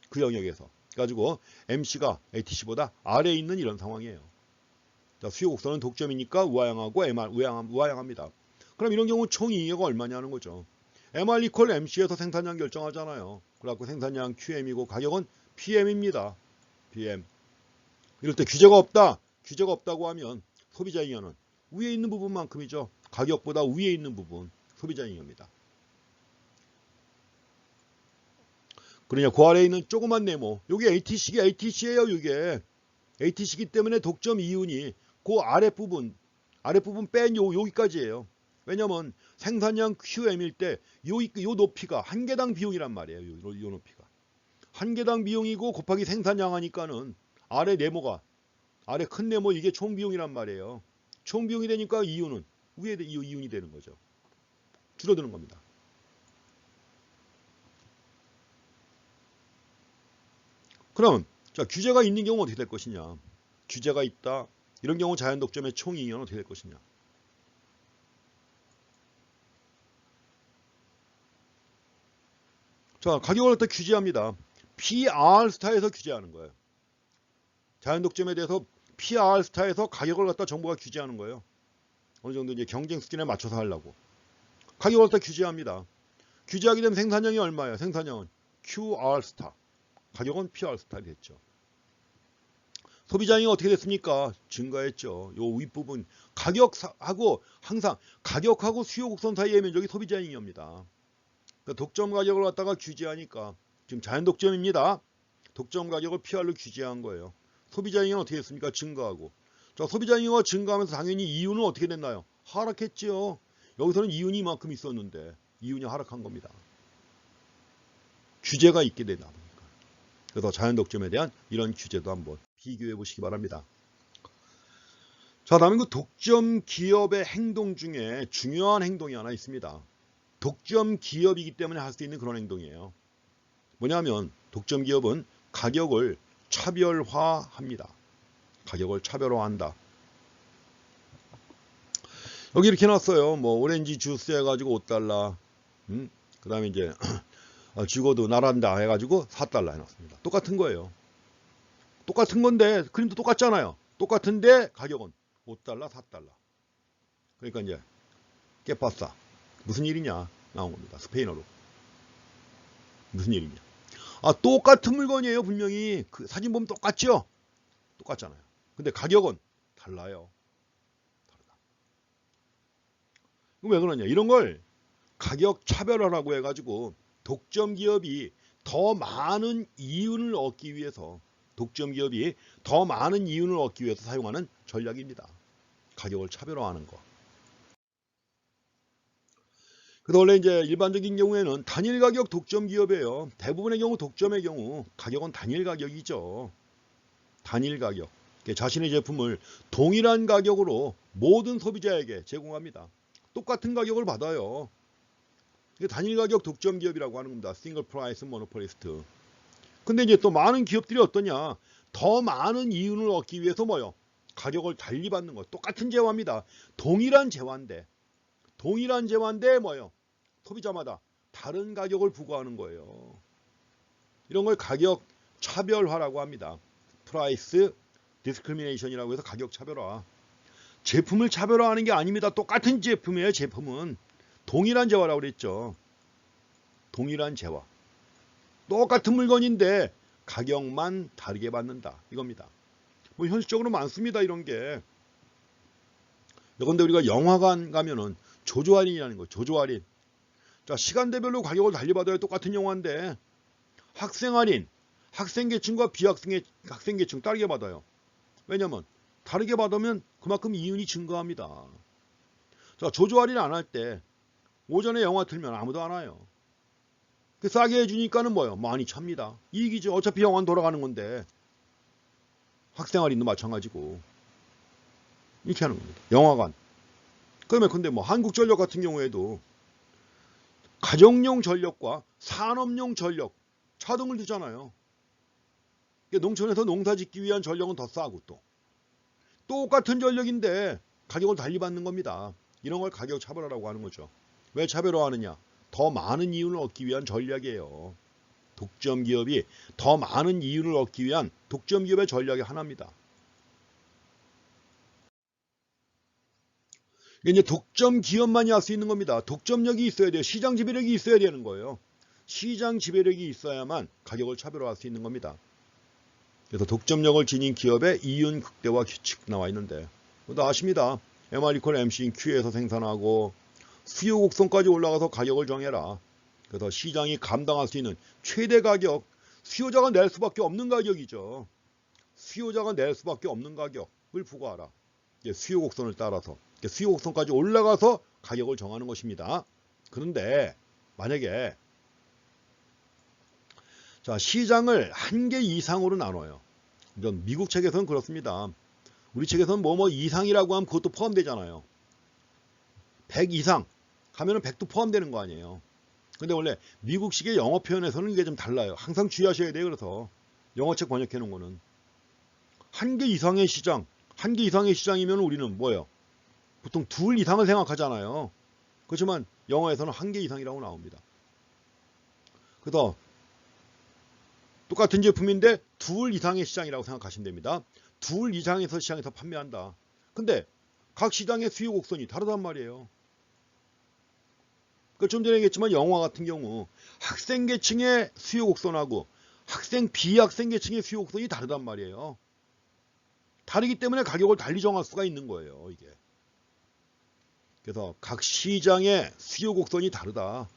그 영역에서. 가지고 MC가 ATC보다 아래에 있는 이런 상황이에요. 자, 수요 곡선은 독점이니까 우하향하고 우하향합니다. 그럼 이런 경우 총이익이 얼마냐는 거죠. MR 이퀄 MC에서 생산량 결정하잖아요. 그래갖고 생산량 QM이고 가격은 PM입니다. PM. 이럴 때 규제가 없다. 규제가 없다고 하면 소비자 잉여는 위에 있는 부분만큼이죠. 가격보다 위에 있는 부분 소비자 잉여입니다. 그러냐 그 아래에 있는 조그만 네모 요게 ATC예요. 이게 ATC이기 때문에 독점 이윤이 그 아랫부분 뺀 여기까지예요. 왜냐면 생산량 QM일 때 요 높이가 한 개당 비용이란 말이에요. 요 높이가 한 개당 비용이고 곱하기 생산량 하니까는 아래 네모가 아래 큰 네모 이게 총 비용이란 말이에요. 총 비용이 되니까 이윤은 위에 이윤이 되는 거죠. 줄어드는 겁니다. 그럼 자, 규제가 있는 경우 어떻게 될 것이냐? 규제가 있다. 이런 경우 자연 독점의 총이익은 어떻게 될 것이냐? 자, 가격을 갖다 규제합니다. PR 스타에서 규제하는 거예요. 자연 독점에 대해서 PR 스타에서 가격을 갖다 정부가 규제하는 거예요. 어느 정도 이제 경쟁 수준에 맞춰서 하려고. 가격을 갖다 규제합니다. 규제하게 되면 생산량이 얼마예요? 생산량은 QR 스타. 가격은 PR 스타이 됐죠. 소비자잉이 어떻게 됐습니까? 증가했죠. 요 윗부분 가격하고 항상 가격하고 수요 곡선 사이의 면적이 소비자잉이옵니다. 그러니까 독점 가격을 갖다가 규제하니까 지금 자연 독점입니다. 독점 가격을 PR로 규제한 거예요. 소비자잉은 어떻게 됐습니까? 증가하고. 자, 소비자잉어가 증가하면서 당연히 이윤은 어떻게 됐나요? 하락했죠. 여기서는 이윤이 이만큼 있었는데 이윤이 하락한 겁니다. 규제가 있게 되다 보니까. 그래서 자연 독점에 대한 이런 규제도 한번 비교해 보시기 바랍니다. 자, 다음은 그 독점 기업의 행동 중에 중요한 행동이 하나 있습니다. 독점 기업이기 때문에 할 수 있는 그런 행동이에요. 뭐냐면 독점 기업은 가격을 차별화합니다. 가격을 차별화한다. 여기 이렇게 놨어요. 뭐 오렌지 주스 해가지고 5달러, 그 다음에 이제 죽어도 나란다 해가지고 4달러 해놨습니다. 똑같은 거예요. 똑같은 건데 그림도 똑같잖아요. 똑같은데 가격은 5달러, 4달러. 그러니까 이제 깨파싸. 무슨 일이냐 나온 겁니다. 스페인어로. 무슨 일이냐. 아, 똑같은 물건이에요. 분명히 그 사진 보면 똑같죠? 똑같잖아요. 근데 가격은 달라요. 다르다. 왜 그러냐. 이런 걸 가격 차별화라고 해가지고 독점 기업이 더 많은 이윤을 얻기 위해서 사용하는 전략입니다. 가격을 차별화하는 거. 그래서 원래 이제 일반적인 경우에는 단일 가격 독점 기업이에요. 대부분의 경우 독점의 경우 가격은 단일 가격이죠. 단일 가격. 자신의 제품을 동일한 가격으로 모든 소비자에게 제공합니다. 똑같은 가격을 받아요. 이게 단일 가격 독점 기업이라고 하는 겁니다. 싱글 프라이스 모노폴리스트. 근데 이제 또 많은 기업들이 어떠냐? 더 많은 이윤을 얻기 위해서 뭐요? 가격을 달리 받는 거. 똑같은 재화입니다. 동일한 재화인데 뭐요? 소비자마다 다른 가격을 부과하는 거예요. 이런 걸 가격 차별화라고 합니다. 프라이스 디스크리미네이션이라고 해서 가격 차별화. 제품을 차별화하는 게 아닙니다. 똑같은 제품이에요. 제품은 동일한 재화라고 그랬죠. 동일한 재화. 똑같은 물건인데 가격만 다르게 받는다. 이겁니다. 뭐 현실적으로 많습니다. 이런 게. 그런데 우리가 영화관 가면은 조조 할인이라는 거. 조조 할인. 자, 시간대별로 가격을 달리 받아야 똑같은 영화인데 학생 할인. 학생 계층과 비학생 계층 다르게 받아요. 왜냐면 다르게 받으면 그만큼 이윤이 증가합니다. 자, 조조 할인 안 할 때 오전에 영화 틀면 아무도 안 와요. 싸게 해주니까는 뭐예요? 많이 찹니다. 이익이죠. 어차피 영화는 돌아가는 건데. 학생 할인도 마찬가지고. 이렇게 하는 겁니다. 영화관. 그러면 근데 뭐 한국전력 같은 경우에도 가정용 전력과 산업용 전력 차등을 두잖아요. 농촌에서 농사 짓기 위한 전력은 더 싸고 또 똑같은 전력인데 가격을 달리 받는 겁니다. 이런 걸 가격 차별화라고 하는 거죠. 왜 차별화하느냐? 더 많은 이윤을 얻기 위한 전략이에요. 독점 기업이 더 많은 이윤을 얻기 위한 독점 기업의 전략이 하나입니다. 이제 독점 기업만이 할 수 있는 겁니다. 독점력이 있어야 돼요. 시장 지배력이 있어야 되는 거예요. 시장 지배력이 있어야만 가격을 차별화할 수 있는 겁니다. 그래서 독점력을 지닌 기업의 이윤 극대화 규칙 나와 있는데 아십니다. MR = MC Q에서 생산하고 수요 곡선까지 올라가서 가격을 정해라. 그래서 시장이 감당할 수 있는 최대 가격, 수요자가 낼 수밖에 없는 가격이죠. 수요자가 낼 수밖에 없는 가격을 부과하라. 수요 곡선을 따라서 수요 곡선까지 올라가서 가격을 정하는 것입니다. 그런데 만약에 자, 시장을 한 개 이상으로 나눠요. 미국 책에서는 그렇습니다. 우리 책에서는 뭐 이상이라고 하면 그것도 포함되잖아요. 100 이상 하면은 100도 포함되는 거 아니에요. 근데 원래 미국식의 영어 표현에서는 이게 좀 달라요. 항상 주의하셔야 돼요. 그래서 영어책 번역해 놓은 거는 한 개 이상의 시장, 한 개 이상의 시장이면 우리는 뭐예요? 보통 둘 이상을 생각하잖아요. 그렇지만 영어에서는 한 개 이상이라고 나옵니다. 그래서 똑같은 제품인데 둘 이상의 시장이라고 생각하시면 됩니다. 둘 이상에서 시장에서 판매한다. 근데 각 시장의 수요 곡선이 다르단 말이에요. 좀 전에 얘기했지만 영화 같은 경우 학생 계층의 수요 곡선하고 비학생 계층의 수요 곡선이 다르단 말이에요. 다르기 때문에 가격을 달리 정할 수가 있는 거예요, 이게. 그래서 각 시장의 수요 곡선이 다르다.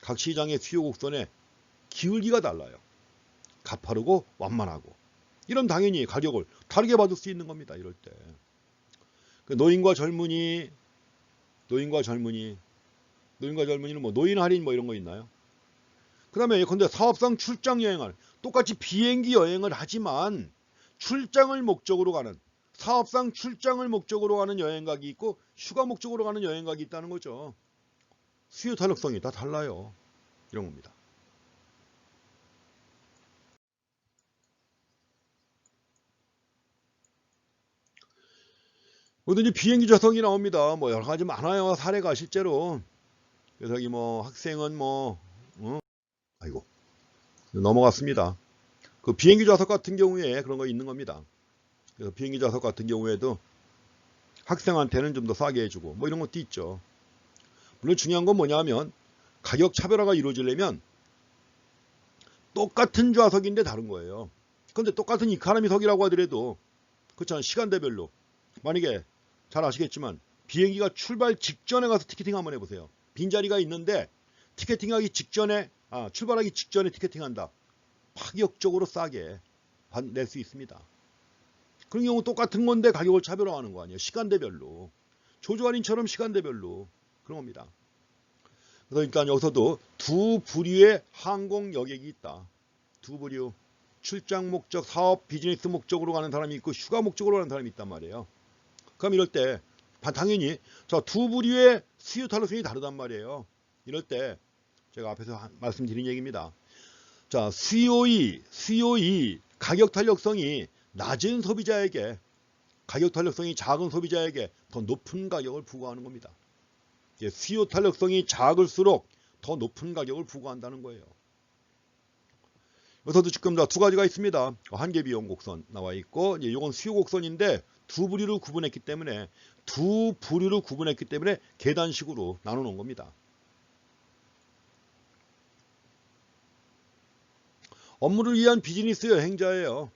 각 시장의 수요 곡선의 기울기가 달라요. 가파르고 완만하고. 이런 당연히 가격을 다르게 받을 수 있는 겁니다. 이럴 때. 노인과 젊은이는 뭐 노인 할인 뭐 이런 거 있나요? 그 다음에 예컨대 사업상 출장 여행을 똑같이 비행기 여행을 하지만 출장을 목적으로 가는 사업상 출장을 목적으로 가는 여행각이 있고 휴가 목적으로 가는 여행각이 있다는 거죠. 수요 탄력성이 다 달라요. 이런 겁니다. 뭐든지 비행기 좌석이 나옵니다. 뭐 여러 가지 많아요. 사례가 실제로. 그래서 여기 뭐 학생은 아이고 넘어갔습니다. 그 비행기 좌석 같은 경우에 그런 거 있는 겁니다. 그래서 비행기 좌석 같은 경우에도 학생한테는 좀 더 싸게 해주고 뭐 이런 것도 있죠. 물론 중요한 건 뭐냐면 가격 차별화가 이루어지려면 똑같은 좌석인데 다른 거예요. 근데 똑같은 이카노미석이라고 하더라도 그렇잖아요. 시간대별로 만약에 잘 아시겠지만 비행기가 출발 직전에 가서 티켓팅 한번 해보세요. 빈자리가 있는데 티켓팅하기 직전에 출발하기 직전에 티켓팅한다. 파격적으로 싸게 낼 수 있습니다. 그런 경우 똑같은 건데 가격을 차별화하는 거 아니에요. 시간대별로. 조조 할인처럼 시간대별로 그런 겁니다. 그러니까 여기서도 두 부류의 항공 여객이 있다. 두 부류. 출장 목적, 사업, 비즈니스 목적으로 가는 사람이 있고 휴가 목적으로 가는 사람이 있단 말이에요. 그럼 이럴 때 당연히 두 부류의 수요 탄력성이 다르단 말이에요. 이럴 때 제가 앞에서 말씀드린 얘기입니다. 자, 수요의 가격 탄력성이 낮은 소비자에게 가격 탄력성이 작은 소비자에게 더 높은 가격을 부과하는 겁니다. 수요 탄력성이 작을수록 더 높은 가격을 부과한다는 거예요. 여기서도 지금 두 가지가 있습니다. 한계 비용 곡선 나와 있고 이건 수요 곡선인데 두 부류로 구분했기 때문에 계단식으로 나눠 놓은 겁니다. 업무를 위한 비즈니스 여행자예요.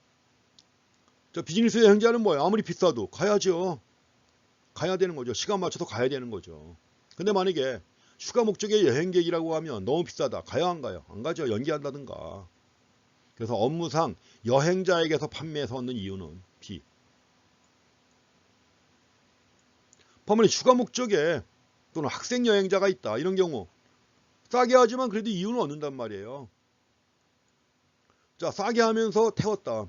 비즈니스 여행자는 뭐예요? 아무리 비싸도 가야죠. 가야 되는 거죠. 시간 맞춰서 가야 되는 거죠. 근데 만약에 휴가 목적의 여행객이라고 하면 너무 비싸다. 가요 안 가요? 안 가죠. 연기한다든가. 그래서 업무상 여행자에게서 판매해서 얻는 이유는 B. 반면에 휴가 목적에 또는 학생 여행자가 있다. 이런 경우 싸게 하지만 그래도 이윤을 얻는단 말이에요. 자, 싸게 하면서 태웠다.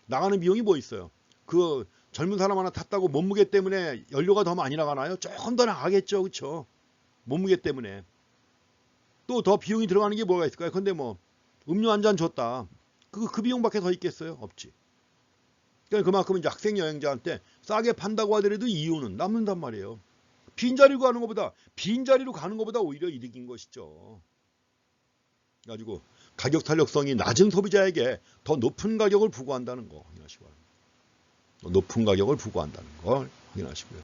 나가는 비용이 뭐 있어요? 그 젊은 사람 하나 탔다고 몸무게 때문에 연료가 더 많이 나가나요? 조금 더 나가겠죠. 그렇죠? 몸무게 때문에. 또 더 비용이 들어가는 게 뭐가 있을까요? 근데 뭐 음료 한 잔 줬다. 그 비용밖에 더 있겠어요? 없지. 그러니까 그만큼 이제 학생 여행자한테 싸게 판다고 하더라도 이유는 남는단 말이에요. 빈자리로 가는 것보다 오히려 이득인 것이죠. 가지고 가격 탄력성이 낮은 소비자에게 더 높은 가격을 부과한다는 거 확인하시고요. 높은 가격을 부과한다는 걸 확인하시고요.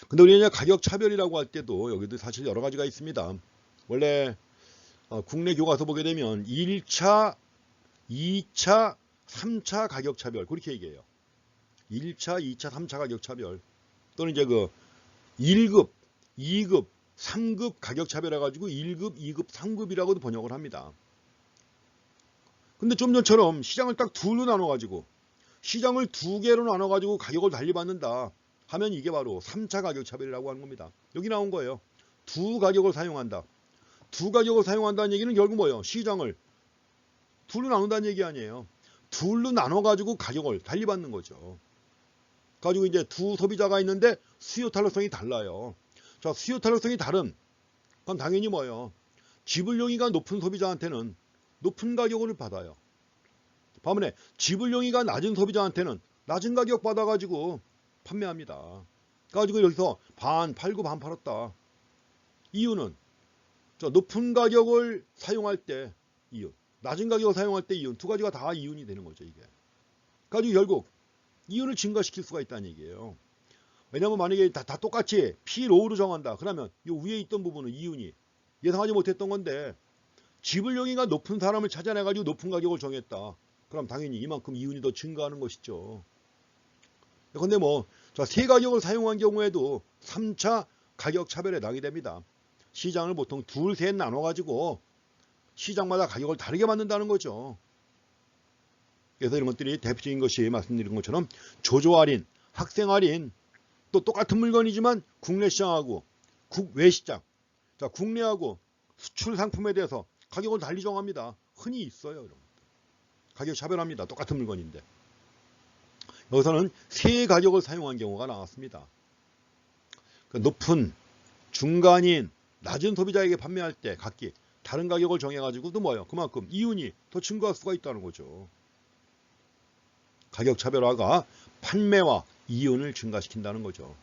근데 우리가 이제 가격 차별이라고 할 때도 여기도 사실 여러 가지가 있습니다. 원래 국내 교과서 보게 되면 1차, 2차, 3차 가격 차별 그렇게 얘기해요. 1차, 2차, 3차 가격 차별 또는 이제 1급, 2급, 3급 가격 차별해 가지고 1급, 2급, 3급이라고도 번역을 합니다. 근데 좀 전처럼 시장을 딱 둘로 나눠 가지고 시장을 두 개로 나눠 가지고 가격을 달리 받는다 하면 이게 바로 3차 가격 차별이라고 하는 겁니다. 여기 나온 거예요. 두 가격을 사용한다. 두 가격을 사용한다는 얘기는 결국 뭐예요? 시장을 둘로 나눈다는 얘기 아니에요. 둘로 나눠 가지고 가격을 달리 받는 거죠. 가지고 이제 두 소비자가 있는데 수요 탄력성이 달라요. 자, 수요 탄력성이 다른 그럼 당연히 뭐예요? 지불용이가 높은 소비자한테는 높은 가격을 받아요. 반면에 지불용이가 낮은 소비자한테는 낮은 가격 받아가지고 판매합니다. 가지고 여기서 반 팔고 반 팔았다. 이유는 높은 가격을 사용할 때 이윤, 낮은 가격을 사용할 때 이윤 두 가지가 다 이윤이 되는 거죠. 이게 가지고 결국 이윤을 증가시킬 수가 있다는 얘기예요. 왜냐면 만약에 다 똑같이 P 로우로 정한다. 그러면 이 위에 있던 부분은 이윤이 예상하지 못했던 건데 지불용이가 높은 사람을 찾아내가지고 높은 가격을 정했다. 그럼 당연히 이만큼 이윤이 더 증가하는 것이죠. 근데 세 가격을 사용한 경우에도 3차 가격 차별에 해당이 됩니다. 시장을 보통 둘, 셋 나눠가지고 시장마다 가격을 다르게 만든다는 거죠. 그래서 이런 것들이 대표적인 것이 말씀드린 것처럼 조조 할인, 학생 할인, 또 똑같은 물건이지만 국내 시장하고 국외 시장, 자 국내하고 수출 상품에 대해서 가격을 달리 정합니다. 흔히 있어요. 이런 가격 차별합니다. 똑같은 물건인데. 여기서는 세 가격을 사용한 경우가 나왔습니다. 높은, 중간인, 낮은 소비자에게 판매할 때 각기 다른 가격을 정해가지고도 그만큼 이윤이 더 증가할 수가 있다는 거죠. 가격 차별화가 판매와 이윤을 증가시킨다는 거죠.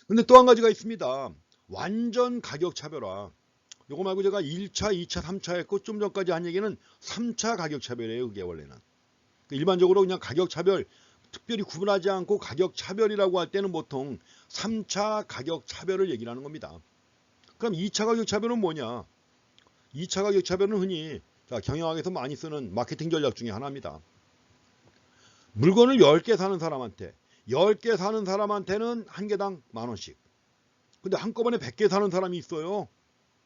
근데 또 한 가지가 있습니다. 완전 가격 차별화. 요거 말고 제가 1차, 2차, 3차 했고 좀 전까지 한 얘기는 3차 가격 차별이에요. 그게 원래는. 일반적으로 그냥 가격 차별 특별히 구분하지 않고 가격 차별이라고 할 때는 보통 3차 가격 차별을 얘기를 하는 겁니다. 그럼 2차 가격 차별은 뭐냐? 2차 가격 차별은 흔히 경영학에서 많이 쓰는 마케팅 전략 중에 하나입니다. 물건을 10개 사는 사람한테 10개 사는 사람한테는 한 개당 10,000원씩. 근데 한꺼번에 100개 사는 사람이 있어요.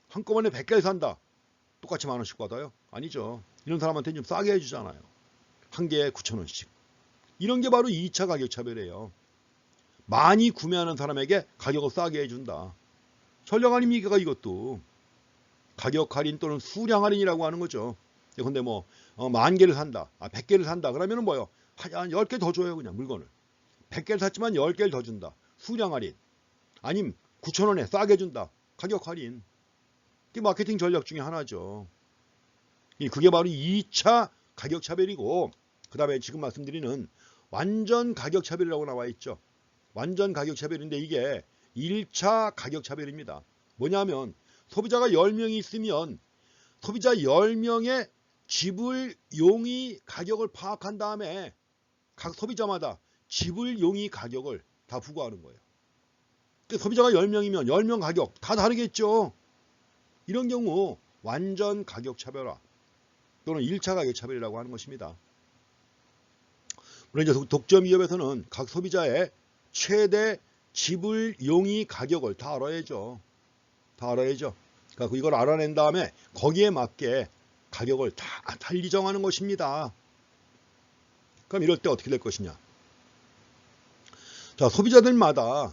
한꺼번에 100개를 산다. 똑같이 10,000원씩 받아요? 아니죠. 이런 사람한테는 좀 싸게 해주잖아요. 한 개에 9,000원씩. 이런 게 바로 2차 가격 차별이에요. 많이 구매하는 사람에게 가격을 싸게 해준다. 전략 아닙니까 이것도. 가격 할인 또는 수량 할인이라고 하는 거죠. 근데 10,000개를 산다. 100개를 산다. 그러면은 한 10개 더 줘요. 그냥 물건을. 100개를 샀지만 10개를 더 준다. 수량 할인. 아니면 9,000원에 싸게 준다. 가격 할인. 이게 마케팅 전략 중에 하나죠. 그게 바로 2차 가격 차별이고, 그 다음에 지금 말씀드리는 완전 가격 차별이라고 나와 있죠. 완전 가격 차별인데 이게 1차 가격 차별입니다. 뭐냐면 소비자가 10명이 있으면 소비자 10명의 지불 용의 가격을 파악한 다음에 각 소비자마다 지불 용의 가격을 다 부과하는 거예요. 소비자가 10명이면 10명 가격 다 다르겠죠. 이런 경우 완전 가격 차별화 또는 1차 가격 차별이라고 하는 것입니다. 물론 이제 독점 기업에서는 각 소비자의 최대 지불 용의 가격을 다 알아야죠. 다 알아야죠. 그러니까 이걸 알아낸 다음에 거기에 맞게 가격을 다 달리 정하는 것입니다. 그럼 이럴 때 어떻게 될 것이냐? 자, 소비자들마다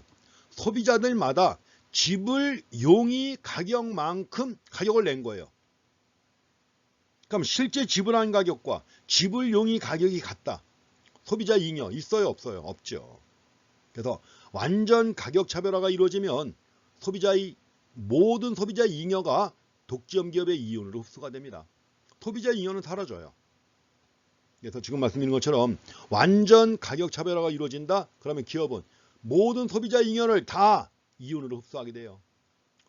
지불 용의 가격만큼 가격을 낸 거예요. 그럼 실제 지불한 가격과 지불 용의 가격이 같다. 소비자 잉여 있어요, 없어요? 없죠. 그래서 완전 가격 차별화가 이루어지면 모든 소비자 잉여가 독점 기업의 이윤으로 흡수가 됩니다. 소비자 잉여는 사라져요. 그래서 지금 말씀드린 것처럼 완전 가격 차별화가 이루어진다. 그러면 기업은 모든 소비자 잉여를 다 이윤으로 흡수하게 돼요.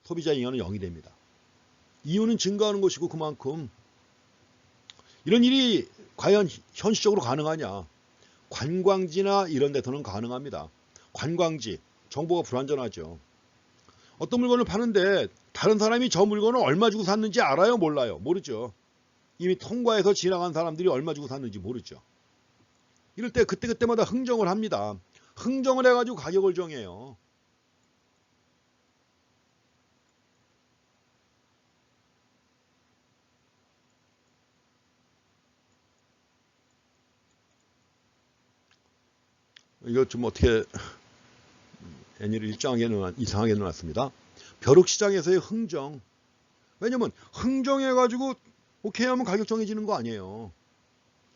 소비자 잉여는 0이 됩니다. 이윤은 증가하는 것이고 그만큼 이런 일이 과연 현실적으로 가능하냐? 관광지나 이런 데서는 가능합니다. 관광지, 정보가 불완전하죠. 어떤 물건을 파는데 다른 사람이 저 물건을 얼마 주고 샀는지 알아요? 몰라요? 모르죠. 이미 통과해서 지나간 사람들이 얼마 주고 샀는지 모르죠. 이럴 때 그때마다 흥정을 합니다. 흥정을 해가지고 가격을 정해요. 이거 좀 어떻게 애니를 이상하게 넣어놨습니다. 벼룩시장에서의 흥정. 왜냐면 흥정해가지고 오케이 하면 가격 정해지는 거 아니에요.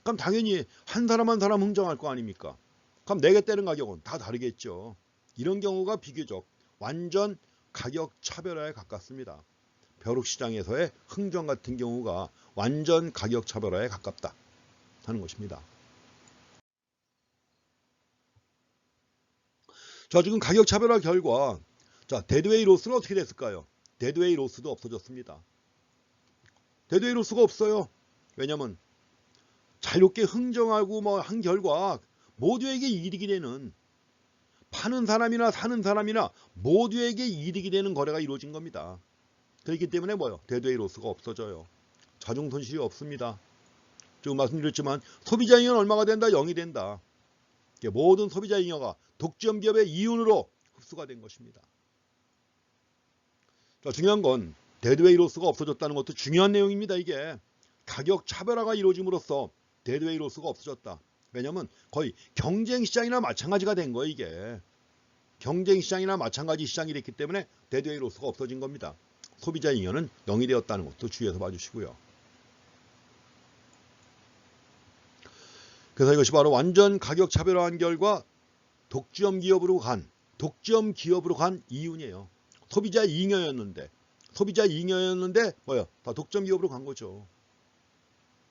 그럼 당연히 한 사람 한 사람 흥정할 거 아닙니까? 그럼 내게 떼는 가격은 다 다르겠죠. 이런 경우가 비교적 완전 가격 차별화에 가깝습니다. 벼룩시장에서의 흥정 같은 경우가 완전 가격 차별화에 가깝다 하는 것입니다. 자, 지금 가격 차별화 결과 데드웨이 로스는 어떻게 됐을까요? 데드웨이 로스도 없어졌습니다. 데드웨이 로스가 없어요. 왜냐면 자유롭게 흥정하고 한 결과 모두에게 이득이 되는, 파는 사람이나 사는 사람이나 모두에게 이득이 되는 거래가 이루어진 겁니다. 그렇기 때문에 뭐요? 데드웨이 로스가 없어져요. 자중 손실이 없습니다. 지금 말씀드렸지만 소비자 잉여는 얼마가 된다? 0이 된다. 모든 소비자 잉여가 독점 기업의 이윤으로 흡수가 된 것입니다. 자, 중요한 건 데드웨이 로스가 없어졌다는 것도 중요한 내용입니다. 이게 가격 차별화가 이루어짐으로써 데드웨이 로스가 없어졌다. 왜냐하면 거의 경쟁시장이나 마찬가지가 된 거예요. 이게 경쟁시장이나 마찬가지 시장이 됐기 때문에 데드웨이 로스가 없어진 겁니다. 소비자 잉여는 0이 되었다는 것도 주의해서 봐주시고요. 그래서 이것이 바로 완전 가격 차별화한 결과 독점 기업으로 간 이윤이에요. 소비자 잉여였는데 뭐요? 다 독점 기업으로 간 거죠.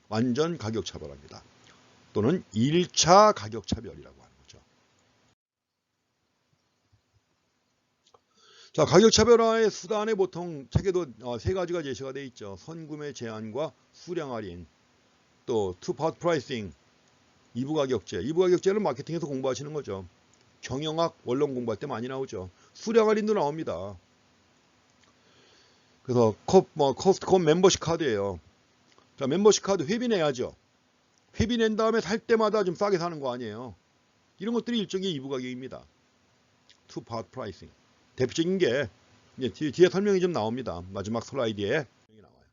완전 가격 차별화입니다. 또는 1차 가격 차별이라고 하는 거죠. 자, 가격 차별화의 수단에 보통 책에도 세 가지가 제시가 되어 있죠. 선구매 제한과 수량 할인, 또 투파트 프라이싱, 이부 가격제. 이부 가격제는 마케팅에서 공부하시는 거죠. 경영학 원론 공부할 때 많이 나오죠. 수량 할인도 나옵니다. 그래서 코스트콤 멤버십 카드예요. 자, 멤버십 카드 회비 내야죠. 회비 낸 다음에 살 때마다 좀 싸게 사는 거 아니에요. 이런 것들이 일종의 이부 가격입니다. 투 파트 프라이싱. 대표적인 게 뒤에 설명이 좀 나옵니다. 마지막 슬라이드에 나와요.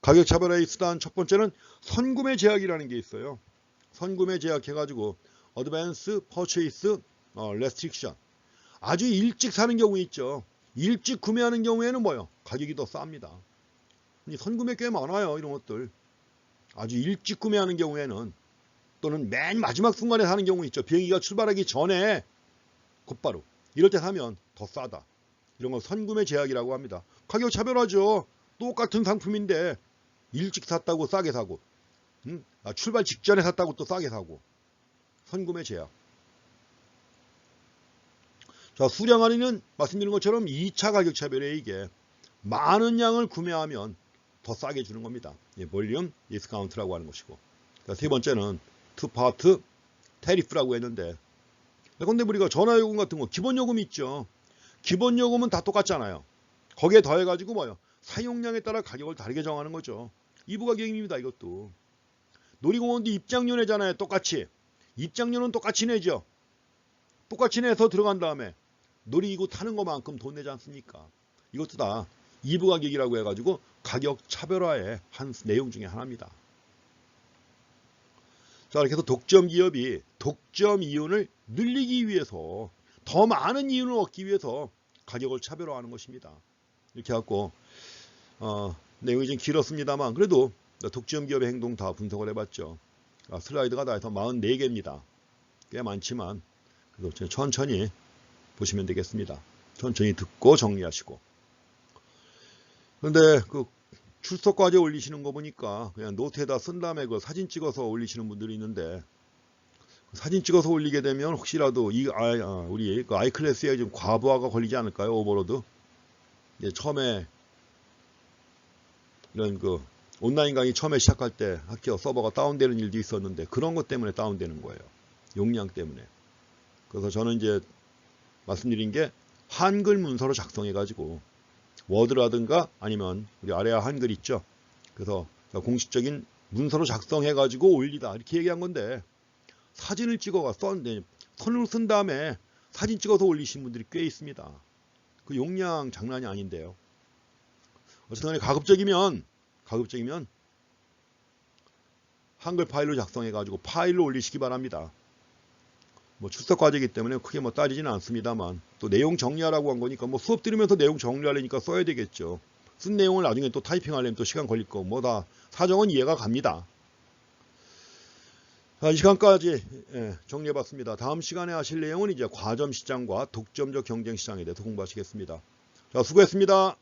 가격 차별화의 수단 첫 번째는 선구매 제약이라는 게 있어요. 선구매 제약 해가지고 어드밴스 퍼체이스 레스트릭션. 아주 일찍 사는 경우 있죠. 일찍 구매하는 경우에는 뭐요? 가격이 더 쌉니다. 선구매 꽤 많아요. 이런 것들. 아주 일찍 구매하는 경우에는, 또는 맨 마지막 순간에 사는 경우 있죠. 비행기가 출발하기 전에 곧바로 이럴 때 사면 더 싸다. 이런 거 선구매 제약이라고 합니다. 가격 차별하죠. 똑같은 상품인데 일찍 샀다고 싸게 사고, 출발 직전에 샀다고 또 싸게 사고. 선구매 제약. 자, 수량 할인은 말씀드린 것처럼 2차 가격 차별이에요. 이게 많은 양을 구매하면 더 싸게 주는 겁니다. 볼륨 디스카운트라고 하는 것이고. 자, 세 번째는 투파트 테리프라고 했는데, 근데 우리가 전화요금 같은 거 기본요금 있죠. 기본요금은 다 똑같잖아요. 거기에 더해가지고 뭐요? 사용량에 따라 가격을 다르게 정하는 거죠. 이부 가격입니다. 이것도. 놀이공원도 입장료 내잖아요. 똑같이. 입장료는 똑같이 내죠. 똑같이 내서 들어간 다음에 놀이기구 타는 것만큼 돈 내지 않습니까? 이것도 다 이부 가격이라고 해가지고 가격 차별화의 한 내용 중에 하나입니다. 자, 이렇게 해서 독점 기업이 독점 이윤을 늘리기 위해서, 더 많은 이윤을 얻기 위해서 가격을 차별화하는 것입니다. 이렇게 해갖고 내용이 좀 길었습니다만 그래도 독점 기업의 행동 다 분석을 해봤죠. 슬라이드가 다 해서 44개입니다. 꽤 많지만 그래도 천천히 보시면 되겠습니다. 천천히 듣고 정리하시고. 그런데 그 출석 과제 올리시는 거 보니까 그냥 노트에다 쓴 다음에 그 사진 찍어서 올리시는 분들이 있는데, 사진 찍어서 올리게 되면 혹시라도 우리 그 아이클래스에 좀 과부하가 걸리지 않을까요? 오버로드. 처음에 이런 그 온라인 강의 처음에 시작할 때 학교 서버가 다운되는 일도 있었는데 그런 것 때문에 다운되는 거예요. 용량 때문에. 그래서 저는 이제 말씀드린 게 한글 문서로 작성해 가지고 워드라든가 아니면 우리 아래에 한글 있죠. 그래서 공식적인 문서로 작성해 가지고 올리다 이렇게 얘기한 건데, 사진을 찍어가 손으로 쓴 다음에 사진 찍어서 올리신 분들이 꽤 있습니다. 그 용량 장난이 아닌데요. 어쨌든 가급적이면 한글 파일로 작성해 가지고 파일로 올리시기 바랍니다. 출석 과제이기 때문에 크게 따지지는 않습니다만, 또 내용 정리하라고 한 거니까 수업 들으면서 내용 정리하려니까 써야 되겠죠. 쓴 내용을 나중에 또 타이핑하려면 또 시간 걸릴 거 다 사정은 이해가 갑니다. 자, 이 시간까지 정리해봤습니다. 다음 시간에 하실 내용은 이제 과점 시장과 독점적 경쟁 시장에 대해서 공부하시겠습니다. 자, 수고했습니다.